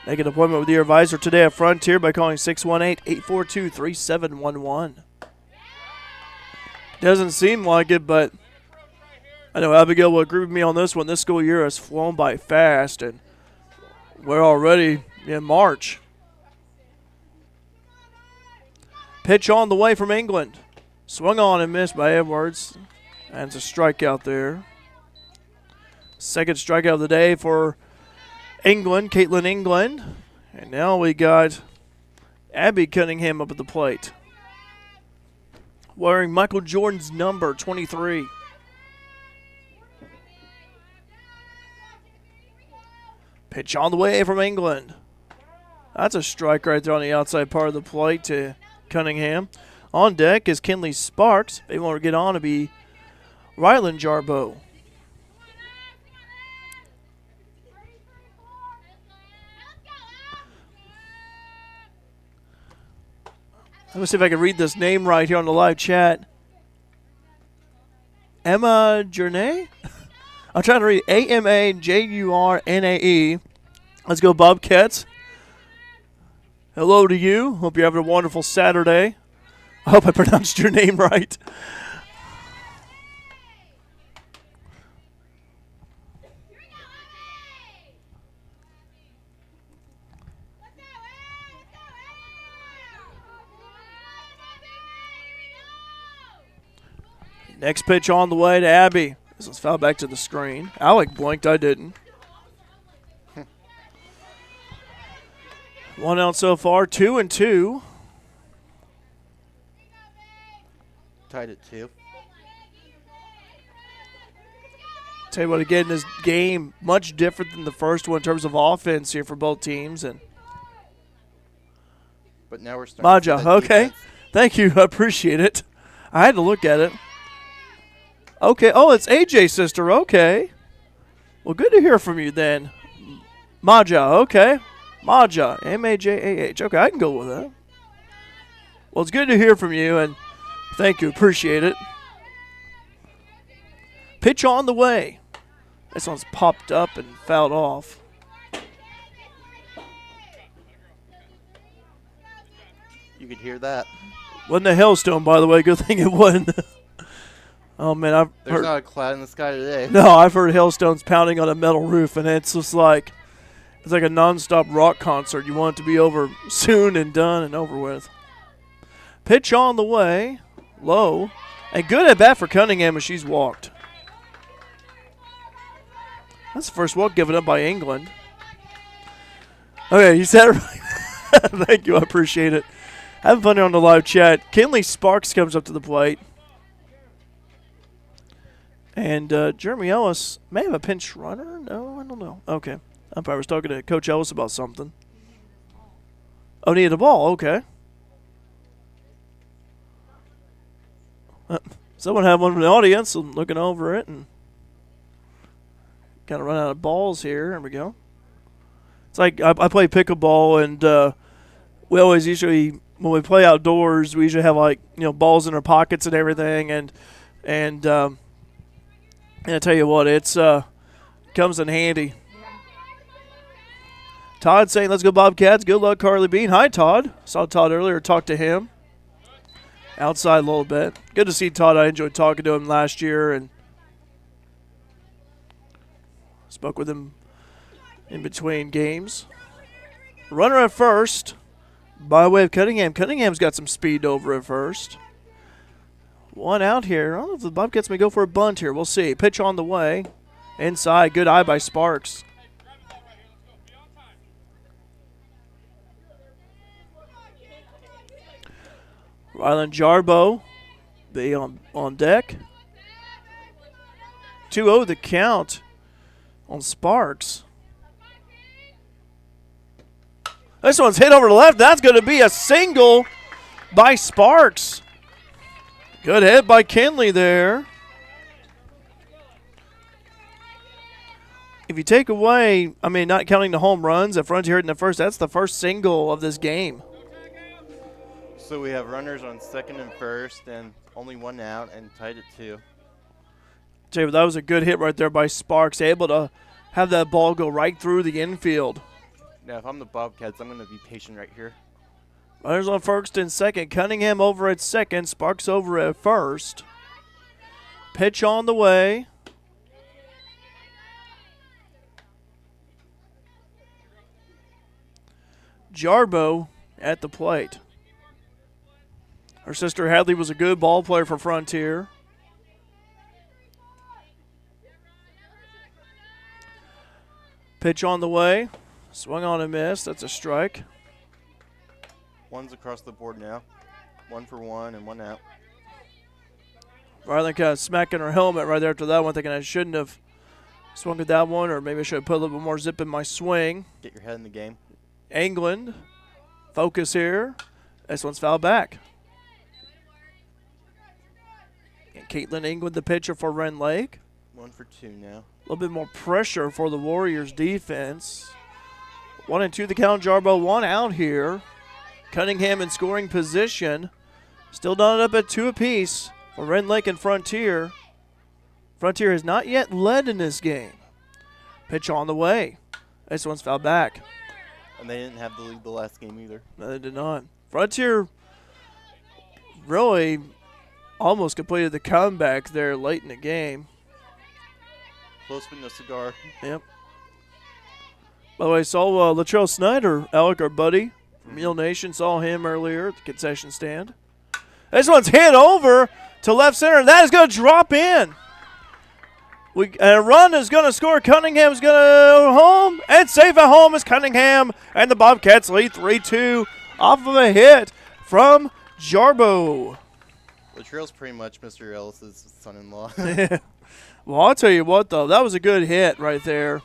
Make an appointment with your advisor today at Frontier by calling 618-842-3711. Doesn't seem like it, but I know Abigail will agree with me on this one. This school year has flown by fast, and we're already in March. Pitch on the way from England. Swung on and missed by Edwards. And it's a strikeout there. Second strikeout of the day for England, Caitlin England. And now we got Abby Cunningham up at the plate, wearing Michael Jordan's number 23. Pitch on the way from England. That's a strike right there on the outside part of the plate to Cunningham. On deck is Kinley Sparks. If they want to get on, it'll be Ryland Jarboe. Let me see if I can read this name right here on the live chat. Emma Journay? I'm trying to read Amajurnae. Let's go, Bobcats. Hello to you. Hope you're having a wonderful Saturday. I hope I pronounced your name right. Next pitch on the way to Abby. This one's fouled back to the screen. Alec blinked, I didn't. One out so far, 2-2. Tied at 2. Tell you what, again, this game much different than the first one in terms of offense here for both teams. But now we're starting. Maja, okay. Defense. Thank you. I appreciate it. I had to look at it. Okay. Oh, it's AJ's sister. Okay. Well, good to hear from you then. Maja, okay. Maja, M-A-J-A-H. Okay, I can go with that. Well, it's good to hear from you. And Thank you. Appreciate it. Pitch on the way. This one's popped up and fouled off. You could hear that. Wasn't a hailstone, by the way. Good thing it wasn't. Oh, man, I've There's heard. not a cloud in the sky today. No, I've heard hailstones pounding on a metal roof, and it's just like it's like a nonstop rock concert. You want it to be over soon and done and over with. Pitch on the way, low, and good at bat for Cunningham as she's walked. That's the first walk given up by England. Okay, you said it right. Thank you, I appreciate it. Having fun here on the live chat. Kinley Sparks comes up to the plate. And Jeremy Ellis may have a pinch runner. No, I don't know. Okay. Umpire was talking to Coach Ellis about something. Oh, needed a ball. Okay. Someone had one from the audience. I'm looking over it and kind of run out of balls here. There we go. It's like I play pickleball, and we always usually, when we play outdoors, we usually have balls in our pockets and everything, and I tell you what, it's comes in handy. Todd saying, let's go Bobcats. Good luck, Carly Bean. Hi, Todd. Saw Todd earlier. Talked to him outside a little bit. Good to see Todd. I enjoyed talking to him last year and spoke with him in between games. Runner at first by way of Cunningham. Cunningham's got some speed over at first. One out here. I don't know if the Bobcats may go for a bunt here. We'll see. Pitch on the way. Inside. Good eye by Sparks. Rylan Jarbo be on deck. 2-0 the count on Sparks. This one's hit over the left. That's going to be a single by Sparks. Good hit by Kinley there. If you take away, not counting the home runs at Frontier in the first, that's the first single of this game. So we have runners on second and first and only one out and tied at 2. Tell you, that was a good hit right there by Sparks, able to have that ball go right through the infield. Now, if I'm the Bobcats, I'm going to be patient right here. Runners on first and second. Cunningham over at second. Sparks over at first. Pitch on the way. Jarbo at the plate. Her sister Hadley was a good ball player for Frontier. Pitch on the way. Swung on and missed. That's a strike. One's across the board now. 1 for 1 and 1 out. Rylan kind of smacking her helmet right there after that one, thinking I shouldn't have swung at that one, or maybe I should have put a little bit more zip in my swing. Get your head in the game. England, focus here. This one's fouled back. And Caitlin England, the pitcher for Ren Lake. 1 for 2 now. A little bit more pressure for the Warriors defense. 1-2 the count. Jarbo, 1 out here. Cunningham in scoring position. Still done it up at 2 apiece for Ren Lake and Frontier. Frontier has not yet led in this game. Pitch on the way. This one's fouled back. And they didn't have the lead the last game either. No, they did not. Frontier really almost completed the comeback there late in the game. Close but no cigar. Yep. By the way, saw Latrell Snyder, Alec, our buddy from Mule Nation, saw him earlier at the concession stand. This one's hit over to left center. That is going to drop in. A run is going to score. Cunningham's going to go home. And safe at home is Cunningham. And the Bobcats lead 3-2 off of a hit from Jarbo. Latrell's pretty much Mr. Ellis's son-in-law. Well, I'll tell you what, though. That was a good hit right there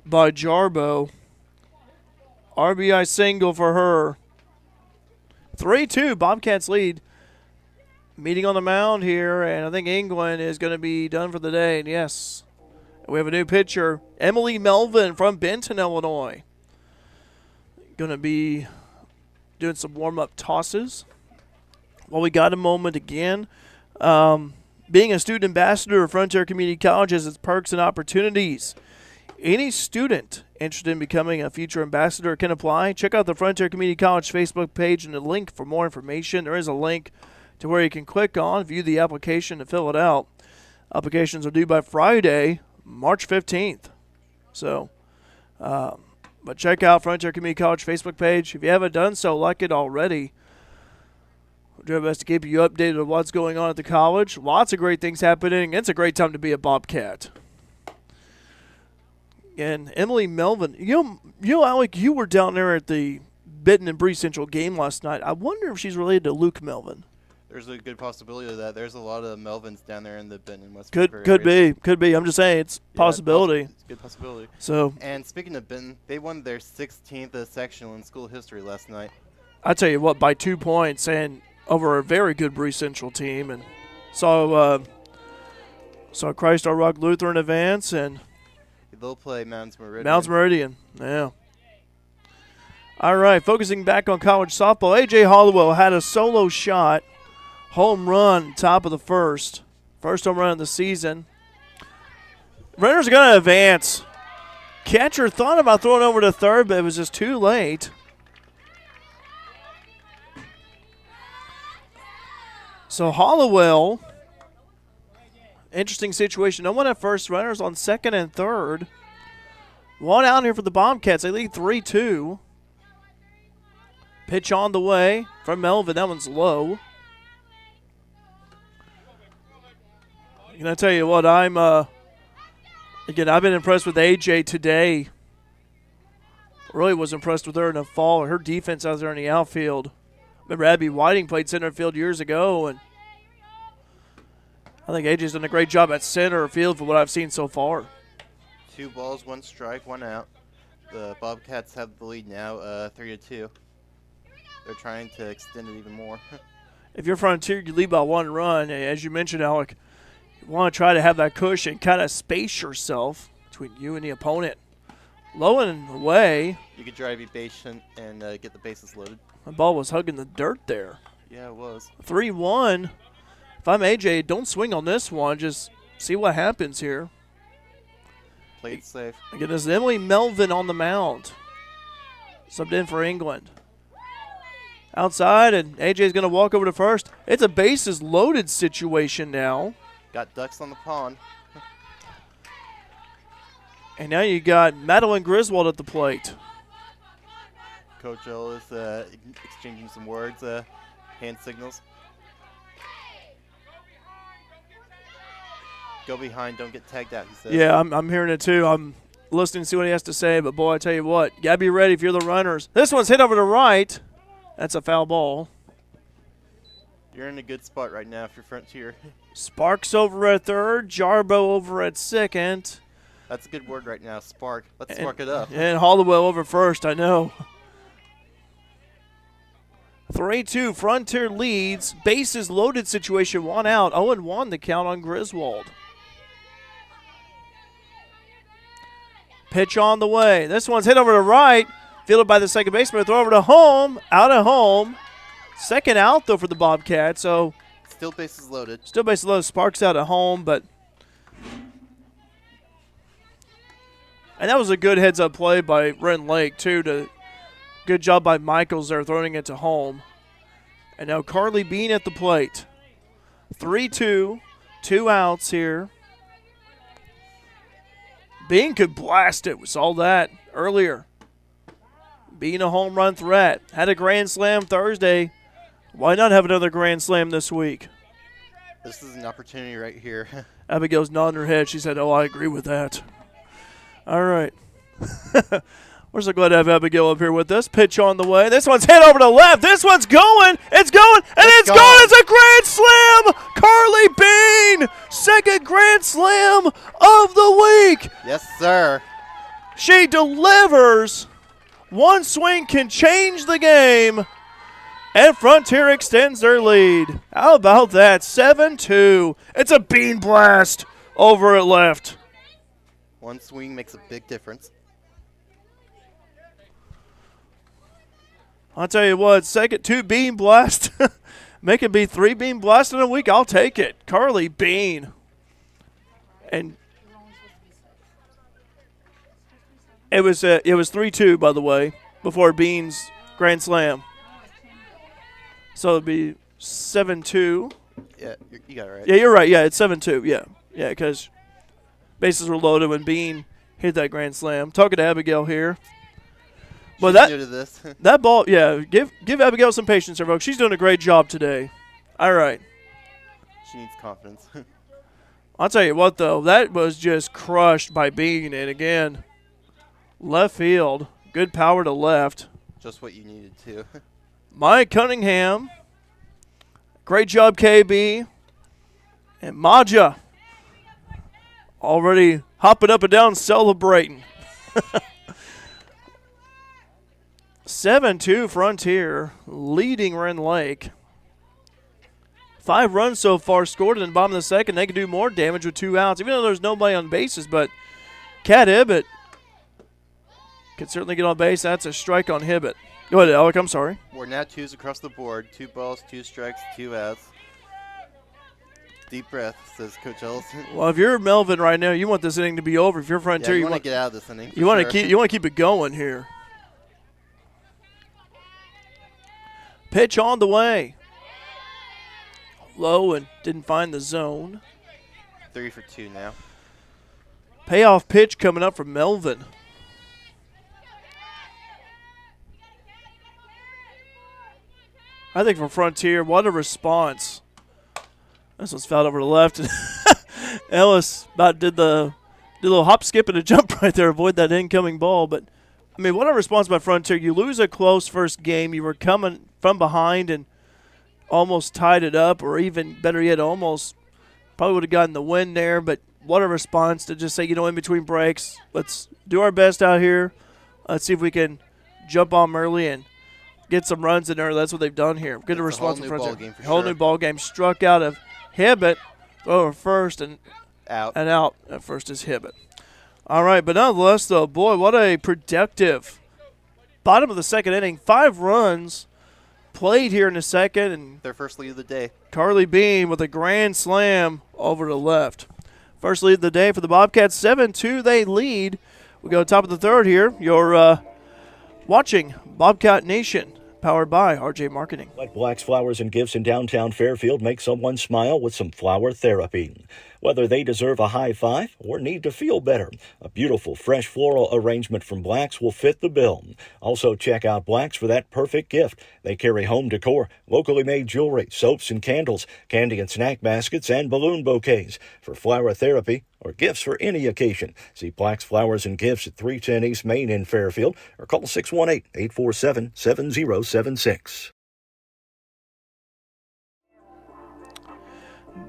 by Jarbo. RBI single for her. 3-2, Bobcats lead. Meeting on the mound here, and I think England is going to be done for the day. And yes, we have a new pitcher, Emily Melvin from Benton, Illinois. Going to be doing some warm-up tosses. Well, we got a moment again. Being a student ambassador of Frontier Community College has its perks and opportunities. Any student interested in becoming a future ambassador can apply. Check out the Frontier Community College Facebook page and the link for more information. There is a link to where you can click on, view the application, and fill it out. Applications are due by Friday, March 15th. So, but check out Frontier Community College Facebook page. If you haven't done so, like it already. We'll do our best to keep you updated on what's going on at the college. Lots of great things happening. It's a great time to be a Bobcat. And Emily Melvin, you know, Alec, you were down there at the Benton and Bree Central game last night. I wonder if she's related to Luke Melvin. There's a good possibility of that. There's a lot of Melvins down there in the Benton and West Could areas. be. I'm just saying it's a possibility. It's a good possibility. So, And speaking of Benton, they won their 16th sectional in school history last night. I tell you what, by 2 points and over a very good Bree Central team, and saw Christ Our Rock Lutheran advance, and They'll play Mounds Meridian. Mounds Meridian, yeah. All right, focusing back on college softball, A.J. Hollowell had a solo shot, home run, top of the first home run of the season. Runners are going to advance. Catcher thought about throwing over to third, but it was just too late. So Hollowell, interesting situation. No one at first, runners on second and third. One out here for the Bobcats. They lead 3-2. Pitch on the way from Melvin. That one's low. And I tell you what, I've been impressed with AJ today. Really was impressed with her in the fall. Her defense out there in the outfield. Remember Abby Whiting played center field years ago, and I think AJ's done a great job at center field for what I've seen so far. 2 balls, 1 strike, 1 out. The Bobcats have the lead now, 3-2. They're trying to extend it even more. If you're Frontier, you lead by 1 run. As you mentioned, Alec, you want to try to have that cushion, kind of space yourself between you and the opponent. Low and away. You could try to be patient and get the bases loaded. The ball was hugging the dirt there. Yeah, it was. 3-1. If I'm AJ, don't swing on this one. Just see what happens here. Played safe. Again, this is Emily Melvin on the mound. Subbed in for England. Outside, and AJ's going to walk over to first. It's a bases loaded situation now. Got ducks on the pond. And now you got Madeline Griswold at the plate. Coach L is exchanging some words, hand signals. Go behind, don't get tagged out, he says. Yeah, I'm hearing it too. I'm listening to see what he has to say, but boy, I tell you what, you got to be ready if you're the runners. This one's hit over to right. That's a foul ball. You're in a good spot right now if you're Frontier. Sparks over at third, Jarbo over at second. That's a good word right now, spark. Let's spark it up. And Hollowell over first, I know. 3-2, Frontier leads. Bases loaded situation, 1 out. 0-1 the count on Griswold. Pitch on the way. This one's hit over to right. Fielded by the second baseman. Throw over to home. Out of home. Second out, though, for the Bobcats. So Still bases loaded. still bases loaded. Sparks out at home, but. And that was a good heads-up play by Ren Lake, too. Good job by Michaels there, throwing it to home. And now Carly Bean at the plate. 3-2, 2 outs here. Bean could blast it. We saw that earlier. Being a home run threat. Had a grand slam Thursday. Why not have another grand slam this week? This is an opportunity right here. Abigail's nodding her head. She said, "Oh, I agree with that." All right. We're so glad to have Abigail up here with us. Pitch on the way. This one's hit over to left. This one's going. It's going. And it's gone. It's a grand slam. Carly Bean. Second grand slam of the week. Yes, sir. She delivers. One swing can change the game. And Frontier extends their lead. How about that? 7-2. It's a bean blast over at left. One swing makes a big difference. I'll tell you what, second 2 bean blast. Make it be 3 Bean blast in a week. I'll take it. Carly Bean. And it was 3-2, by the way, before Bean's grand slam. So it'd be 7-2. Yeah, you got it right. Yeah, you're right. Yeah, it's 7-2. Yeah, because bases were loaded when Bean hit that grand slam. Talking to Abigail here. But She's new to this. that ball, yeah, give Abigail some patience here, folks. She's doing a great job today. All right. She needs confidence. I'll tell you what, though, that was just crushed by Bean. And again, left field, good power to left. Just what you needed to. Mike Cunningham, great job, KB. And Maja already hopping up and down, celebrating. 7-2 Frontier, leading Ren Lake. 5 runs so far scored in the bottom of the second. They can do more damage with 2 outs, even though there's nobody on bases. But Cat Hibbett can certainly get on base. That's a strike on Hibbett. Go ahead, Alec. I'm sorry. We're now 2s across the board. 2 balls, 2 strikes, 2 outs. Deep breath, says Coach Ellison. Well, if you're Melvin right now, you want this inning to be over. If you're Frontier, You want to get out of this inning. You want to keep it going here. Pitch on the way. Low and didn't find the zone. 3 for 2 now. Payoff pitch coming up from Melvin. I think for Frontier, what a response. This one's fouled over to the left. Ellis about did a little hop, skip, and a jump right there, avoid that incoming ball. But, I mean, what a response by Frontier. You lose a close first game. You were coming from behind and almost tied it up, or even better yet, almost probably would have gotten the win there. But what a response to just say, in between breaks, let's do our best out here. Let's see if we can jump on 'em early and get some runs in there. That's what they've done here. Good response from Frontier. Whole new ball game. Struck out of Hibbett over first and out. And out at first is Hibbett. All right, but nonetheless, though, boy, what a productive bottom of the second inning. 5 runs played here in the second, and Their first lead of the day. Carly Bean with a grand slam over to left. First lead of the day for the Bobcats. 7-2 they lead. We go top of the third here. You're watching Bobcat Nation, powered by RJ Marketing. Let Black's Flowers and Gifts in downtown Fairfield make someone smile with some flower therapy. Whether they deserve a high five or need to feel better, a beautiful fresh floral arrangement from Black's will fit the bill. Also check out Black's for that perfect gift. They carry home decor, locally made jewelry, soaps and candles, candy and snack baskets, and balloon bouquets. For flower therapy or gifts for any occasion, see Black's Flowers and Gifts at 310 East Main in Fairfield or call 618-847-7076.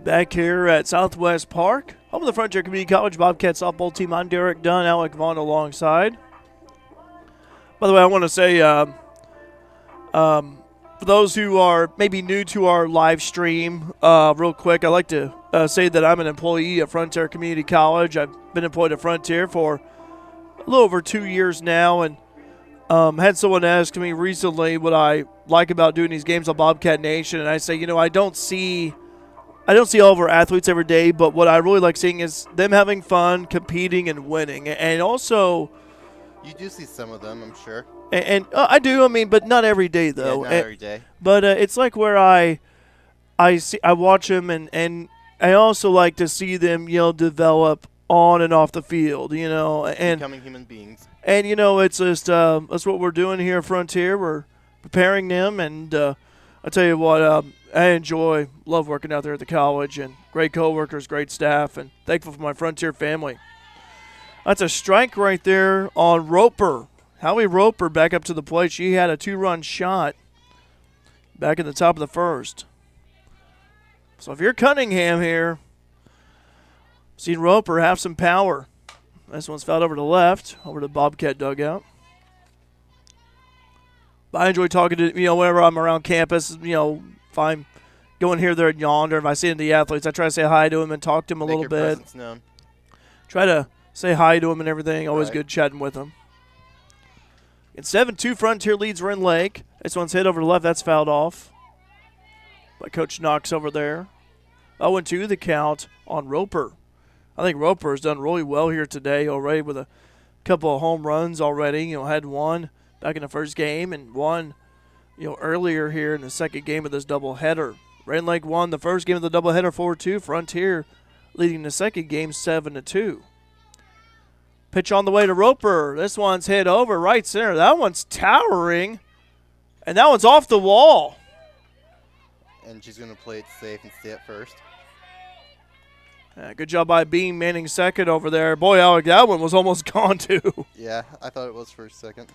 Back here at Southwest Park, home of the Frontier Community College Bobcat softball team. I'm Derek Dunn, Alec Vaughn alongside. By the way, I want to say, for those who are maybe new to our live stream, real quick, I'd like to say that I'm an employee at Frontier Community College. I've been employed at Frontier for a little over 2 years now, and had someone ask me recently what I like about doing these games on Bobcat Nation, and I say, I don't see all of our athletes every day, but what I really like seeing is them having fun, competing, and winning. And also, You do see some of them, I'm sure. and I do, but not every day, though. Yeah, not every day. But it's like where I watch them, and I also like to see them, develop on and off the field, and Becoming human beings. And, it's just that's what we're doing here at Frontier. We're preparing them, and I tell you what, I love working out there at the college, and great coworkers, great staff, and thankful for my Frontier family. That's a strike right there on Roper. Howie Roper back up to the plate. She had a 2-run shot back in the top of the first. So if you're Cunningham here, seen Roper have some power. This one's fouled over to the left, over to the Bobcat dugout. I enjoy talking to, whenever I'm around campus, if I'm going here, there, and yonder, if I see the athletes, I try to say hi to them and talk to them a little Make bit. your presence known. Try to say hi to them and everything. Always Right. good chatting with them. And 7-2 Frontier leads Ren Lake. This one's hit over to the left. That's fouled off. by Coach Knox over there. 0-2 the count on Roper. I think Roper has done really well here today already with a couple of home runs already. Had one back in the first game and one, earlier here in the second game of this doubleheader. Ren Lake won the first game of the doubleheader 4-2. Frontier leading the second game 7-2. Pitch on the way to Roper. This one's hit over right center. That one's towering, and that one's off the wall. And she's going to play it safe and stay at first. Good job by Beam manning second over there. Boy, Alec, that one was almost gone too. Yeah, I thought it was for a second.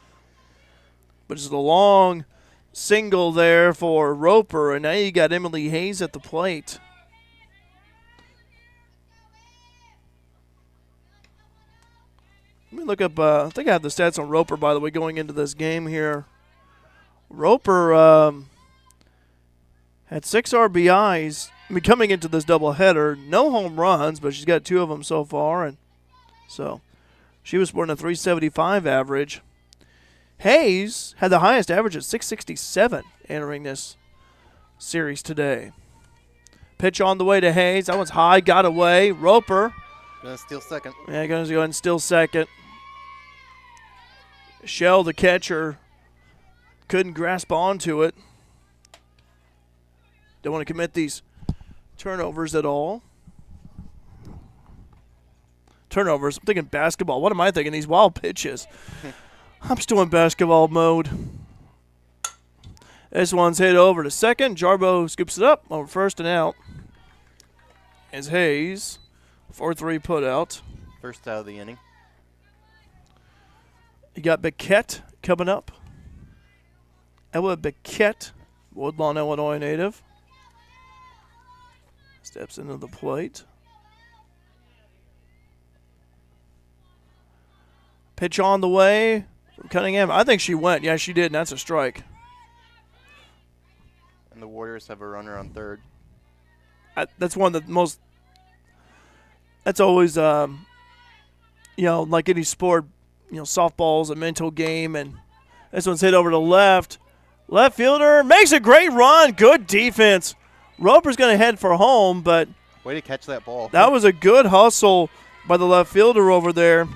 But just a long single there for Roper, and now you got Emily Hayes at the plate. Let me look up, I think I have the stats on Roper, by the way, going into this game here. Roper had 6 RBIs. Coming into this doubleheader, no home runs, but she's got 2 of them so far, and so she was sporting a 375 average. Hayes had the highest average at 667 entering this series today. Pitch on the way to Hayes. That one's high, got away. Roper. Gonna steal second. Yeah, going to go ahead and steal second. Shell, the catcher, couldn't grasp onto it. Don't want to commit these turnovers at all. Turnovers. I'm thinking basketball. What am I thinking? These wild pitches. I'm still in basketball mode. This one's hit over to second. Jarbo scoops it up over first and out. As Hayes, 4-3 put out. First out of the inning. You got Bobcat coming up. Ella Bobcat, Woodlawn, Illinois native. Steps into the plate. Pitch on the way from Cunningham. I think she went. Yeah, she did, and that's a strike. And the Warriors have a runner on third. That's one of the most – that's always, like any sport, softball's a mental game, and this one's hit over to left. Left fielder makes a great run. Good defense. Roper's going to head for home, but way to catch that ball. That was a good hustle by the left fielder over there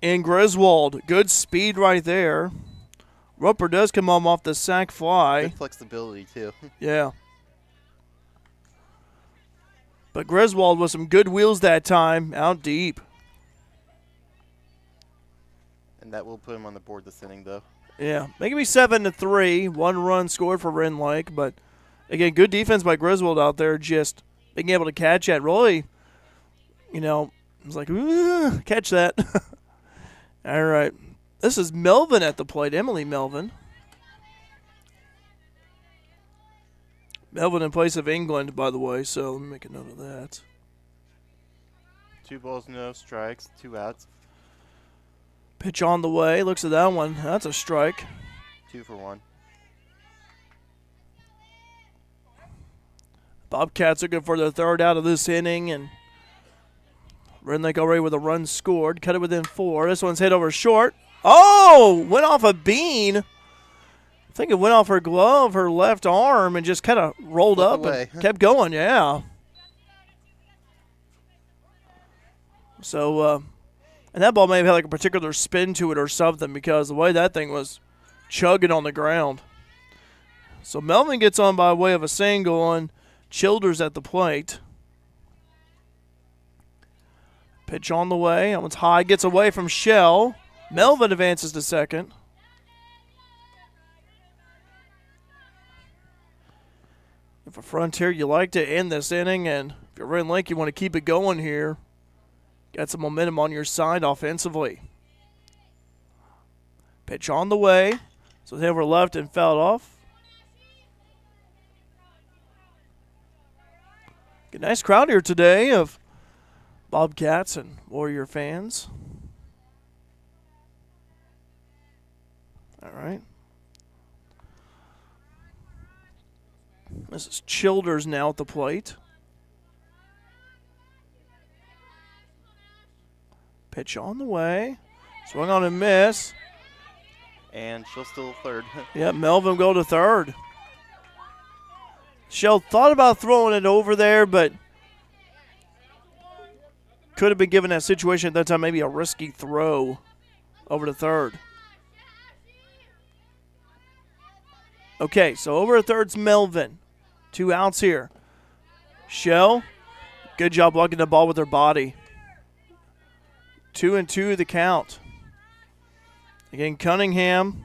in Griswold. Good speed right there. Roper does come home off the sac fly. Good flexibility, too. Yeah. But Griswold with some good wheels that time, out deep. And that will put him on the board this inning, though. Yeah, making me 7-3. 1 run scored for Ren Lake, but again, good defense by Griswold out there, just being able to catch that. Really, I was like, ooh, catch that. All right. This is Melvin at the plate, Emily Melvin. Melvin in place of England, by the way, so let me make a note of that. 2 balls, no strikes, 2 outs. Pitch on the way. Looks at that one. That's a strike. 2 for 1. Bobcats looking for their third out of this inning, and Ren Lake already with a run scored. Cut it within 4. This one's hit over short. Oh, went off a bean. I think it went off her glove, her left arm, and just kind of rolled up away. And kept going, yeah. So, and that ball may have had like a particular spin to it or something because the way that thing was chugging on the ground. So Melvin gets on by way of a single, and Childers at the plate. Pitch on the way. That one's high. Gets away from Shell. Melvin advances to second. If a Frontier, you like to end this inning, and if you're Ren Lake, you want to keep it going here. Got some momentum on your side offensively. Pitch on the way. So they were left and fouled off. Good, nice crowd here today of Bobcats and Warrior fans. All right. This is Childers now at the plate. Pitch on the way. Swung on and miss. And she'll still third. Yep, Melvin go to third. Shell thought about throwing it over there, but could have been given that situation at that time, maybe a risky throw over to third. Okay, so over to third's Melvin. 2 outs here. Shell, good job blocking the ball with her body. 2-2 the count. Again, Cunningham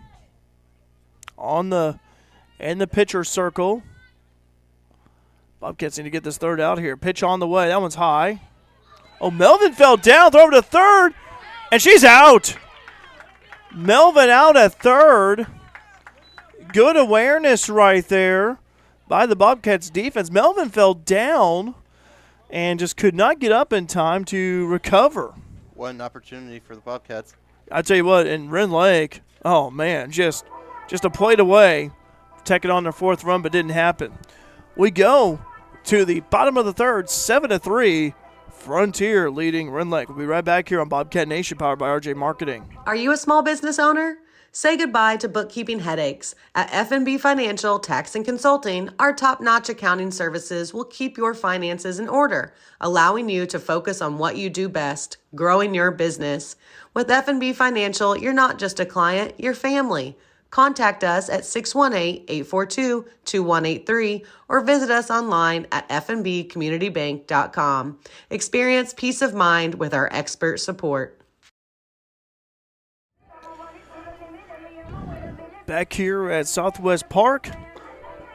in the pitcher circle. Bobcats need to get this third out here. Pitch on the way. That one's high. Oh, Melvin fell down. Throw over to third. And she's out. Melvin out at third. Good awareness right there by the Bobcats defense. Melvin fell down and just could not get up in time to recover. What an opportunity for the Bobcats. I tell you what, in Ren Lake, oh man, just a plate away, taking on their 4th run, but didn't happen. We go to the bottom of the third, 7-3. Frontier leading Ren Lake. We'll be right back here on Bobcat Nation, powered by RJ Marketing. Are you a small business owner? Say goodbye to bookkeeping headaches. At FNB Financial Tax and Consulting, our top-notch accounting services will keep your finances in order, allowing you to focus on what you do best, growing your business. With FNB Financial, you're not just a client, you're family. Contact us at 618-842-2183 or visit us online at fnbcommunitybank.com. Experience peace of mind with our expert support. Back here at Southwest Park,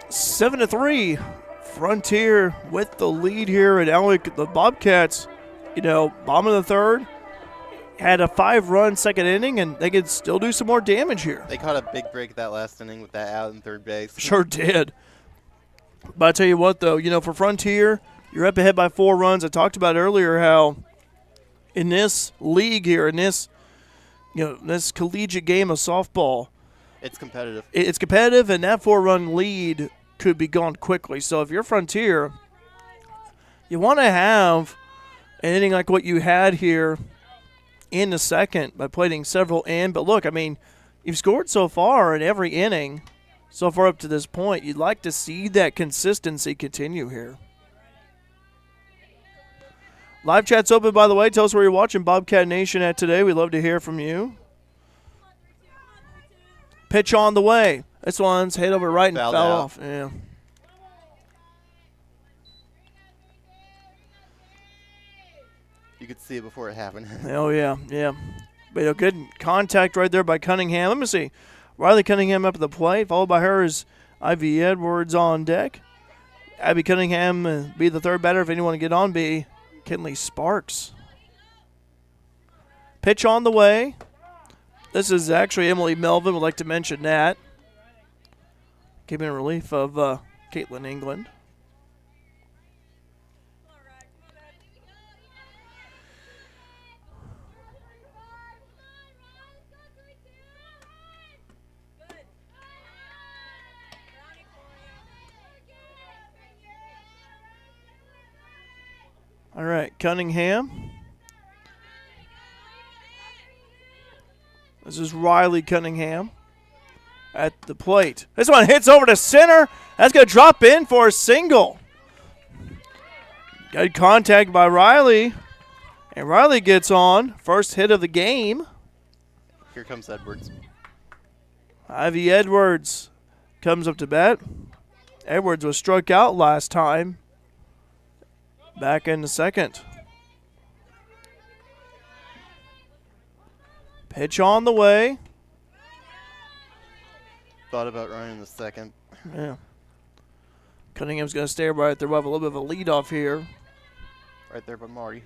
7-3. Frontier with the lead here at Alec. The Bobcats, bottom of the third, had a 5-run second inning, and they could still do some more damage here. They caught a big break that last inning with that out in third base. Sure did. But I tell you what, though, for Frontier, you're up ahead by 4 runs. I talked about earlier how in this league here, in this, this collegiate game of softball, it's competitive. It's competitive, and that 4-run lead could be gone quickly. So if you're Frontier, you want to have an inning like what you had here in the second by putting several in. But look, you've scored so far in every inning so far up to this point. You'd like to see that consistency continue here. Live chat's open, by the way. Tell us where you're watching Bobcat Nation at today. We'd love to hear from you. Pitch on the way. This one's hit over right and fell off. Yeah. You could see it before it happened. Oh, yeah. But a good contact right there by Cunningham. Let me see. Riley Cunningham up at the plate. Followed by her is Ivy Edwards on deck. Abby Cunningham be the third batter. If anyone to get on, be Kinley Sparks. Pitch on the way. This is actually Emily Melvin. Would like to mention that. Came in relief of Caitlin England. All right, Cunningham. This is Riley Cunningham at the plate. This one hits over to center. That's going to drop in for a single. Good contact by Riley. And Riley gets on. First hit of the game. Here comes Edwards. Ivy Edwards comes up to bat. Edwards was struck out last time. Back in the second. Pitch on the way. Thought about running the second. Yeah. Cunningham's going to stay right there. We'll have a little bit of a lead off here. Right there by Marty.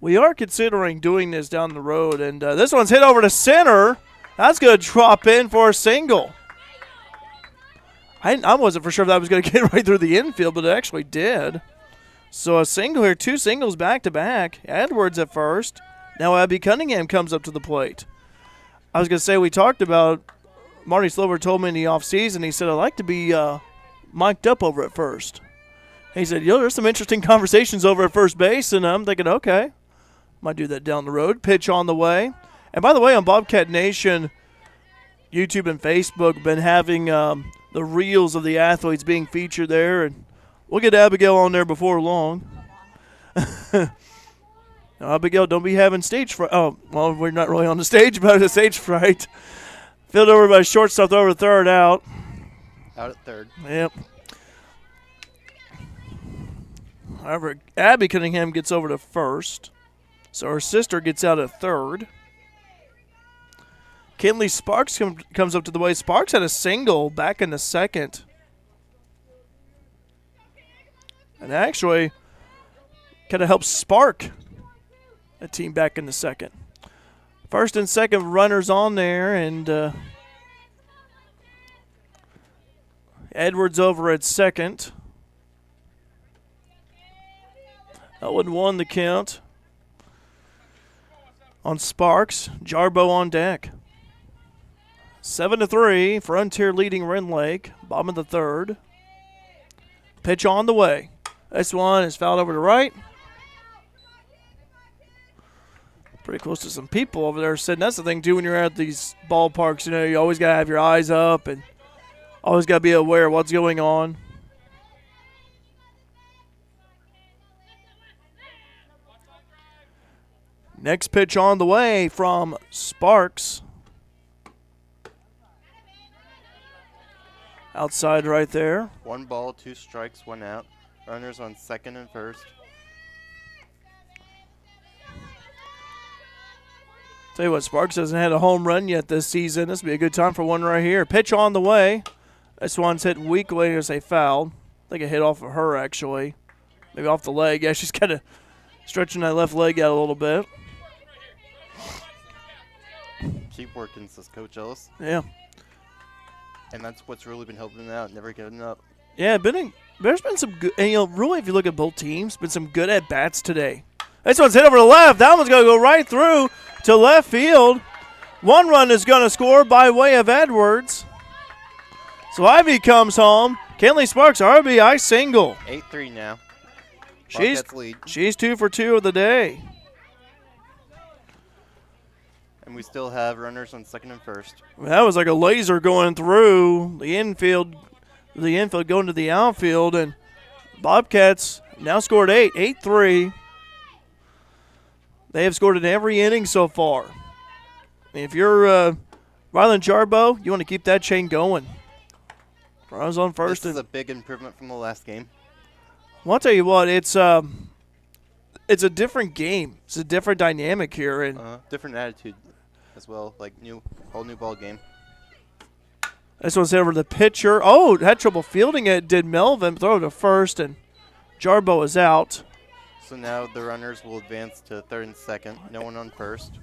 We are considering doing this down the road, and this one's hit over to center. That's going to drop in for a single. I wasn't for sure if that was going to get right through the infield, but it actually did. So a single here, 2 singles back-to-back. Edwards at first. Now Abby Cunningham comes up to the plate. I was going to say, we talked about, Marty Slover told me in the offseason, he said, I'd like to be mic'd up over at first. He said, there's some interesting conversations over at first base, and I'm thinking, okay, might do that down the road. Pitch on the way. And by the way, on Bobcat Nation, YouTube and Facebook been having the reels of the athletes being featured there, and we'll get Abigail on there before long. Now, Abigail, don't be having stage fright. Oh, well, we're not really on the stage, but the stage fright. Filled over by shortstop, over third out. Out at third. Yep. However, Abby Cunningham gets over to first, so her sister gets out at third. Kinley Sparks comes up to the way. Sparks had a single back in the second. And actually kind of helps spark a team back in the second. First and second runners on there, and Edwards over at second. 0-1 the count on Sparks. Jarbo on deck. 7-3, Frontier leading Ren Lake. Bottom of the third. Pitch on the way. This one is fouled over to right. Pretty close to some people over there sitting. That's the thing, too, when you're at these ballparks. You know, you always got to have your eyes up and always got to be aware of what's going on. Next pitch on the way from Sparks. Outside right there. 1 ball, 2 strikes, 1 out. Runners on second and first. Tell you what, Sparks hasn't had a home run yet this season. This would be a good time for one right here. Pitch on the way. This one's hit weakly as a foul. I think it hit off of her, actually. Maybe off the leg. Yeah, she's kind of stretching that left leg out a little bit. Keep working, says Coach Ellis. Yeah. And that's what's really been helping them out, never giving up. Yeah, there's been some good, and really, if you look at both teams, been some good at-bats today. This one's hit over the left. That one's going to go right through to left field. One run is going to score by way of Edwards. So Ivy comes home. Kinley Sparks, RBI single. 8-3 now. She's Bobcats lead. 2 for 2 of the day. And we still have runners on second and first. That was like a laser going through the infield going to the outfield, and Bobcats now scored 8-3. They have scored in every inning so far. If you're Rylan Jarbo, you want to keep that chain going. Runners on first. This is a big improvement from the last game. Well, I'll tell you what, it's a different game. It's a different dynamic here, and Different attitude as well, like whole new ball game. This one's over the pitcher. Oh, had trouble fielding it. Did Melvin throw to first, and Jarbo is out. So now the runners will advance to third and second. No one on first.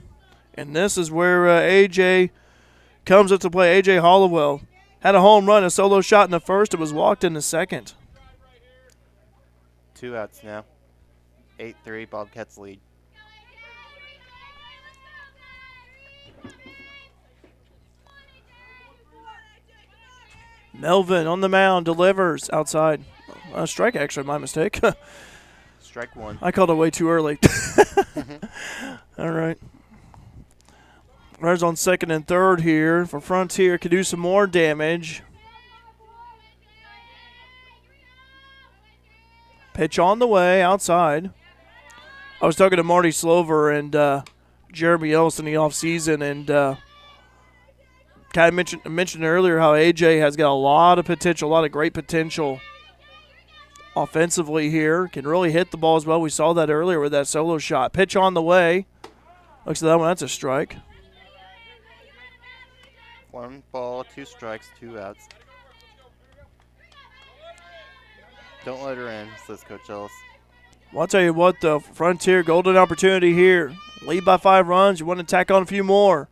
And this is where A.J. comes up to play. A.J. Hollowell had a home run, a solo shot in the first. It was walked in the second. 2 outs now. 8-3, Bobcats lead. Melvin on the mound, delivers outside. Strike, actually, my mistake. Strike 1. I called it way too early. All right. Runners on second and third here for Frontier. Could do some more damage. Pitch on the way, outside. I was talking to Marty Slover and Jeremy Ellis in the offseason, and kind of mentioned earlier how AJ has got a lot of potential, a lot of great potential offensively here. Can really hit the ball as well. We saw that earlier with that solo shot. Pitch on the way. Looks like that one, that's a strike. 1 ball, 2 strikes, 2 outs. Don't let her in, says Coach Ellis. Well, I'll tell you what, though, Frontier, golden opportunity here. Lead by 5 runs. You want to tack on a few more.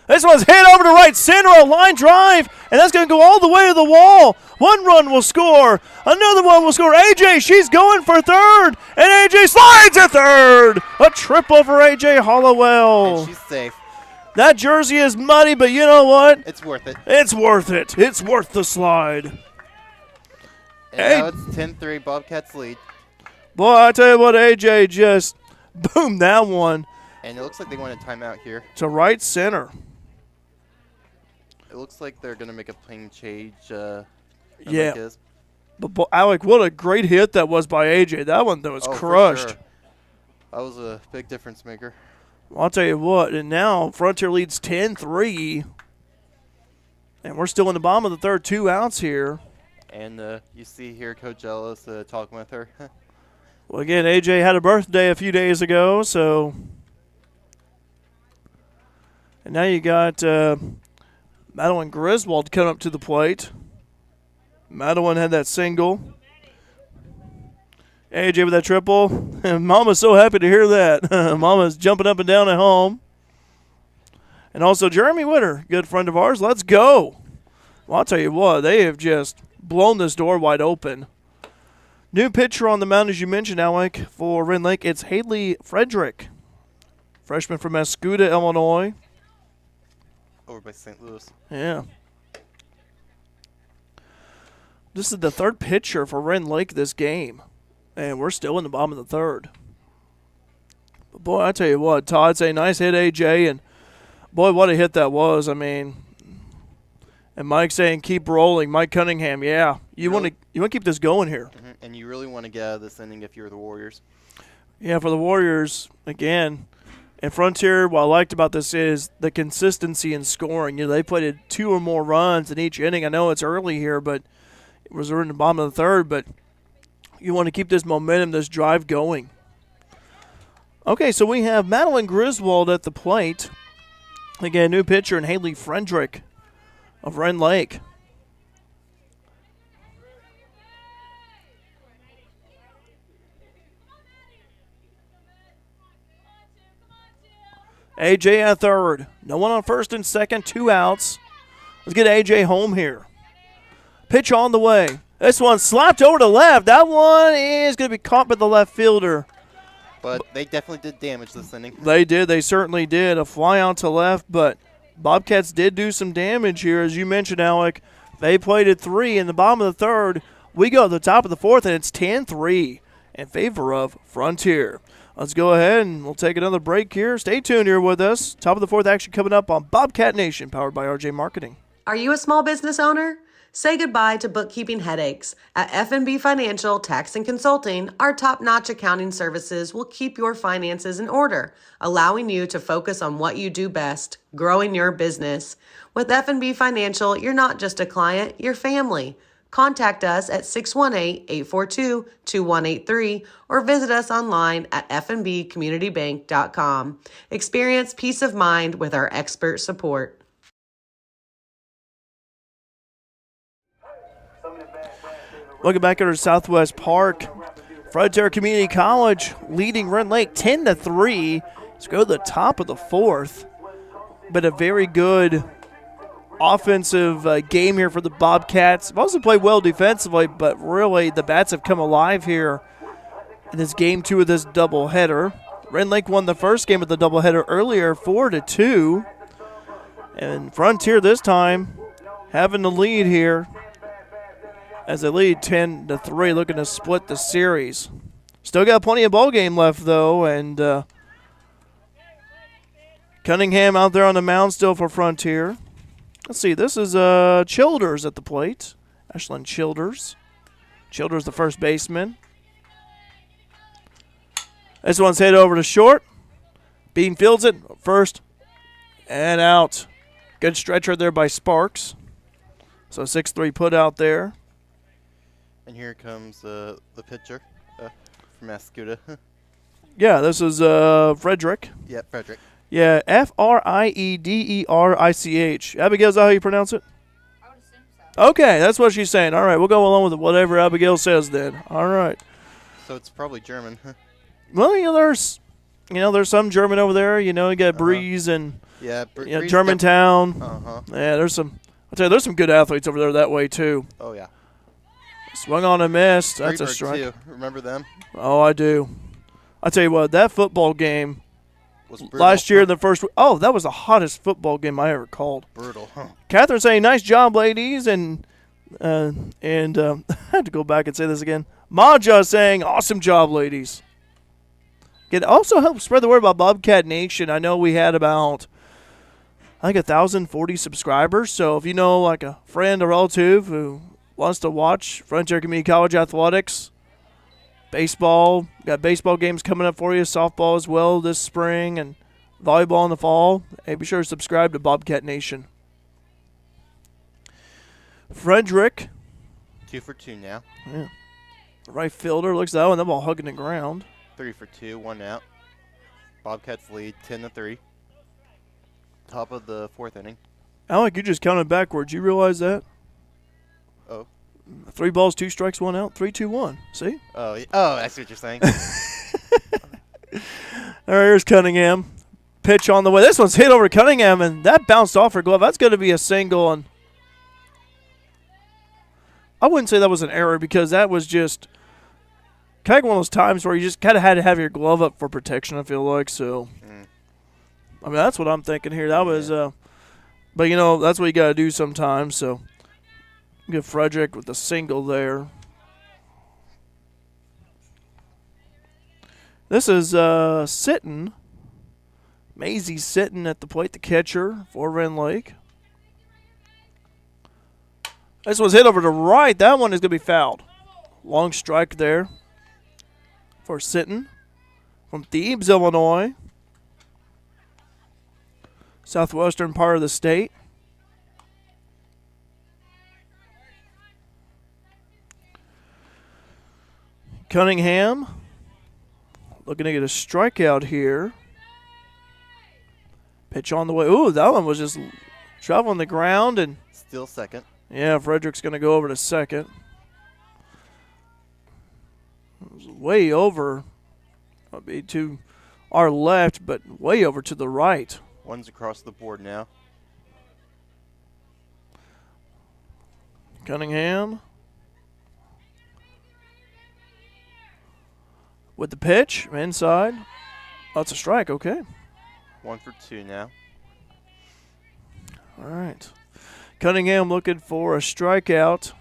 This one's hit over to right center, a line drive, and that's going to go all the way to the wall. 1 run will score. Another one will score. AJ, she's going for third, and AJ slides at third. A trip over AJ Hollowell. And she's safe. That jersey is muddy, but you know what? It's worth it. It's worth it. It's worth the slide. And now it's 10-3, Bobcats lead. Boy, I tell you what, AJ just boomed that one And it looks like they want a timeout here. to right center. It looks like they're going to make a playing change. Yeah. But Alec, what a great hit that was by AJ. That one that was crushed. For sure. That was a big difference maker. Well, I'll tell you what, and now Frontier leads 10-3. And we're still in the bottom of the third, 2 outs here. And you see here Coach Ellis talking with her. Well, again, AJ had a birthday a few days ago, so. And now you got Madeline Griswold coming up to the plate. Madeline had that single. AJ with that triple. And Mama's so happy to hear that. Mama's jumping up and down at home. And also Jeremy Witter, good friend of ours. Let's go. Well, I'll tell you what, they have just blown this door wide open. New pitcher on the mound, as you mentioned, Alec, for Ren Lake. It's Haley Frederick, freshman from Mascoutah, Illinois. Over by St. Louis. Yeah. This is the third pitcher for Ren Lake this game, and we're still in the bottom of the third. But boy, I tell you what, Todd, say nice hit, AJ, and boy, what a hit that was. I mean, and Mike saying keep rolling. Mike Cunningham, yeah, you want to keep this going here. Mm-hmm. And you really want to get out of this inning if you're the Warriors. Yeah, for the Warriors again. And Frontier, what I liked about this is the consistency in scoring. You know, they played 2 or more runs in each inning. I know it's early here, but it was in the bottom of the third. But you want to keep this momentum, this drive going. Okay, so we have Madeline Griswold at the plate. Again, new pitcher, and Haley Frederick of Ren Lake. AJ at third. No one on first and second, 2 outs. Let's get AJ home here. Pitch on the way. This one slapped over to left. That one is going to be caught by the left fielder. But they definitely did damage this inning. They did. They certainly did. A fly out to left, but Bobcats did do some damage here. As you mentioned, Alec, they played at 3 in the bottom of the third. We go to the top of the fourth, and it's 10-3 in favor of Frontier. Let's go ahead and we'll take another break here. Stay tuned here with us. Top of the fourth action coming up on Bobcat Nation, powered by RJ Marketing. Are you a small business owner? Say goodbye to bookkeeping headaches. At FNB Financial Tax and Consulting, our top-notch accounting services will keep your finances in order, allowing you to focus on what you do best, growing your business. With FNB Financial, you're not just a client, you're family. Contact us at 618-842-2183 or visit us online at fnbcommunitybank.com. Experience peace of mind with our expert support. Welcome back over to Southwest Park. Frontier Community College leading Ren Lake 10-3. Let's go to the top of the fourth. But a very good offensive game here for the Bobcats. They've also played well defensively, but really the Bats have come alive here in this game 2 of this doubleheader. Ren Lake won the first game of the doubleheader earlier, 4-2. And Frontier this time having the lead here as they lead 10-3, looking to split the series. Still got plenty of ball game left, though, and Cunningham out there on the mound still for Frontier. Let's see, this is Childers at the plate. Ashlyn Childers. Childers, the first baseman. This one's hit over to short. Bean fields it, first and out. Good stretcher there by Sparks. So 6-3 put out there. And here comes the pitcher from Mascoutah. Yeah, this is Frederick. Yeah, Frederick. Yeah, Friederich. Abigail, is that how you pronounce it? I would assume so. Okay, that's what she's saying. All right, we'll go along with whatever Abigail says then. All right. So it's probably German. Well, there's some German over there. You got Breeze and Breeze Germantown. Yeah, I'll tell you, there's some good athletes over there that way too. Oh yeah. Swung on and missed. That's a strike. Too. Remember them? Oh, I do. I tell you what, that football game Was brutal. last year, the first. Oh, that was the hottest football game I ever called. Brutal. Huh. Catherine saying, "Nice job, ladies," and I had to go back and say this again. Maja saying, "Awesome job, ladies." It also helps spread the word about Bobcat Nation. I know we had about I think 1,040 subscribers. So if you know like a friend or relative who wants to watch Frontier Community College athletics, baseball, got baseball games coming up for you, softball as well this spring, and volleyball in the fall, hey, be sure to subscribe to Bobcat Nation. Frederick. 2 for 2 now. Yeah. Right fielder looks that one. That ball hugging the ground. 3 for 2, 1 out. Bobcats lead 10-3. Top of the 4th inning. Alec, you just counted backwards. You realize that? Oh. 3 balls, 2 strikes, 1 out. 3-2-1. See? Oh, I see what you're saying. All right, here's Cunningham. Pitch on the way. This one's hit over Cunningham, and that bounced off her glove. That's going to be a single. And I wouldn't say that was an error because that was just kind of one of those times where you just kind of had to have your glove up for protection, I feel like. So, I mean, that's what I'm thinking here. That was, but, you know, that's what you got to do sometimes. So, get Frederick with the single there. This is Sitton. Maisie Sitton at the plate, the catcher for Ren Lake. This one's hit over to right. That one is going to be fouled. Long strike there for Sitton from Thebes, Illinois. Southwestern part of the state. Cunningham looking to get a strikeout here. Pitch on the way. Ooh, that one was just traveling the ground. And Still second. yeah, Frederick's going to go over to second. It was way over. That'll be to our left, but way over to the right. One's across the board now. Cunningham with the pitch inside. Oh, it's a strike. Okay. 1 for 2 now. All right. Cunningham looking for a strikeout.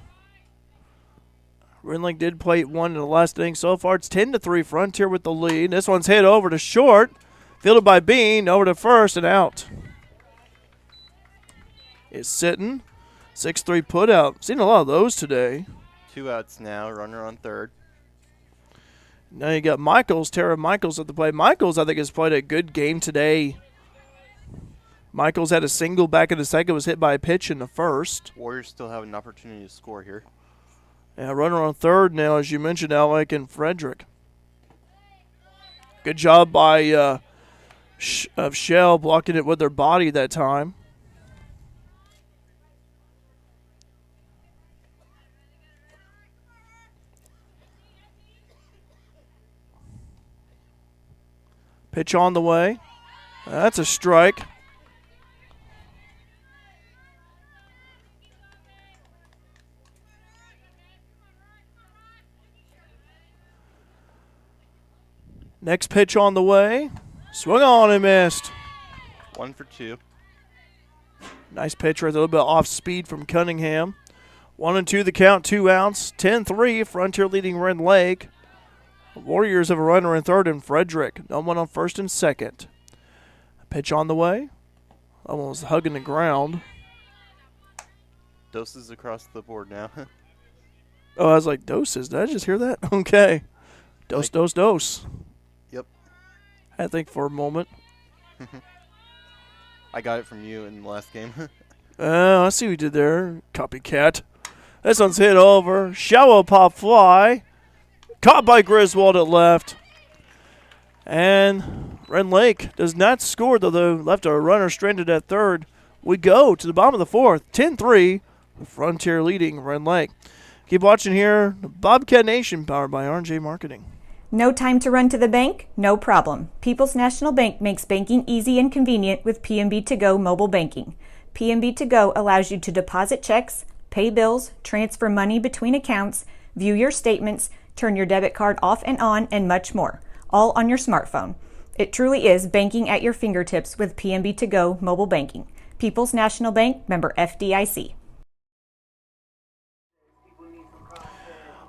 Ren Lake did play 1 in the last inning. So far, it's 10-3 Frontier with the lead. This one's hit over to short. Fielded by Bean. Over to first and out. It's Sitton. 6-3 put out. Seen a lot of those today. 2 outs now. Runner on third. Now you got Michaels, Tara Michaels at the plate. Michaels, I think, has played a good game today. Michaels had a single back in the second, was hit by a pitch in the first. Warriors still have an opportunity to score here. Yeah, runner on third now, as you mentioned, Alec and Frederick. Good job by of Shell blocking it with their body that time. Pitch on the way. That's a strike. Next pitch on the way. Swung on and missed. 1 for 2. Nice pitch right there, a little bit off speed from Cunningham. 1-2 the count, 2 outs. 10-3, Frontier leading Ren Lake. Warriors have a runner in third and Frederick. No one on first and second. Pitch on the way. Almost hugging the ground. Doses across the board now. Oh, I was like, doses. Did I just hear that? Okay. Dose. Yep. I had to think for a moment. I got it from you in the last game. I see what you did there. Copycat. This one's hit over. Shallow pop fly. Caught by Griswold at left. And Ren Lake does not score, though they left a runner stranded at third. We go to the bottom of the fourth. 10-3. Frontier leading Ren Lake. Keep watching here. Bobcat Nation, powered by R&J Marketing. No time to run to the bank? No problem. People's National Bank makes banking easy and convenient with PNB To Go mobile banking. PNB To Go allows you to deposit checks, pay bills, transfer money between accounts, view your statements, turn your debit card off and on, and much more, all on your smartphone. It truly is banking at your fingertips with PNB To Go mobile banking. People's National Bank, member FDIC.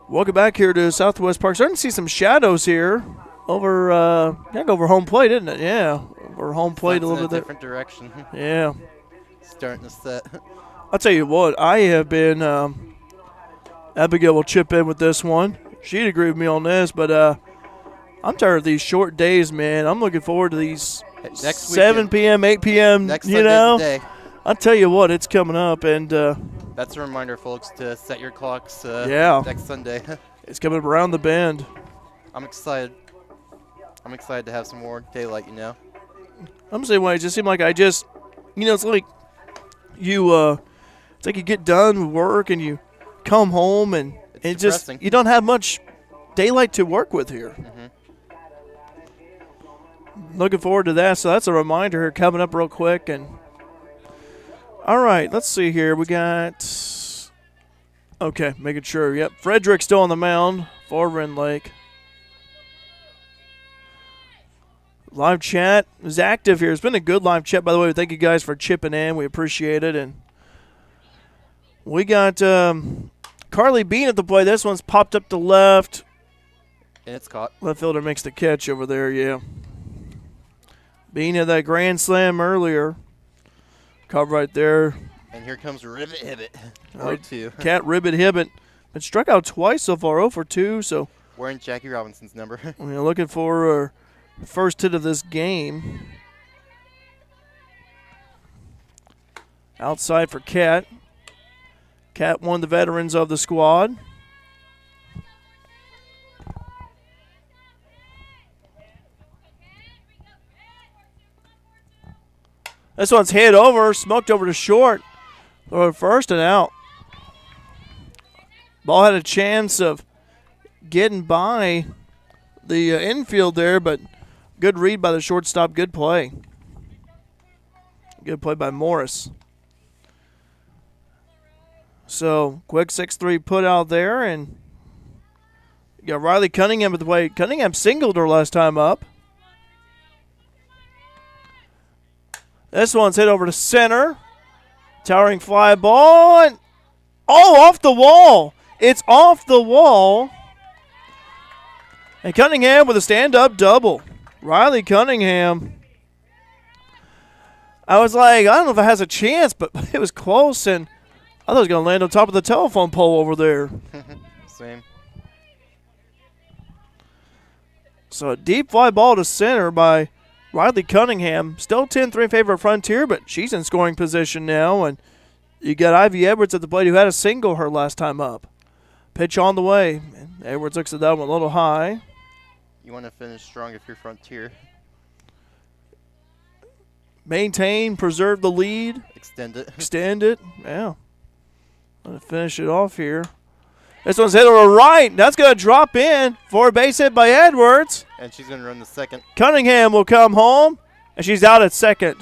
Welcome back here to Southwest Park. Starting to see some shadows here over, over home plate, isn't it? Yeah, over home plate a little bit there. Different direction. Yeah. starting to set. I'll tell you what, I have been. Abigail will chip in with this one. She'd agree with me on this, but I'm tired of these short days, man. I'm looking forward to these Next 7 p.m., 8 p.m. Next you know, Sunday's the day. I'll tell you what, it's coming up, and That's a reminder, folks, to set your clocks Yeah. next Sunday. it's coming around the bend. I'm excited. I'm excited to have some more daylight, I'm the same way. It just seemed like it's like you, it's like you get done with work and you come home and It's just depressing. you don't have much daylight to work with here. Looking forward to that. So that's a reminder here coming up real quick. And all right, let's see here. We got making sure. Yep, Frederick's still on the mound for Ren Lake. Live chat is active here. It's been a good live chat, by the way. Thank you guys for chipping in. We appreciate it. And we got Carly Bean at the play. This one's popped up to left. And it's caught. Left fielder makes the catch over there, yeah. Bean had that grand slam earlier. Caught right there. And here comes Ribbit Hibbit. Right. 0-2. Cat Ribbit Hibbit. Been struck out twice so far, 0 for 2. So Wearing Jackie Robinson's number. we're looking for our first hit of this game. Outside for Cat. Cat, one of the veterans of the squad. This one's hit over, smoked over to short. Throw it first and out. Ball had a chance of getting by the infield there, but good read by the shortstop. Good play. Good play by Morris. So, quick 6-3 put out there, and you got Riley Cunningham at the plate. Cunningham singled her last time up. This one's hit over to center. Towering fly ball, and off the wall. It's off the wall. And Cunningham with a stand-up double. Riley Cunningham. I was like, I don't know if it has a chance, but it was close, and I thought it was going to land on top of the telephone pole over there. Same. So a deep fly ball to center by Riley Cunningham. Still 10-3 in favor of Frontier, but she's in scoring position now. And you got Ivy Edwards at the plate, who had a single her last time up. Pitch on the way. And Edwards looks at that one a little high. You want to finish strong if you're Frontier. Maintain, preserve the lead. Extend it. Extend it. Yeah. Let to finish it off here. This one's hit over right. That's going to drop in for a base hit by Edwards. And she's going to run the second. Cunningham will come home, and she's out at second.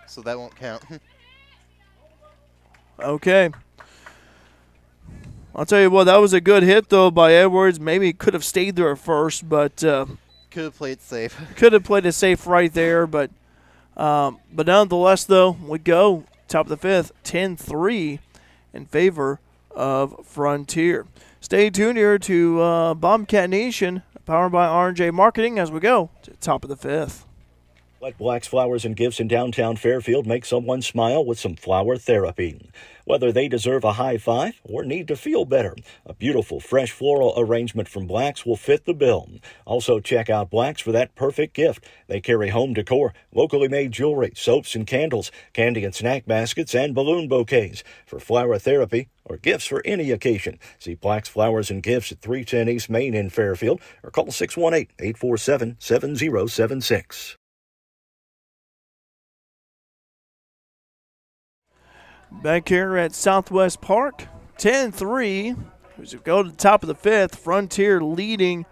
So that won't count. Okay. I'll tell you what, that was a good hit, though, by Edwards. Maybe could have stayed there at first, but Could have played safe. could have played it safe right there. But nonetheless, though, we go top of the fifth, 10-3 in favor of Frontier. Stay tuned here to Bobcat Nation, powered by R&J Marketing, as we go to top of the fifth. Let Black's Flowers and Gifts in downtown Fairfield make someone smile with some flower therapy. Whether they deserve a high five or need to feel better, a beautiful fresh floral arrangement from Black's will fit the bill. Also check out Black's for that perfect gift. They carry home decor, locally made jewelry, soaps and candles, candy and snack baskets, and balloon bouquets. For flower therapy or gifts for any occasion, see Black's Flowers and Gifts at 310 East Main in Fairfield or call 618-847-7076. Back here at Southwest Park, 10-3. As we go to the top of the fifth, Frontier leading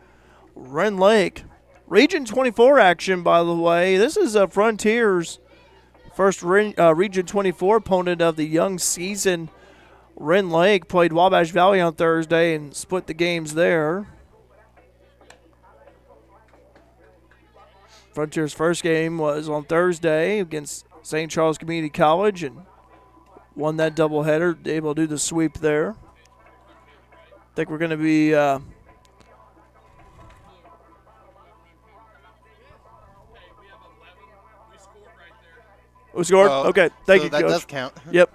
Ren Lake. Region 24 action, by the way. This is Frontier's first Region 24 opponent of the young season. Ren Lake played Wabash Valley on Thursday and split the games there. Frontier's first game was on Thursday against St. Charles Community College and won that doubleheader, able to do the sweep there. I think we're going to be We scored? Oh, Okay. Thank so you, that Coach. does count. Yep.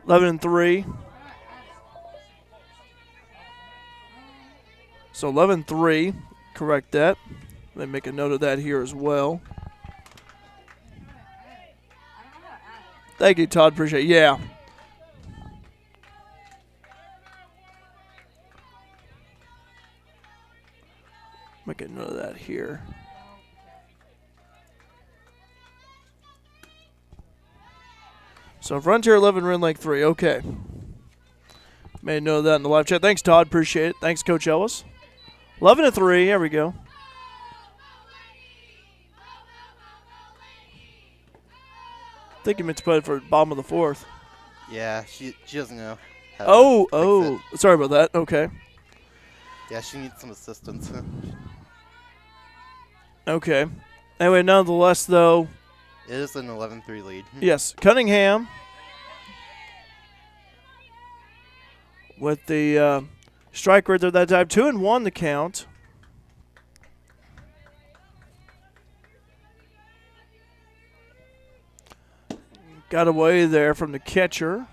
11-3. So 11-3. Correct that. Let me make a note of that here as well. Thank you, Todd. Appreciate it. Yeah. Make a note of that here. So Frontier 11, Ren Lake 3. Okay. Made a note of that in the live chat. Thanks, Todd. Appreciate it. Thanks, Coach Ellis. 11-3. There we go. I think he meant to put it for bottom of the fourth. Yeah, she doesn't know. How Oh. to fix it. Sorry about that. Okay. Yeah, she needs some assistance. Okay. Anyway, nonetheless, though, It is an 11-3 lead. yes, Cunningham with the strike rate there that time. 2-1 the count. Got away there from the catcher,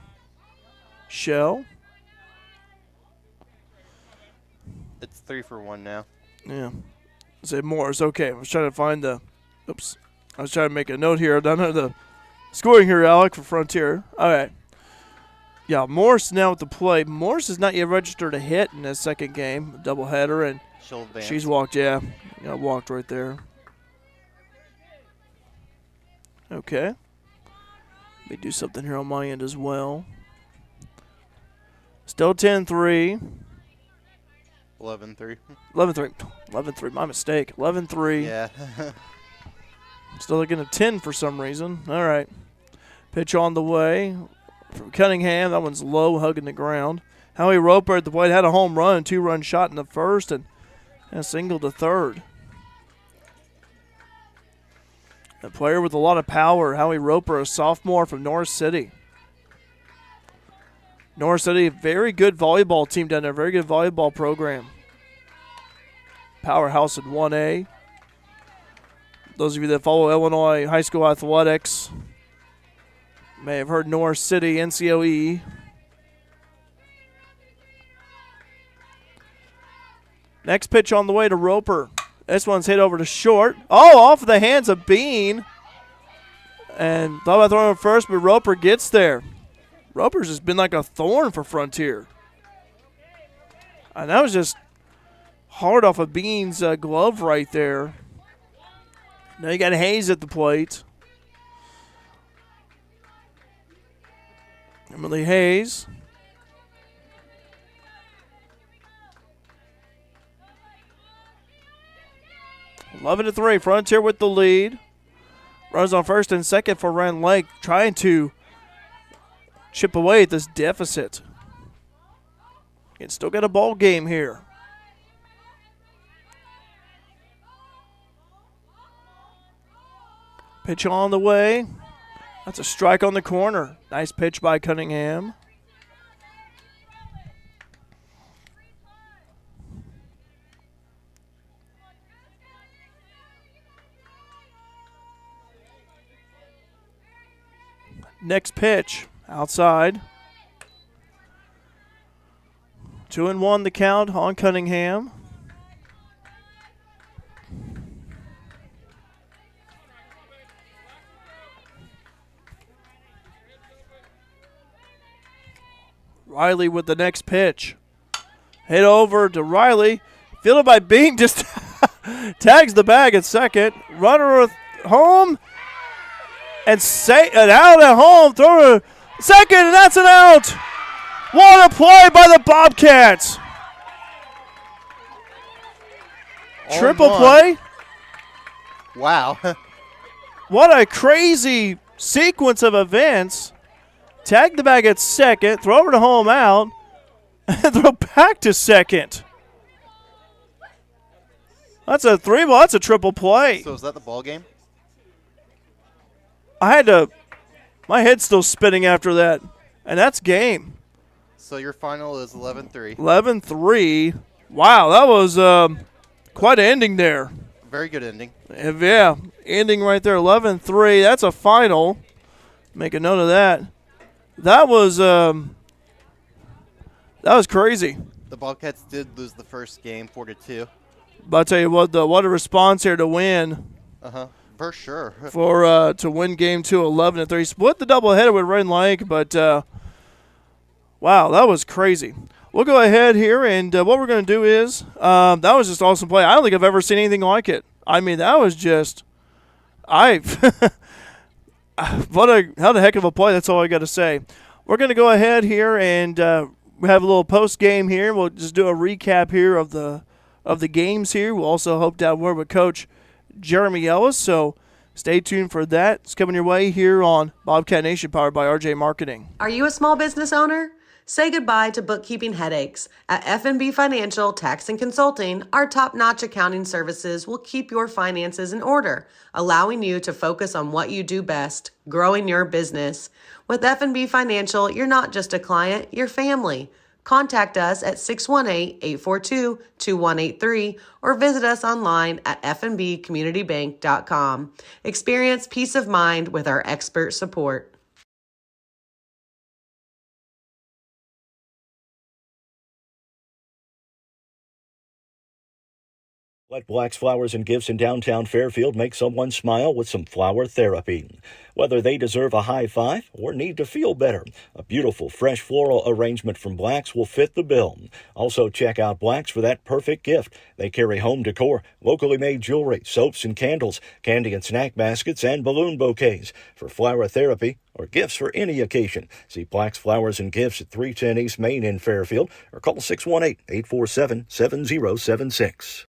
Shell. It's 3 for 1 now. Yeah. Say Morris. Okay. I was trying to find the. Oops. I was trying to make a note here. Down under the scoring here, Alec, for Frontier. All right. Yeah, Morris now at the play. Morris has not yet registered a hit in his second game, doubleheader, and She'll advance. she's walked. Yeah, walked right there. Okay. Let me do something here on my end as well. Still 10-3. 11-3. 11-3. 11-3. My mistake. 11-3. Yeah. Still looking at 10 for some reason. All right. Pitch on the way from Cunningham. That one's low, hugging the ground. Howie Roper at the plate had a home run, 2-run shot in the first, and a single to third. A player with a lot of power, Howie Roper, a sophomore from Norris City. Norris City, very good volleyball team down there, very good volleyball program. Powerhouse in 1A. Those of you that follow Illinois high school athletics may have heard Norris City, NCOE. Next pitch on the way to Roper. This one's hit over to short. Oh, off the hands of Bean. And thought about throwing it first, but Roper gets there. Roper's just been like a thorn for Frontier. And that was just hard off of Bean's glove right there. Now you got Hayes at the plate. Emily Hayes. Eleven to 3. Frontier with the lead. Runs on first and second for Ren Lake, trying to chip away at this deficit. Can still get a ball game here. Pitch on the way. That's a strike on the corner. Nice pitch by Cunningham. Next pitch, outside. 2-1 the count on Cunningham. Riley with the next pitch. Hit over to Riley. Fielded by Bean, just tags the bag at second. Runner at home. And out at home, throw to second, and that's an out. What a play by the Bobcats. Triple play. Wow. What a crazy sequence of events. Tag the bag at second, throw over to home out, and throw back to second. That's a three-ball. That's a triple play. So is that the ball game? My head's still spinning after that, and that's game. So your final is 11-3. 11-3. Wow, that was quite an ending there. Very good ending. Yeah, ending right there, 11-3. That's a final. Make a note of that. That was crazy. The Bobcats did lose the first game 4-2. But I tell you what a response here to win. For sure. To win game 2 11-3. Split the doubleheader with Ren Lake, but wow, that was crazy. We'll go ahead here, and what we're going to do is that was just awesome play. I don't think I've ever seen anything like it. I mean, that was just what a heck of a play. That's all I got to say. We're going to go ahead here and we have a little post game here. We'll just do a recap here of the games here. We'll also hope to have word with Coach Jeremy Ellis. So stay tuned for that. It's coming your way here on Bobcat Nation, powered by RJ Marketing. Are you a small business owner? Say goodbye to bookkeeping headaches. At FNB Financial Tax and Consulting, our top-notch accounting services will keep your finances in order, allowing you to focus on what you do best, growing your business. With FNB Financial, you're not just a client, you're family. Contact us at 618-842-2183 or visit us online at fnbcommunitybank.com. Experience peace of mind with our expert support. Let Black's Flowers and Gifts in downtown Fairfield make someone smile with some flower therapy. Whether they deserve a high five or need to feel better, a beautiful fresh floral arrangement from Black's will fit the bill. Also check out Black's for that perfect gift. They carry home decor, locally made jewelry, soaps and candles, candy and snack baskets, and balloon bouquets. For flower therapy or gifts for any occasion, see Black's Flowers and Gifts at 310 East Main in Fairfield or call 618-847-7076.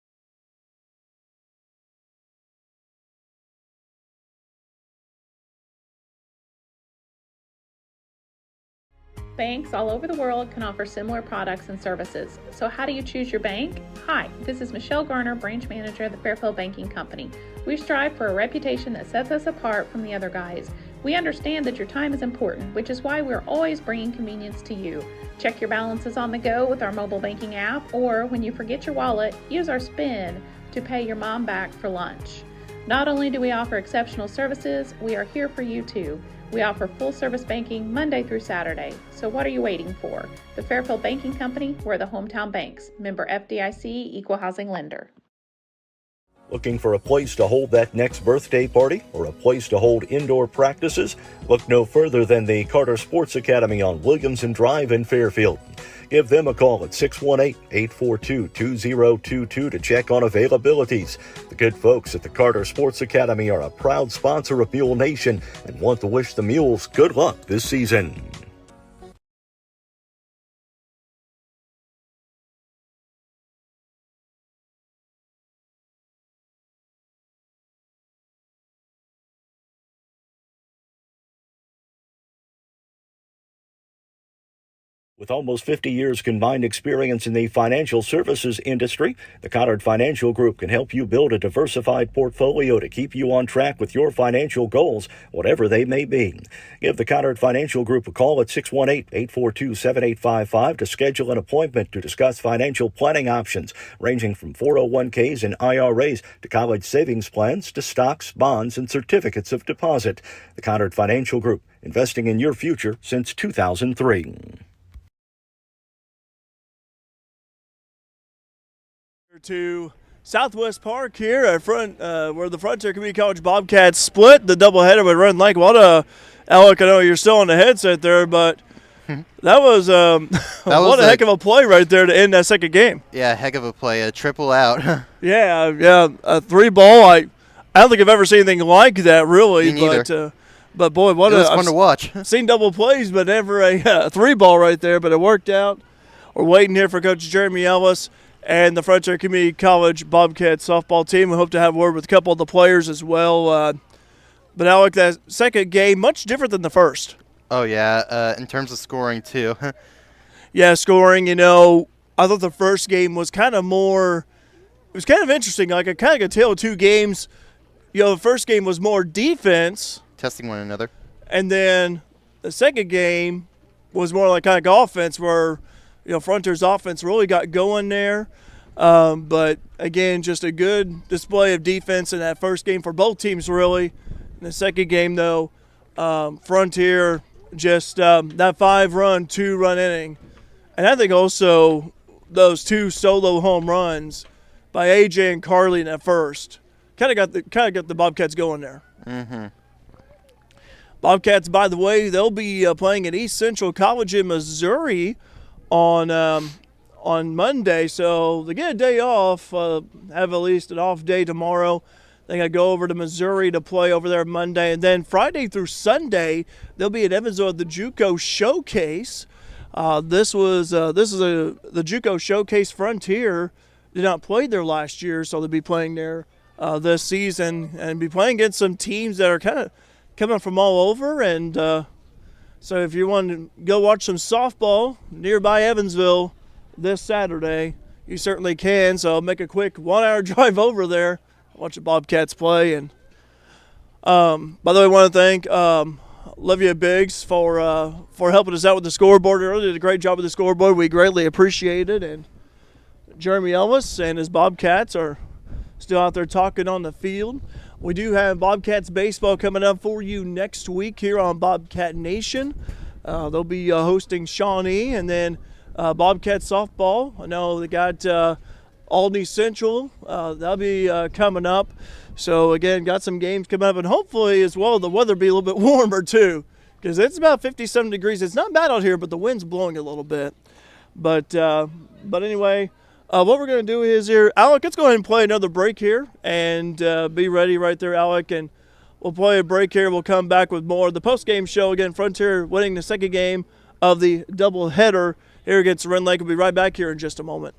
Banks all over the world can offer similar products and services. So how do you choose your bank? Hi, this is Michelle Garner, branch manager of the Fairfield Banking Company. We strive for a reputation that sets us apart from the other guys. We understand that your time is important, which is why we're always bringing convenience to you. Check your balances on the go with our mobile banking app, or when you forget your wallet, use our spin to pay your mom back for lunch. Not only do we offer exceptional services, we are here for you too. We offer full-service banking Monday through Saturday. So what are you waiting for? The Fairfield Banking Company, we're the hometown banks. Member FDIC, Equal Housing Lender. Looking for a place to hold that next birthday party or a place to hold indoor practices? Look no further than the Carter Sports Academy on Williamson Drive in Fairfield. Give them a call at 618-842-2022 to check on availabilities. The good folks at the Carter Sports Academy are a proud sponsor of Mule Nation and want to wish the Mules good luck this season. With almost 50 years combined experience in the financial services industry, the Conard Financial Group can help you build a diversified portfolio to keep you on track with your financial goals, whatever they may be. Give the Conard Financial Group a call at 618-842-7855 to schedule an appointment to discuss financial planning options, ranging from 401ks and IRAs to college savings plans to stocks, bonds, and certificates of deposit. The Conard Financial Group, investing in your future since 2003. To Southwest Park here at front, where the Frontier Community College Bobcats split the doubleheader with Ren Lake. Alec, I know you're still on the headset there, but that was what a heck of a play right there to end that second game. Yeah, heck of a play, a triple out. yeah, a 3-ball. I don't think I've ever seen anything like that, really. Me neither. But boy, it was fun to watch. I've seen double plays, but never a 3-ball right there. But it worked out. We're waiting here for Coach Jeremy Ellis and the Frontier Community College Bobcats softball team. We hope to have word with a couple of the players as well. But Alec, that second game, much different than the first. Oh, yeah, in terms of scoring, too. Yeah, scoring, I thought the first game was kind of more – it was kind of interesting. Like, I kind of could tell 2 games. The first game was more defense. Testing one another. And then the second game was more like kind of offense where – Frontier's offense really got going there. But, again, just a good display of defense in that first game for both teams, really. In the second game, though, Frontier, just that 5-run, 2-run inning. And I think also those 2 solo home runs by AJ and Carly in that first kind of got the Bobcats going there. Mm-hmm. Bobcats, by the way, they'll be playing at East Central College in Missouri on Monday, so they get a day off. Have at least an off day tomorrow. Then I go over to Missouri to play over there Monday, and then Friday through Sunday they'll be at Evansville at the JUCO Showcase. This is the JUCO Showcase. Frontier did not play there last year, so they'll be playing there this season and be playing against some teams that are kind of coming from all over. And so if you want to go watch some softball nearby Evansville this Saturday, you certainly can. So make a quick 1-hour drive over there, watch the Bobcats play. And by the way, I want to thank Olivia Biggs for helping us out with the scoreboard earlier. Did a great job with the scoreboard. We greatly appreciate it. And Jeremy Ellis and his Bobcats are still out there talking on the field. We do have Bobcats baseball coming up for you next week here on Bobcat Nation. They'll be hosting Shawnee, and then Bobcat softball. I know they got Albany Central. That'll be coming up. So again, got some games coming up, and hopefully as well the weather be a little bit warmer too, because it's about 57 degrees. It's not bad out here, but the wind's blowing a little bit. But anyway. What we're going to do is here, Alec, let's go ahead and play another break here and be ready right there, Alec. And we'll play a break here. We'll come back with more of the post-game show. Again, Frontier winning the second game of the doubleheader here against Ren Lake. We'll be right back here in just a moment.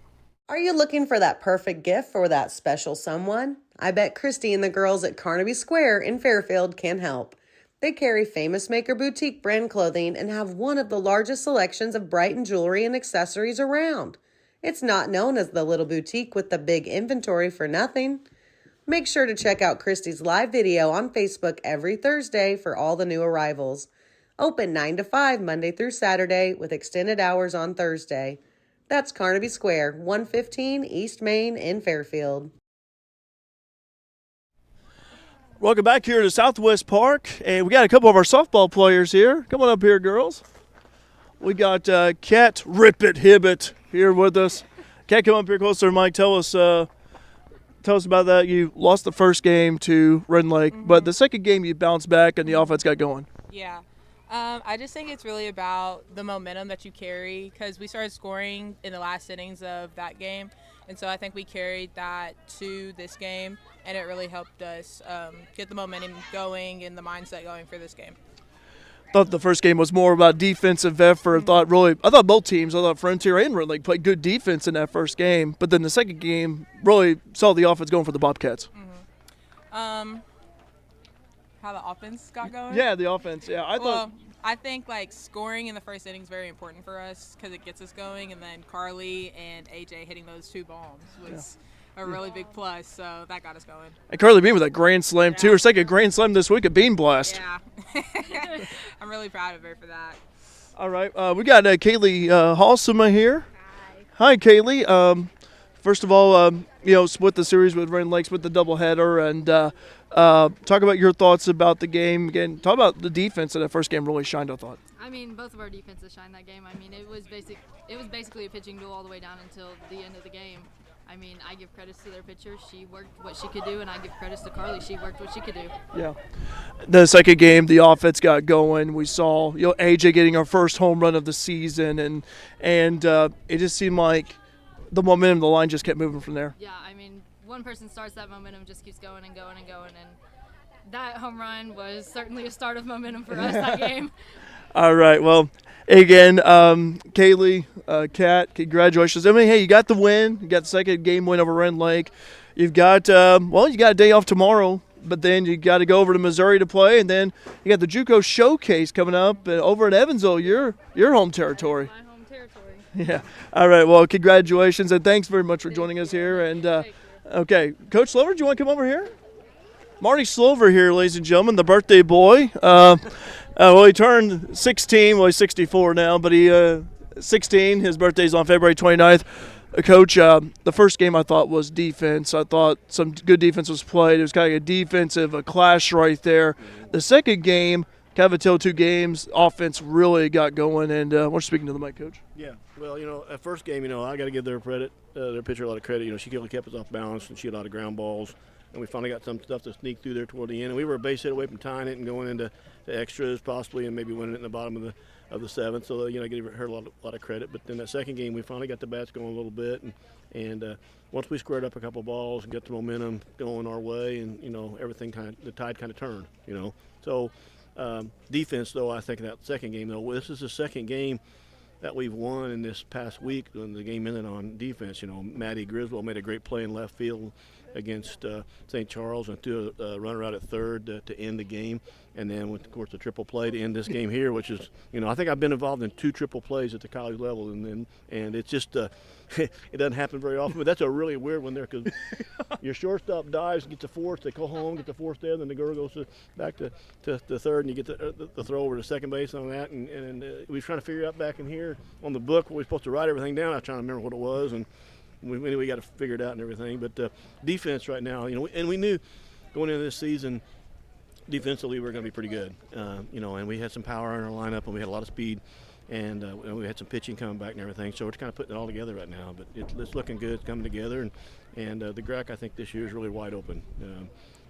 Are you looking for that perfect gift for that special someone? I bet Christy and the girls at Carnaby Square in Fairfield can help. They carry Famous Maker Boutique brand clothing and have one of the largest selections of Brighton jewelry and accessories around. It's not known as the little boutique with the big inventory for nothing. Make sure to check out Christy's live video on Facebook every Thursday for all the new arrivals. Open 9 to 5 Monday through Saturday with extended hours on Thursday. That's Carnaby Square, 115 East Main in Fairfield. Welcome back here to Southwest Park, and we got a couple of our softball players here. Come on up here, girls. We got Kat Rip-It Hibbett here with us. Kat, come up here closer, Mike. Tell us about that. You lost the first game to Ren Lake, but the second game you bounced back and the offense got going. Yeah. I just think it's really about the momentum that you carry, because we started scoring in the last innings of that game, and so I think we carried that to this game, and it really helped us get the momentum going and the mindset going for this game. Thought the first game was more about defensive effort. I thought both teams, I thought Frontier and Ren Lake played good defense in that first game, but then the second game really saw the offense going for the Bobcats. How the offense got going? Yeah, the offense. Yeah, I think scoring in the first inning is very important for us because it gets us going, and then Carly and AJ hitting those 2 bombs was a really big plus, so that got us going. And Carly Bean with a grand slam too. Her second grand slam this week, a Bean Blast. Yeah. I'm really proud of her for that. All right, we got Kaylee Halsema here. Hi, Kaylee. First of all, split the series with Ren Lake, split the doubleheader, and talk about your thoughts about the game. Again, talk about the defense in that first game really shined, I thought. I mean, both of our defenses shined that game. I mean, it was basically a pitching duel all the way down until the end of the game. I mean, I give credits to their pitcher. She worked what she could do, and I give credits to Carly. She worked what she could do. Yeah. The second game, the offense got going. We saw AJ getting her first home run of the season, and it just seemed like the momentum, the line just kept moving from there. Yeah, I mean, one person starts, that momentum just keeps going and going and going, and that home run was certainly a start of momentum for us that game. All right, well, again, Kaylee, Kat, congratulations. I mean, hey, you got the win. You got the second game win over Ren Lake. You've got, you got a day off tomorrow, but then you got to go over to Missouri to play, and then you got the JUCO Showcase coming up over at Evansville, your home territory. My home territory. Yeah. All right, well, congratulations, and thanks very much for joining us here. And okay, Coach Slover, do you want to come over here? Marty Slover here, ladies and gentlemen, the birthday boy. He turned 16. Well, he's 64 now, but he 16. His birthday's on February 29th. Coach, the first game I thought was defense. I thought some good defense was played. It was kind of a defensive clash right there. The second game, kind of until 2 games, offense really got going. And we're speaking to the mic, Coach. Yeah, well, at first game, I got to give their pitcher a lot of credit. She really kept us off balance, and she had a lot of ground balls. And we finally got some stuff to sneak through there toward the end. And we were a base hit away from tying it and going into the extras possibly, and maybe winning it in the bottom of the 7th. So I give her a lot of credit. But then that second game, we finally got the bats going a little bit, and once we squared up a couple balls and got the momentum going our way, and everything the tide kind of turned. So defense, though, I think that second game, though, this is the second game that we've won in this past week when the game ended on defense. Maddie Griswold made a great play in left field against St. Charles and threw a runner out at third to end the game. And then, of course, the triple play to end this game here, which is, I think I've been involved in 2 triple plays at the college level, and it's just it doesn't happen very often. But that's a really weird one there because your shortstop dives, gets a fourth, they go home, get the fourth there, then the girl goes back to third, and you get the throw over to second base on that. And we were trying to figure out back in here on the book where we're supposed to write everything down. I was trying to remember what it was, and we got to figure it out and everything. But defense right now, and we knew going into this season, defensively we were going to be pretty good, and we had some power in our lineup, and we had a lot of speed, and we had some pitching coming back and everything. So we're kind of putting it all together right now. But it's looking good. It's coming together, and the GRAC I think this year is really wide open,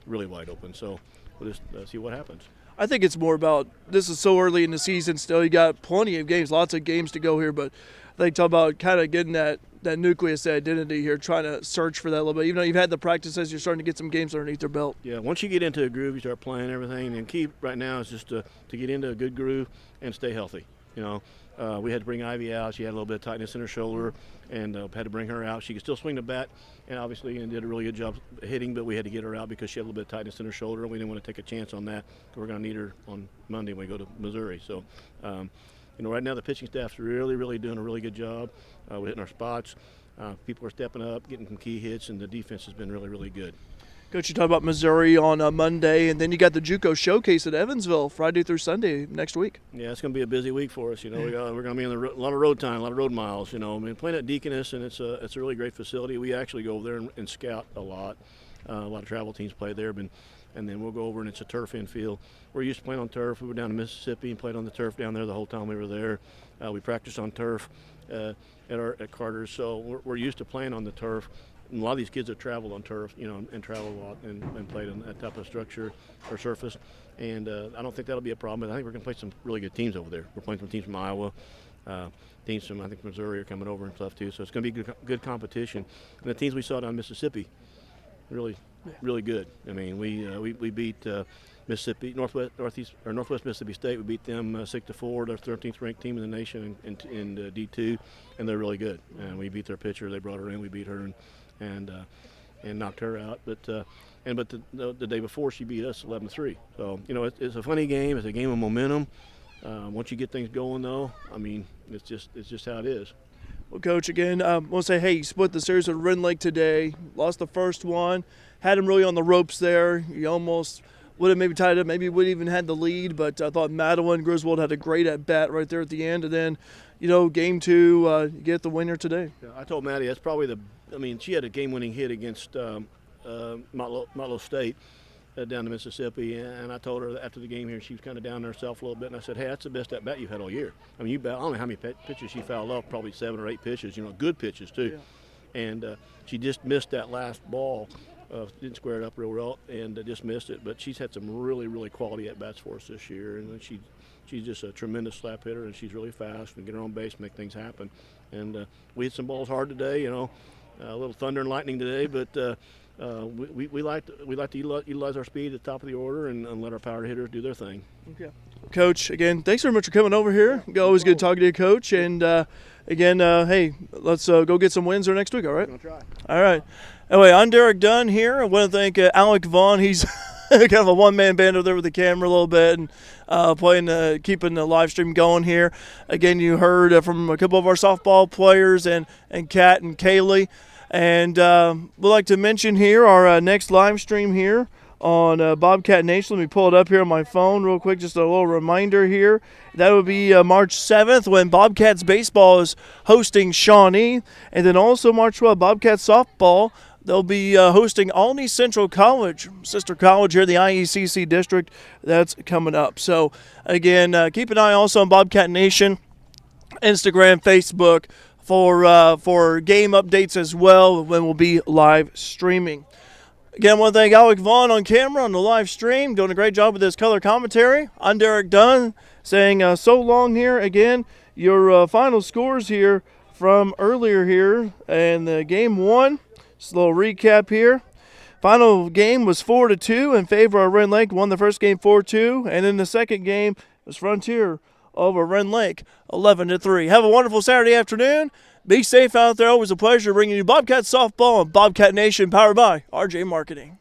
really wide open. So we'll just see what happens. I think it's more about this is so early in the season still. You got plenty of games, lots of games to go here, but I think talk about kind of getting that nucleus, that identity here, trying to search for that a little bit. Even though you've had the practices, you're starting to get some games underneath their belt. Yeah, once you get into a groove, you start playing everything. And key right now is just to get into a good groove and stay healthy. We had to bring Ivy out. She had a little bit of tightness in her shoulder, and had to bring her out. She could still swing the bat, and obviously did a really good job hitting, but we had to get her out because she had a little bit of tightness in her shoulder, and we didn't want to take a chance on that. We're going to need her on Monday when we go to Missouri. So, right now the pitching staff's really, really doing a really good job. We're hitting our spots. People are stepping up, getting some key hits, and the defense has been really, really good. Coach, you talked about Missouri on Monday, and then you got the JUCO Showcase at Evansville Friday through Sunday next week. Yeah, it's going to be a busy week for us. We're going to be in a lot of road time, a lot of road miles. Playing at Deaconess, and it's a really great facility. We actually go over there and scout a lot. A lot of travel teams play there, and then we'll go over and it's a turf infield. We're used to playing on turf. We were down to Mississippi and played on the turf down there the whole time we were there. We practiced on turf at Carter's, so we're used to playing on the turf. And a lot of these kids have traveled on turf, and travel a lot and played on that type of structure or surface. And I don't think that'll be a problem. But I think we're going to play some really good teams over there. We're playing some teams from Iowa. Teams from, I think, Missouri are coming over and stuff too. So it's going to be good competition. And the teams we saw down in Mississippi, really good. I mean, we beat Mississippi, Northwest Mississippi State. We beat them 6-4. They're 13th ranked team in the nation in D2, and they're really good. And we beat their pitcher. They brought her in. We beat her and knocked her out. But the day before she beat us 11-3. So it's a funny game. It's a game of momentum. Once you get things going, though, I mean, it's just how it is. Well, Coach, again, I want to say, hey, you split the series with Ren Lake today, lost the first one, had him really on the ropes there. You almost would have maybe tied it up, maybe would have even had the lead, but I thought Madeline Griswold had a great at-bat right there at the end. And then, game 2, you get the winner today. Yeah, I told Maddie that's probably she had a game-winning hit against Motlow State down to Mississippi, and I told her after the game here, she was kind of down herself a little bit, and I said, hey, that's the best at-bat you've had all year. I mean, I don't know how many pitches she fouled off, probably 7 or 8 pitches, good pitches too. Yeah. And she just missed that last ball, didn't square it up real well, and just missed it. But she's had some really, really quality at-bats for us this year, and she's just a tremendous slap hitter, and she's really fast and get her on base, make things happen. And we hit some balls hard today, a little thunder and lightning today, but we like to utilize our speed at the top of the order and let our power hitters do their thing. Okay. Coach, again, thanks very much for coming over here. Always good talking to you, Coach. And again, hey, let's go get some wins there next week, all right? I'm going to try. All right. Anyway, I'm Derek Dunn here. I want to thank Alec Vaughn. He's kind of a one-man band over there with the camera a little bit and keeping the live stream going here. Again, you heard from a couple of our softball players and Kat and Kaylee. And we'd like to mention here our next live stream here on Bobcat Nation. Let me pull it up here on my phone real quick, just a little reminder here. That would be March 7th when Bobcats baseball is hosting Shawnee. And then also March 12th, Bobcats softball. they'll be hosting Albany Central College, sister college here in the IECC district. That's coming up. So, again, keep an eye also on Bobcat Nation, Instagram, Facebook for game updates as well when we'll be live streaming. Again, I want to thank Alec Vaughn on camera on the live stream, doing a great job with his color commentary. I'm Derek Dunn saying so long here. Again, your final scores here from earlier here and game one. Just a little recap here. Final game was 4-2 in favor of Ren Lake. Won the first game 4-2, and in the second game it was Frontier over Ren Lake 11-3. Have a wonderful Saturday afternoon. Be safe out there. Always a pleasure bringing you Bobcat softball and Bobcat Nation, powered by RJ Marketing.